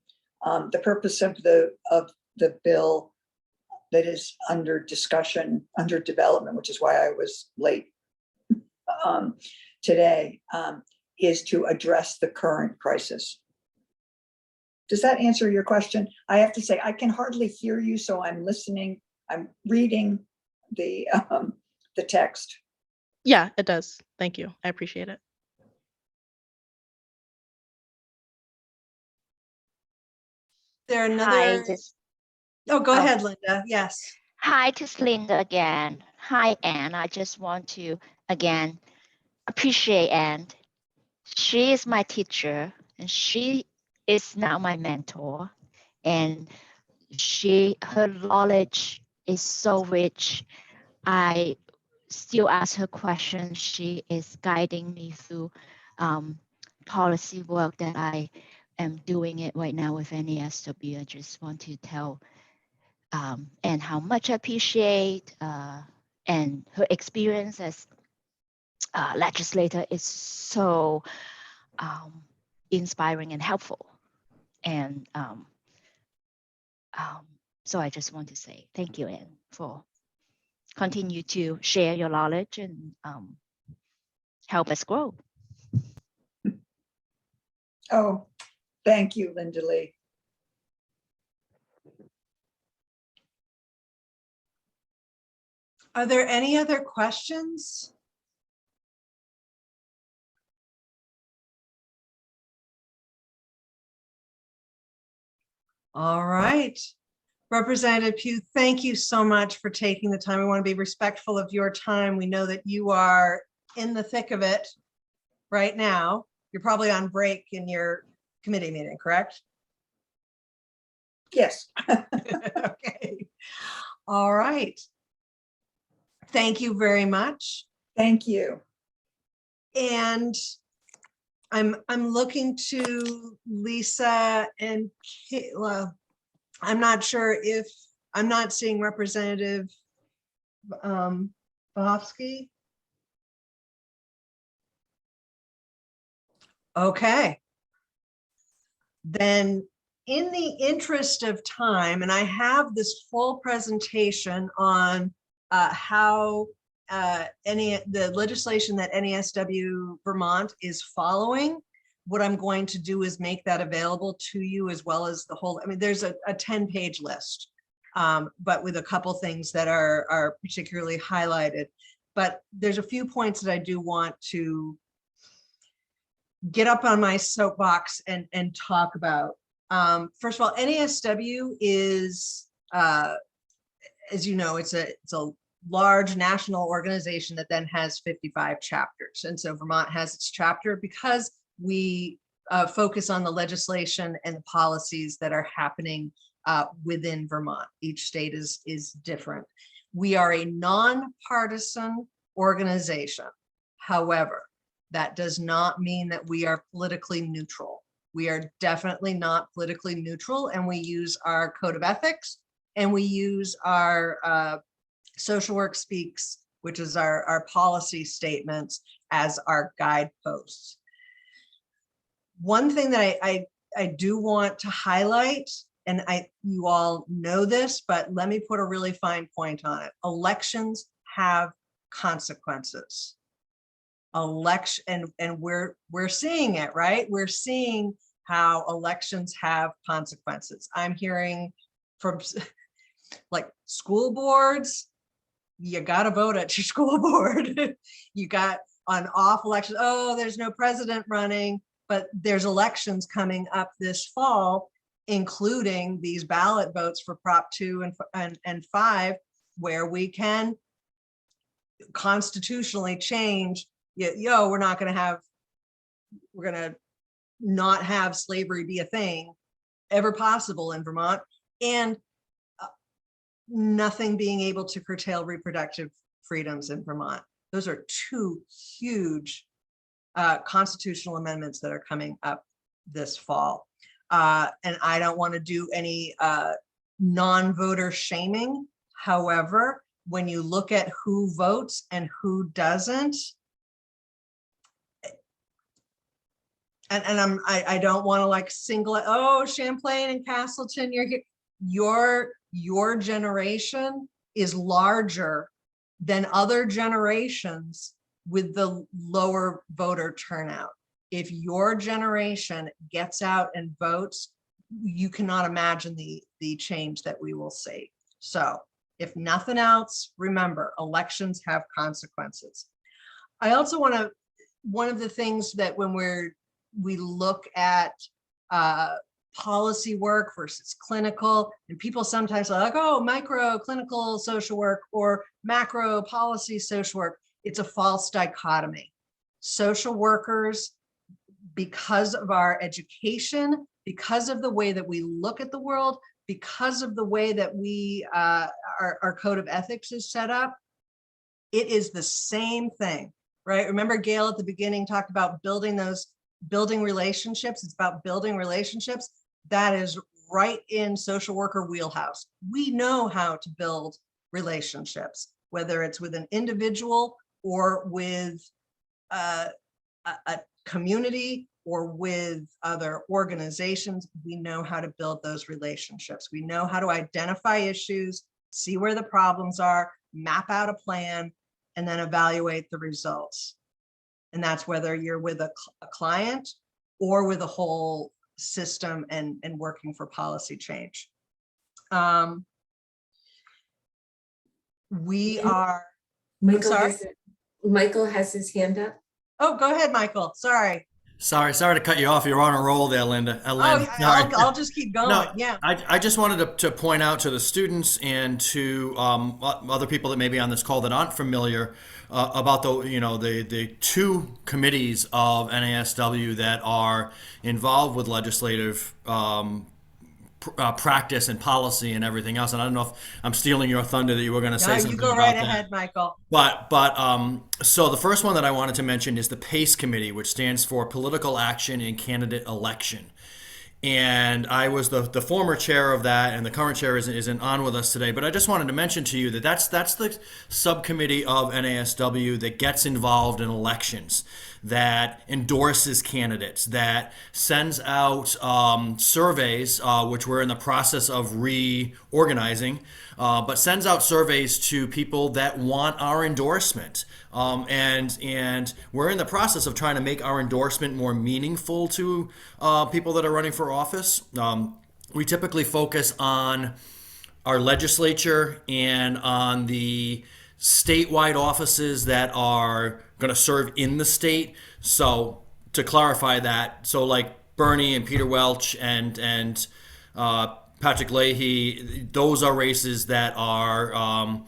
The purpose of the bill that is under discussion, under development, which is why I was late today, is to address the current crisis. Does that answer your question? I have to say, I can hardly hear you, so I'm listening. I'm reading the text. Yeah, it does. Thank you. I appreciate it. There Hi, another? Oh, go oh. ahead, Linda. Yes. Hi, this is Linda again. Hi, Anne. I just want to again appreciate Anne. She is my teacher, and she is now my mentor. And her knowledge is so rich. I still ask her questions. She is guiding me through policy work that I am doing it right now with NASW. I just want to tell and how much I appreciate and her experience as legislator is so inspiring and helpful. And so I just want to say thank you, Anne, for continue to share your knowledge and help us grow. Oh, thank you, Linda Lee. Are there any other questions? All right. Representative Pugh, thank you so much for taking the time. We want to be respectful of your time. We know that you are in the thick of it right now. You're probably on break in your committee meeting, correct? Yes. Okay. All right. Thank you very much. Thank you. And I'm looking to Lisa and Kayla. I'm not sure if I'm not seeing Representative Bohovsky. Okay. Then in the interest of time, and I have this full presentation on how the legislation that NASW Vermont is following. What I'm going to do is make that available to you, as well as the whole, I mean, there's a 10-page list, but with a couple things that are particularly highlighted. But there's a few points that I do want to get up on my soapbox and talk about. First of all, NASW is as you know, it's a large national organization that then has 55 chapters. And so Vermont has its chapter because we focus on the legislation and the policies that are happening within Vermont. Each state is different. We are a nonpartisan organization. However, that does not mean that we are politically neutral. We are definitely not politically neutral, and we use our code of ethics, and we use our social work speaks, which is our policy statements, as our guideposts. One thing that I do want to highlight, and you all know this, but let me put a really fine point on it. Elections have consequences. And we're seeing it, right? We're seeing how elections have consequences. I'm hearing from like school boards, you got to vote at your school board. You got on off elections. Oh, there's no president running, but there's elections coming up this fall, including these ballot votes for Prop 2 and 5, where we can constitutionally change, we're going to not have slavery be a thing ever possible in Vermont, and nothing being able to curtail reproductive freedoms in Vermont. Those are two huge constitutional amendments that are coming up this fall. And I don't want to do any non-voter shaming. However, when you look at who votes and who doesn't, and I don't want to like single it, oh, Champlain and Castleton, you're here. Your generation is larger than other generations with the lower voter turnout. If your generation gets out and votes, you cannot imagine the change that we will see. So if nothing else, remember, elections have consequences. I also want to, one of the things that when we look at policy work versus clinical, and people sometimes are like, oh, micro clinical social work or macro policy social work, it's a false dichotomy. Social workers, because of our education, because of the way that we look at the world, because of the way that our code of ethics is set up, it is the same thing, right? Remember Gail at the beginning talked about building relationships. It's about building relationships. That is right in social worker wheelhouse. We know how to build relationships, whether it's with an individual or with a community or with other organizations. We know how to build those relationships. We know how to identify issues, see where the problems are, map out a plan, and then evaluate the results. And that's whether you're with a client or with a whole system and working for policy change. We are, Michael has his hand up. Oh, go ahead, Michael. Sorry to cut you off. You're on a roll there, Linda. Lynn, I'll just keep going. No, yeah. I just wanted to point out to the students and to other people that may be on this call that aren't familiar about the two committees of NASW that are involved with legislative practice and policy and everything else. And I don't know if I'm stealing your thunder that you were going to say something you go about right that. ahead, Michael. But so the first one that I wanted to mention is the PACE committee, which stands for Political Action in Candidate Election. And I was the former chair of that, and the current chair isn't on with us today. But I just wanted to mention to you that that's the subcommittee of NASW that gets involved in elections, that endorses candidates, that sends out surveys, which we're in the process of reorganizing, but sends out surveys to people that want our endorsement. And we're in the process of trying to make our endorsement more meaningful to people that are running for office. We typically focus on our legislature and on the statewide offices that are going to serve in the state. So to clarify that, so like Bernie and Peter Welch and Pat Patrick Leahy, those are races that are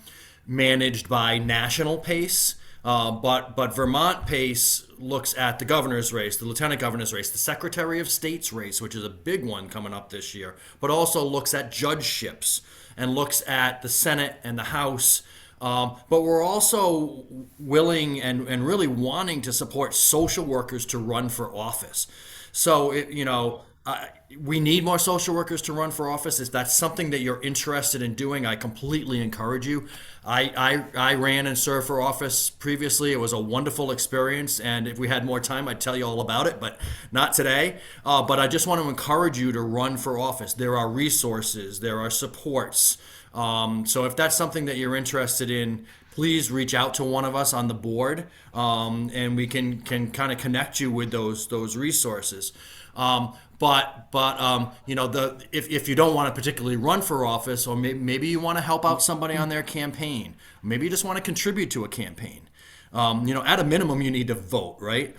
managed by national PACE. But Vermont PACE looks at the governor's race, the lieutenant governor's race, the secretary of state's race, which is a big one coming up this year, but also looks at judgeships and looks at the Senate and the House. But we're also willing and really wanting to support social workers to run for office. So, we need more social workers to run for office. If that's something that you're interested in doing, I completely encourage you. I ran and served for office previously. It was a wonderful experience. And if we had more time, I'd tell you all about it, but not today. But I just want to encourage you to run for office. There are resources, there are supports. So if that's something that you're interested in, please reach out to one of us on the board, and we can kind of connect you with those resources. If you don't want to particularly run for office, or maybe you want to help out somebody on their campaign, maybe you just want to contribute to a campaign. At a minimum, you need to vote, right?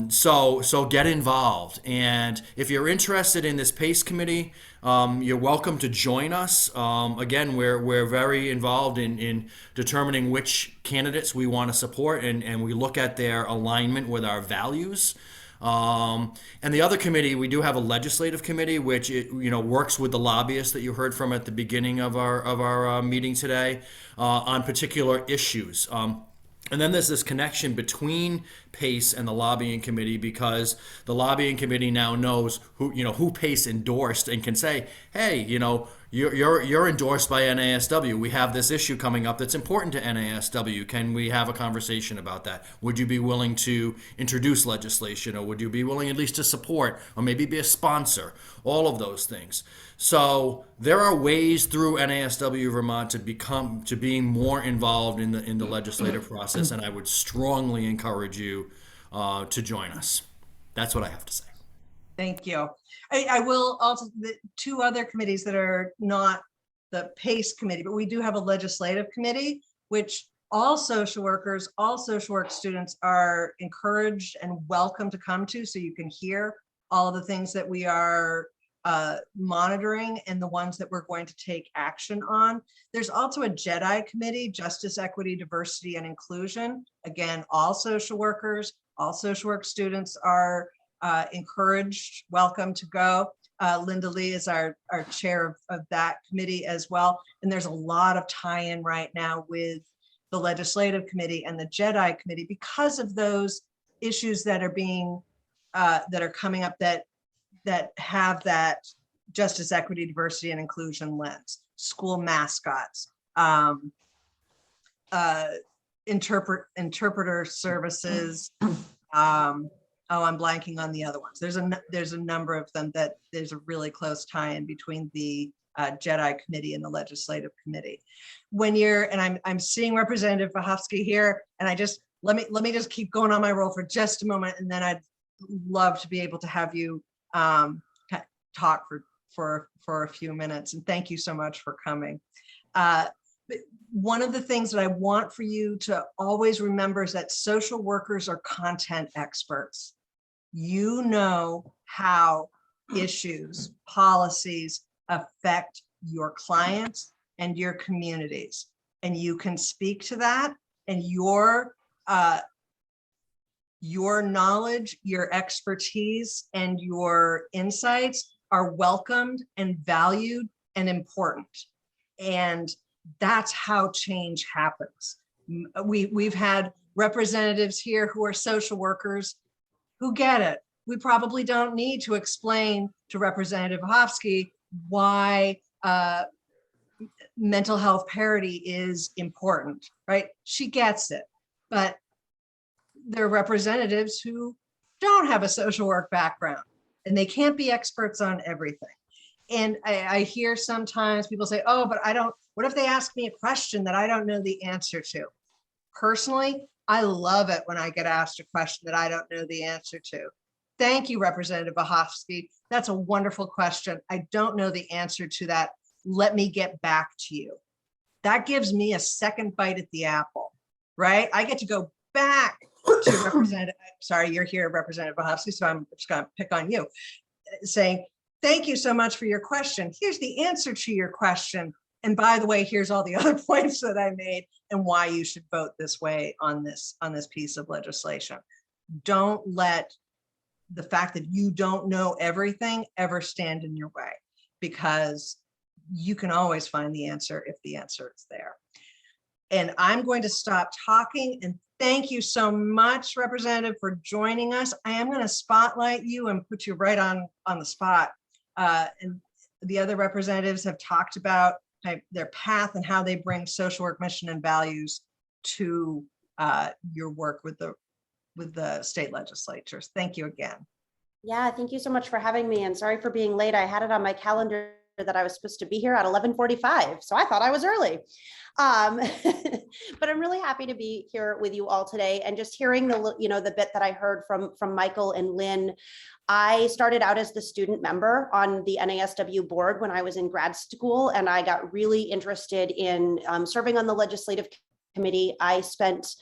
So get involved. And if you're interested in this PACE committee, you're welcome to join us. Again, we're very involved in determining which candidates we want to support, and we look at their alignment with our values. And the other committee, we do have a legislative committee, which works with the lobbyists that you heard from at the beginning of our meeting today on particular issues. And then there's this connection between PACE and the lobbying committee, because the lobbying committee now knows who PACE endorsed and can say, hey, you're endorsed by NASW. We have this issue coming up that's important to NASW. Can we have a conversation about that? Would you be willing to introduce legislation, or would you be willing at least to support, or maybe be a sponsor? All of those things. So there are ways through NASW Vermont to being more involved in the legislative process, and I would strongly encourage you to join us. That's what I have to say. Thank you. I will also, the two other committees that are not the PACE committee, but we do have a legislative committee, which all social workers, all social work students are encouraged and welcome to come to, so you can hear all of the things that we are monitoring and the ones that we're going to take action on. There's also a JEDI committee, Justice, Equity, Diversity, and Inclusion. Again, all social workers, all social work students are encouraged, welcome to go. Linda Lee is our chair of that committee as well. And there's a lot of tie-in right now with the legislative committee and the JEDI committee because of those issues that are being that are coming up that have that justice, equity, diversity, and inclusion lens. School mascots, interpreter services. I'm blanking on the other ones. There's a number of them that there's a really close tie-in between the JEDI committee and the legislative committee. When you're, and I'm seeing Representative Vahovsky here, and I just let me just keep going on my roll for just a moment, and then I'd love to be able to have you talk for a few minutes. And thank you so much for coming. But one of the things that I want for you to always remember is that social workers are content experts. You know how issues, policies affect your clients and your communities, and you can speak to that, and your knowledge, your expertise, and your insights are welcomed and valued and important. And that's how change happens. We've had representatives here who are social workers who get it. We probably don't need to explain to Representative Vahovsky why mental health parity is important, right? She gets it. But there are representatives who don't have a social work background, and they can't be experts on everything. And I hear sometimes people say, oh, but what if they ask me a question that I don't know the answer to? Personally, I love it when I get asked a question that I don't know the answer to. Thank you, Representative Vahovsky. That's a wonderful question. I don't know the answer to that. Let me get back to you. That gives me a second bite at the apple, right? I get to go back to Representative, sorry, you're here, Representative Vahovsky, so I'm just gonna pick on you, saying, thank you so much for your question. Here's the answer to your question. And by the way, here's all the other points that I made and why you should vote this way on this piece of legislation. Don't let the fact that you don't know everything ever stand in your way, because you can always find the answer if the answer is there. And I'm going to stop talking, and thank you so much, Representative, for joining us. I am going to spotlight you and put you right on the spot. And the other representatives have talked about their path and how they bring social work mission and values to your work with the state legislatures. Thank you again. Yeah, thank you so much for having me, and sorry for being late. I had it on my calendar that I was supposed to be here at 11:45, so I thought I was early. But I'm really happy to be here with you all today, and just hearing the bit that I heard from Michael and Lynn. I started out as the student member on the NASW board when I was in grad school, and I got really interested in serving on the legislative committee. I spent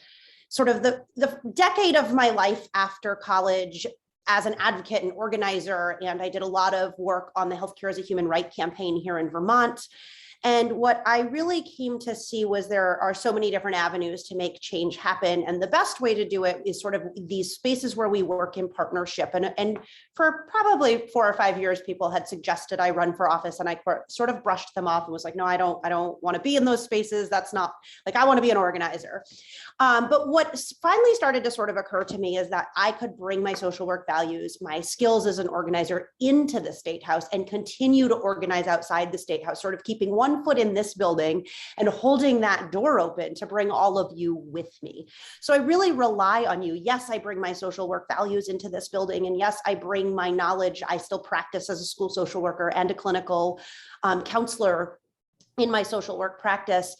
sort of the decade of my life after college as an advocate and organizer, and I did a lot of work on the Healthcare as a Human Right campaign here in Vermont. And what I really came to see was there are so many different avenues to make change happen. And the best way to do it is sort of these spaces where we work in partnership. And for probably 4 or 5 years, people had suggested I run for office, and I sort of brushed them off and was like, no, I don't want to be in those spaces. That's not, like, I want to be an organizer. But what finally started to sort of occur to me is that I could bring my social work values, my skills as an organizer into the State House and continue to organize outside the State House, sort of keeping one foot in this building and holding that door open to bring all of you with me. So I really rely on you. Yes, I bring my social work values into this building. And yes, I bring my knowledge. I still practice as a school social worker and a clinical counselor in my social work practice.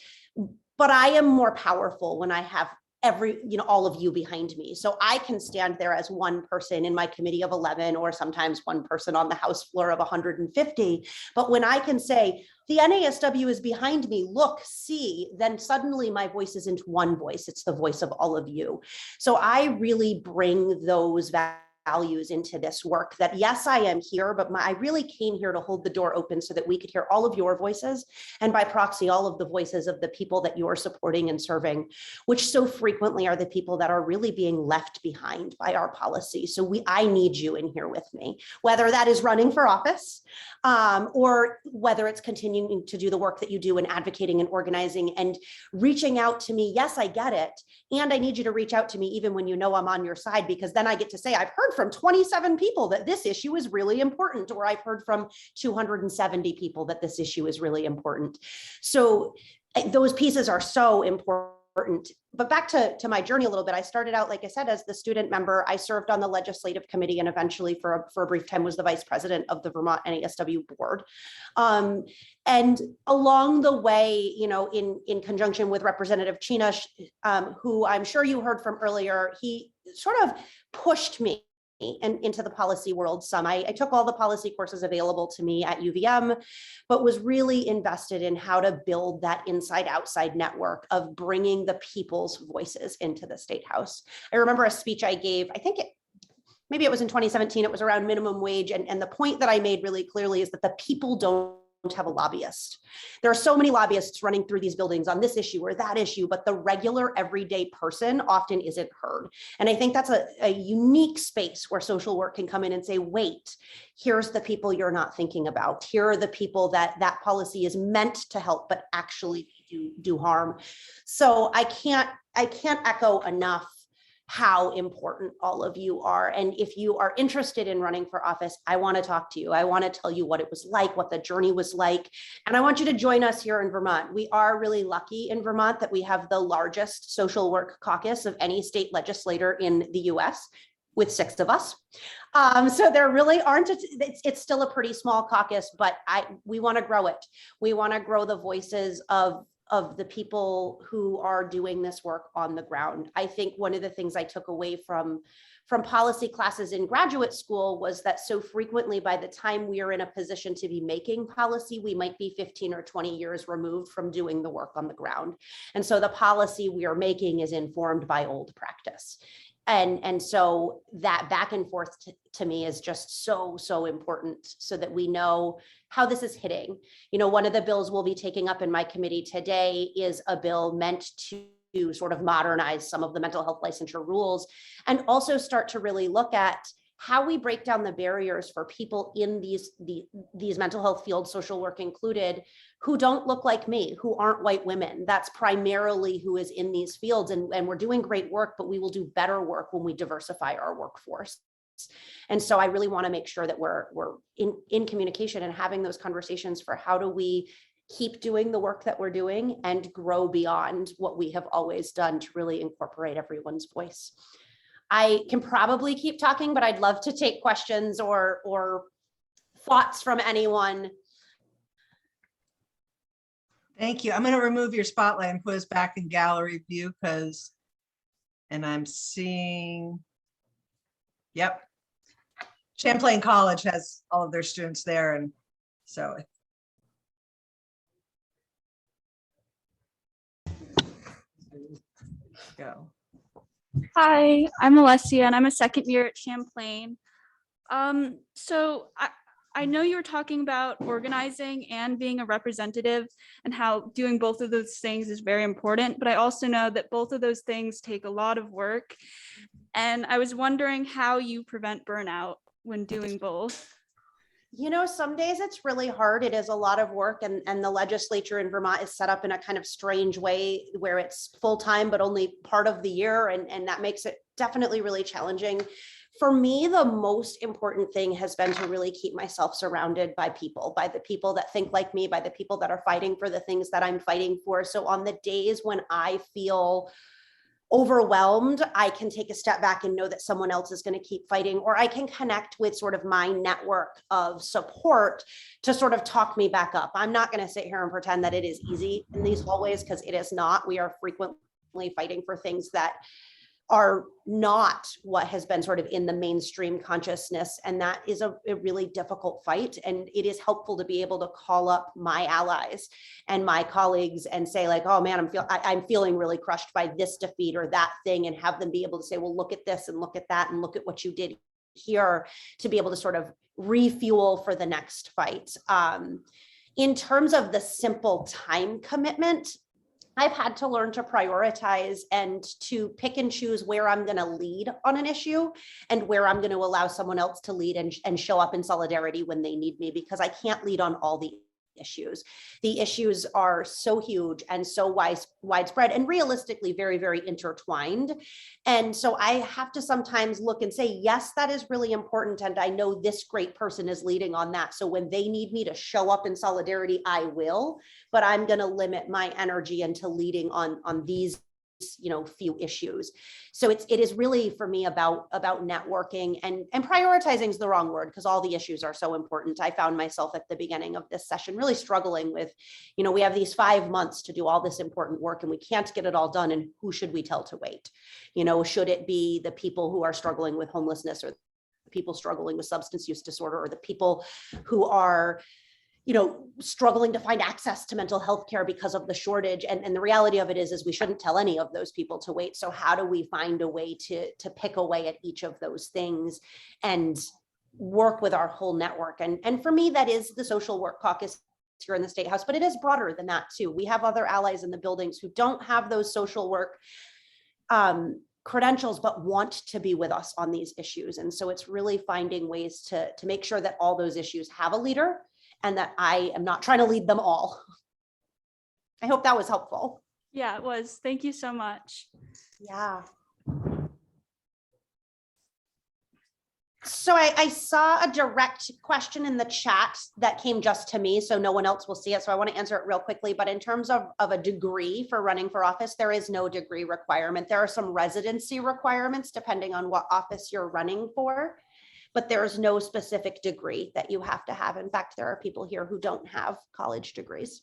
But I am more powerful when I have all of you behind me. So I can stand there as one person in my committee of 11, or sometimes one person on the House floor of 150. But when I can say, the NASW is behind me, look, see, then suddenly my voice isn't one voice, it's the voice of all of you. So I really bring those values into this work, that yes, I am here, but I really came here to hold the door open so that we could hear all of your voices, and by proxy, all of the voices of the people that you're supporting and serving, which so frequently are the people that are really being left behind by our policy. So I need you in here with me, whether that is running for office, or whether it's continuing to do the work that you do in advocating and organizing and reaching out to me. Yes, I get it. And I need you to reach out to me even when you know I'm on your side, because then I get to say, I've heard from 27 people that this issue is really important, or I've heard from 270 people that this issue is really important. So those pieces are so important. But back to my journey a little bit, I started out, like I said, as the student member. I served on the legislative committee, and eventually for a brief time was the vice president of the Vermont NASW board. And along the way, in conjunction with Representative Chinash, who I'm sure you heard from earlier, he sort of pushed me and into the policy world some. I took all the policy courses available to me at UVM, but was really invested in how to build that inside-outside network of bringing the people's voices into the State House. I remember a speech I gave, maybe it was in 2017, it was around minimum wage. And the point that I made really clearly is that the people don't have a lobbyist. There are so many lobbyists running through these buildings on this issue or that issue, but the regular everyday person often isn't heard. And I think that's a unique space where social work can come in and say, wait, here's the people you're not thinking about. Here are the people that policy is meant to help, but actually do harm. So I can't echo enough how important all of you are. And if you are interested in running for office, I want to talk to you. I want to tell you what it was like, what the journey was like. And I want you to join us here in Vermont. We are really lucky in Vermont that we have the largest social work caucus of any state legislator in the US, with 6 of us. So there really aren't, it's still a pretty small caucus, but we want to grow it. We want to grow the voices of the people who are doing this work on the ground. I think one of the things I took away from policy classes in graduate school was that so frequently by the time we are in a position to be making policy, we might be 15 or 20 years removed from doing the work on the ground. And so the policy we are making is informed by old practice. And so that back and forth to me is just so important, so that we know how this is hitting. You know, one of the bills we'll be taking up in my committee today is a bill meant to sort of modernize some of the mental health licensure rules, and also start to really look at how we break down the barriers for people in these mental health fields, social work included, who don't look like me, who aren't white women. That's primarily who is in these fields. And we're doing great work, but we will do better work when we diversify our workforce. And so I really want to make sure that we're in communication and having those conversations for how do we keep doing the work that we're doing and grow beyond what we have always done to really incorporate everyone's voice. I can probably keep talking, but I'd love to take questions or thoughts from anyone. Thank you. I'm going to remove your spotlight and put us back in gallery view and I'm seeing, yep. Champlain College has all of their students there. And so. Go. Hi, I'm Alessia and I'm a second year at Champlain. So I know you were talking about organizing and being a representative and how doing both of those things is very important, but I also know that both of those things take a lot of work. And I was wondering how you prevent burnout when doing both. You know, some days it's really hard. It is a lot of work, and the legislature in Vermont is set up in a kind of strange way where it's full-time, but only part of the year. And that makes it definitely really challenging. For me, the most important thing has been to really keep myself surrounded by people, by the people that think like me, by the people that are fighting for the things that I'm fighting for. So on the days when I feel overwhelmed, I can take a step back and know that someone else is going to keep fighting, or I can connect with sort of my network of support to sort of talk me back up. I'm not going to sit here and pretend that it is easy in these hallways, because it is not. We are frequently fighting for things that are not what has been sort of in the mainstream consciousness. And that is a really difficult fight. And it is helpful to be able to call up my allies and my colleagues and say like, oh man, I'm feeling really crushed by this defeat or that thing, and have them be able to say, well, look at this and look at that and look at what you did here, to be able to sort of refuel for the next fight. In terms of the simple time commitment, I've had to learn to prioritize and to pick and choose where I'm going to lead on an issue and where I'm going to allow someone else to lead and show up in solidarity when they need me, because I can't lead on all the issues. The issues are so huge and so widespread and realistically very, very intertwined. And so I have to sometimes look and say, yes, that is really important. And I know this great person is leading on that. So when they need me to show up in solidarity, I will, but I'm going to limit my energy into leading on these few issues. So it is really for me about networking, and prioritizing is the wrong word, because all the issues are so important. I found myself at the beginning of this session really struggling with, we have these 5 months to do all this important work and we can't get it all done. And who should we tell to wait? Should it be the people who are struggling with homelessness, or the people struggling with substance use disorder, or the people who are struggling to find access to mental health care because of the shortage? And the reality of it is we shouldn't tell any of those people to wait. So how do we find a way to pick away at each of those things and work with our whole network? And for me, that is the social work caucus here in the State House, but it is broader than that too. We have other allies in the buildings who don't have those social work credentials, but want to be with us on these issues. And so it's really finding ways to make sure that all those issues have a leader, and that I am not trying to lead them all. I hope that was helpful. Yeah, it was. Thank you so much. Yeah. So I saw a direct question in the chat that came just to me, so no one else will see it. So I want to answer it real quickly. But in terms of a degree for running for office, there is no degree requirement. There are some residency requirements depending on what office you're running for, but there is no specific degree that you have to have. In fact, there are people here who don't have college degrees.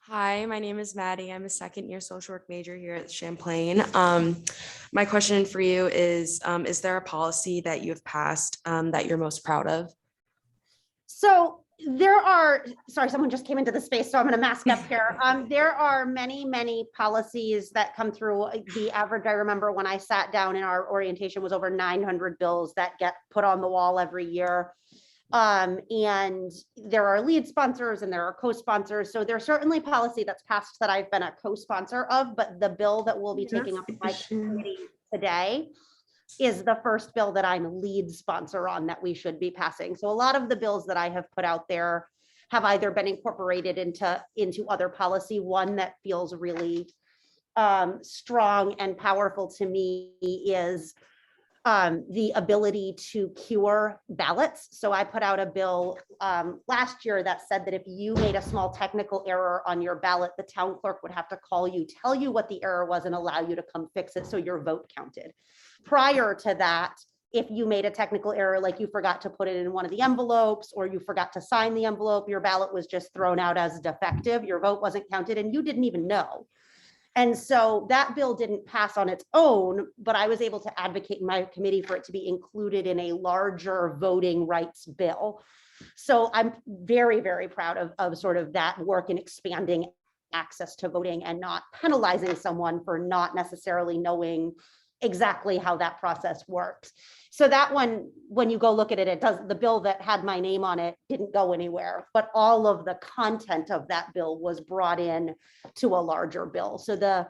Hi, my name is Maddie. I'm a second year social work major here at Champlain. My question for you is there a policy that you have passed that you're most proud of? So There are, sorry, someone just came into the space, so I'm going to mask up here. There are many, many policies that come through. The average, I remember when I sat down in our orientation, was over 900 bills that get put on the wall every year. And there are lead sponsors and there are co-sponsors. So there's certainly policy that's passed that I've been a co-sponsor of, but the bill that we'll be taking up in my committee today is the first bill that I'm lead sponsor on that we should be passing. So a lot of the bills that I have put out there have either been incorporated into other policy. One that feels really strong and powerful to me is the ability to cure ballots. So I put out a bill last year that said that if you made a small technical error on your ballot, the town clerk would have to call you, tell you what the error was, and allow you to come fix it so your vote counted. Prior to that, if you made a technical error, like you forgot to put it in one of the envelopes or you forgot to sign the envelope, your ballot was just thrown out as defective, your vote wasn't counted, and you didn't even know. And so that bill didn't pass on its own, but I was able to advocate in my committee for it to be included in a larger voting rights bill. So I'm very, very proud of sort of that work in expanding access to voting and not penalizing someone for not necessarily knowing exactly how that process works. So that one, when you go look at it, it does, the bill that had my name on it didn't go anywhere, but all of the content of that bill was brought in to a larger bill. I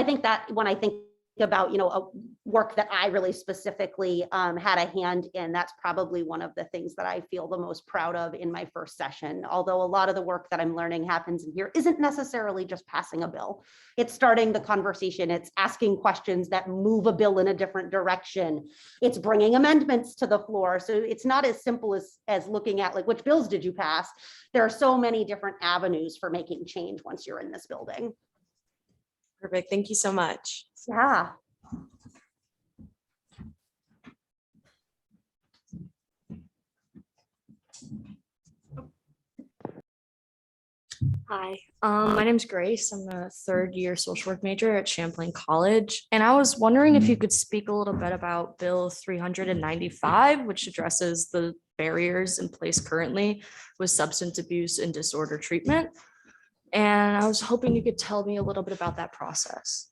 think that when I think about, you know, a work that I really specifically had a hand in, that's probably one of the things that I feel the most proud of in my first session. Although a lot of the work that I'm learning happens in here isn't necessarily just passing a bill. It's starting the conversation. It's asking questions that move a bill in a different direction. It's bringing amendments to the floor. So it's not as simple as looking at like, which bills did you pass? There are so many different avenues for making change once you're in this building. Perfect. Thank you so much. Yeah. Hi, my name's Grace. I'm a third-year social work major at Champlain College. And I was wondering if you could speak a little bit about Bill 395, which addresses the barriers in place currently with substance abuse and disorder treatment. And I was hoping you could tell me a little bit about that process.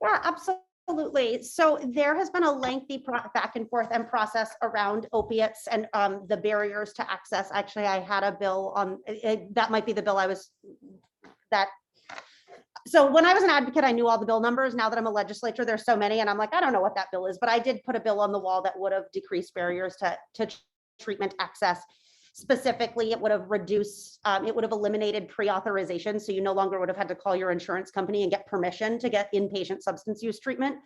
Yeah, absolutely. So there has been a lengthy back and forth and process around opiates and the barriers to access. Actually, I had a bill on that might be the bill so when I was an advocate, I knew all the bill numbers. Now that I'm a legislator, there's so many, and I'm like, I don't know what that bill is, but I did put a bill on the wall that would have decreased barriers to treatment access. Specifically, it would have reduced, it would have eliminated pre-authorization. So you no longer would have had to call your insurance company and get permission to get inpatient substance use treatment.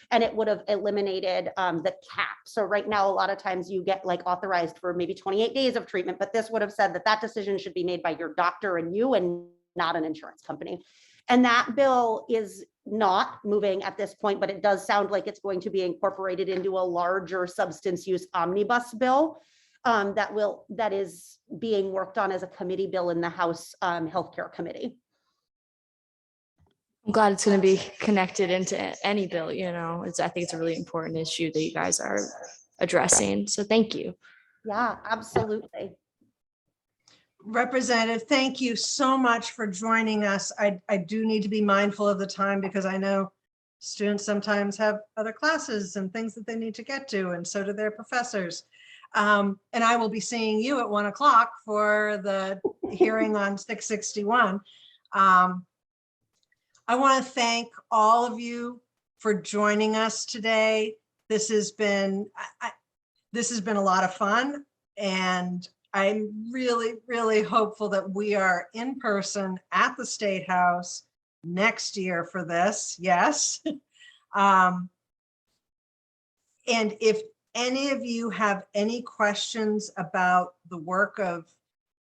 And it would have eliminated the cap. So right now, a lot of times you get like authorized for maybe 28 days of treatment, but this would have said that that decision should be made by your doctor and you and not an insurance company. And that bill is not moving at this point, but it does sound like it's going to be incorporated into a larger substance use omnibus bill. That is being worked on as a committee bill in the House Healthcare Committee. I'm glad it's going to be connected into any bill, you know, I think it's a really important issue that you guys are addressing. So thank you. Yeah, absolutely. Representative, thank you so much for joining us. I do need to be mindful of the time because I know students sometimes have other classes and things that they need to get to, and so do their professors. And I will be seeing you at 1 o'clock for the hearing on 661. I want to thank all of you for joining us today. This has been a lot of fun, and I'm really, really hopeful that we are in person at the State House next year for this. Yes. And if any of you have any questions about the work of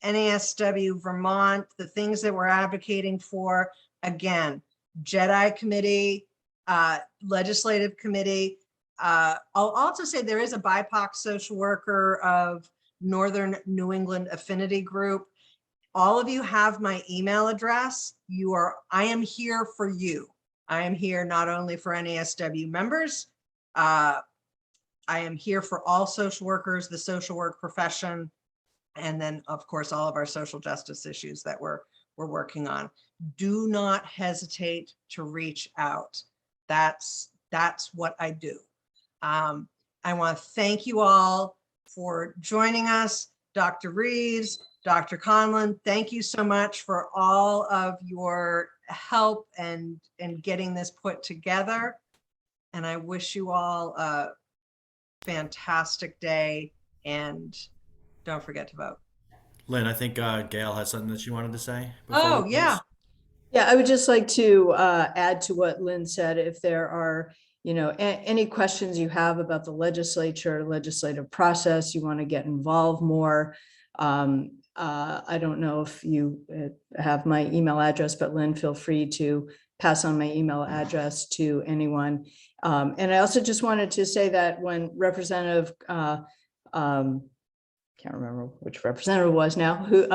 NASW Vermont, the things that we're advocating for, again, JEDI committee, legislative committee. I'll also say there is a BIPOC social worker of Northern New England Affinity Group. All of you have my email address. I am here for you. I am here not only for NASW members, I am here for all social workers, the social work profession. And then, of course, all of our social justice issues that we're working on. Do not hesitate to reach out. That's what I do. I want to thank you all for joining us. Dr. Reeves, Dr. Conlon, thank you so much for all of your help and getting this put together. And I wish you all a fantastic day, and don't forget to vote. Lynn, I think Gail has something that she wanted to say. before we Oh, close. yeah. Yeah, I would just like to add to what Lynn said. If there are, any questions you have about the legislative process, you want to get involved more. I don't know if you have my email address, but Lynn, feel free to pass on my email address to anyone. And I also just wanted to say that when Representative can't remember which representative was now, who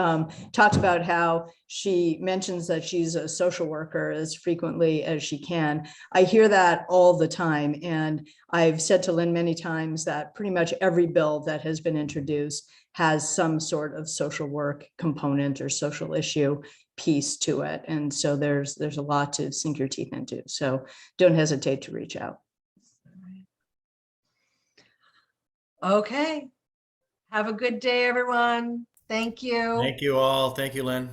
talked about how she mentions that she's a social worker as frequently as she can. I hear that all the time. And I've said to Lynn many times that pretty much every bill that has been introduced has some sort of social work component or social issue piece to it. And so there's a lot to sink your teeth into. So don't hesitate to reach out. Okay. Have a good day, everyone. Thank you. Thank you all. Thank you, Lynn.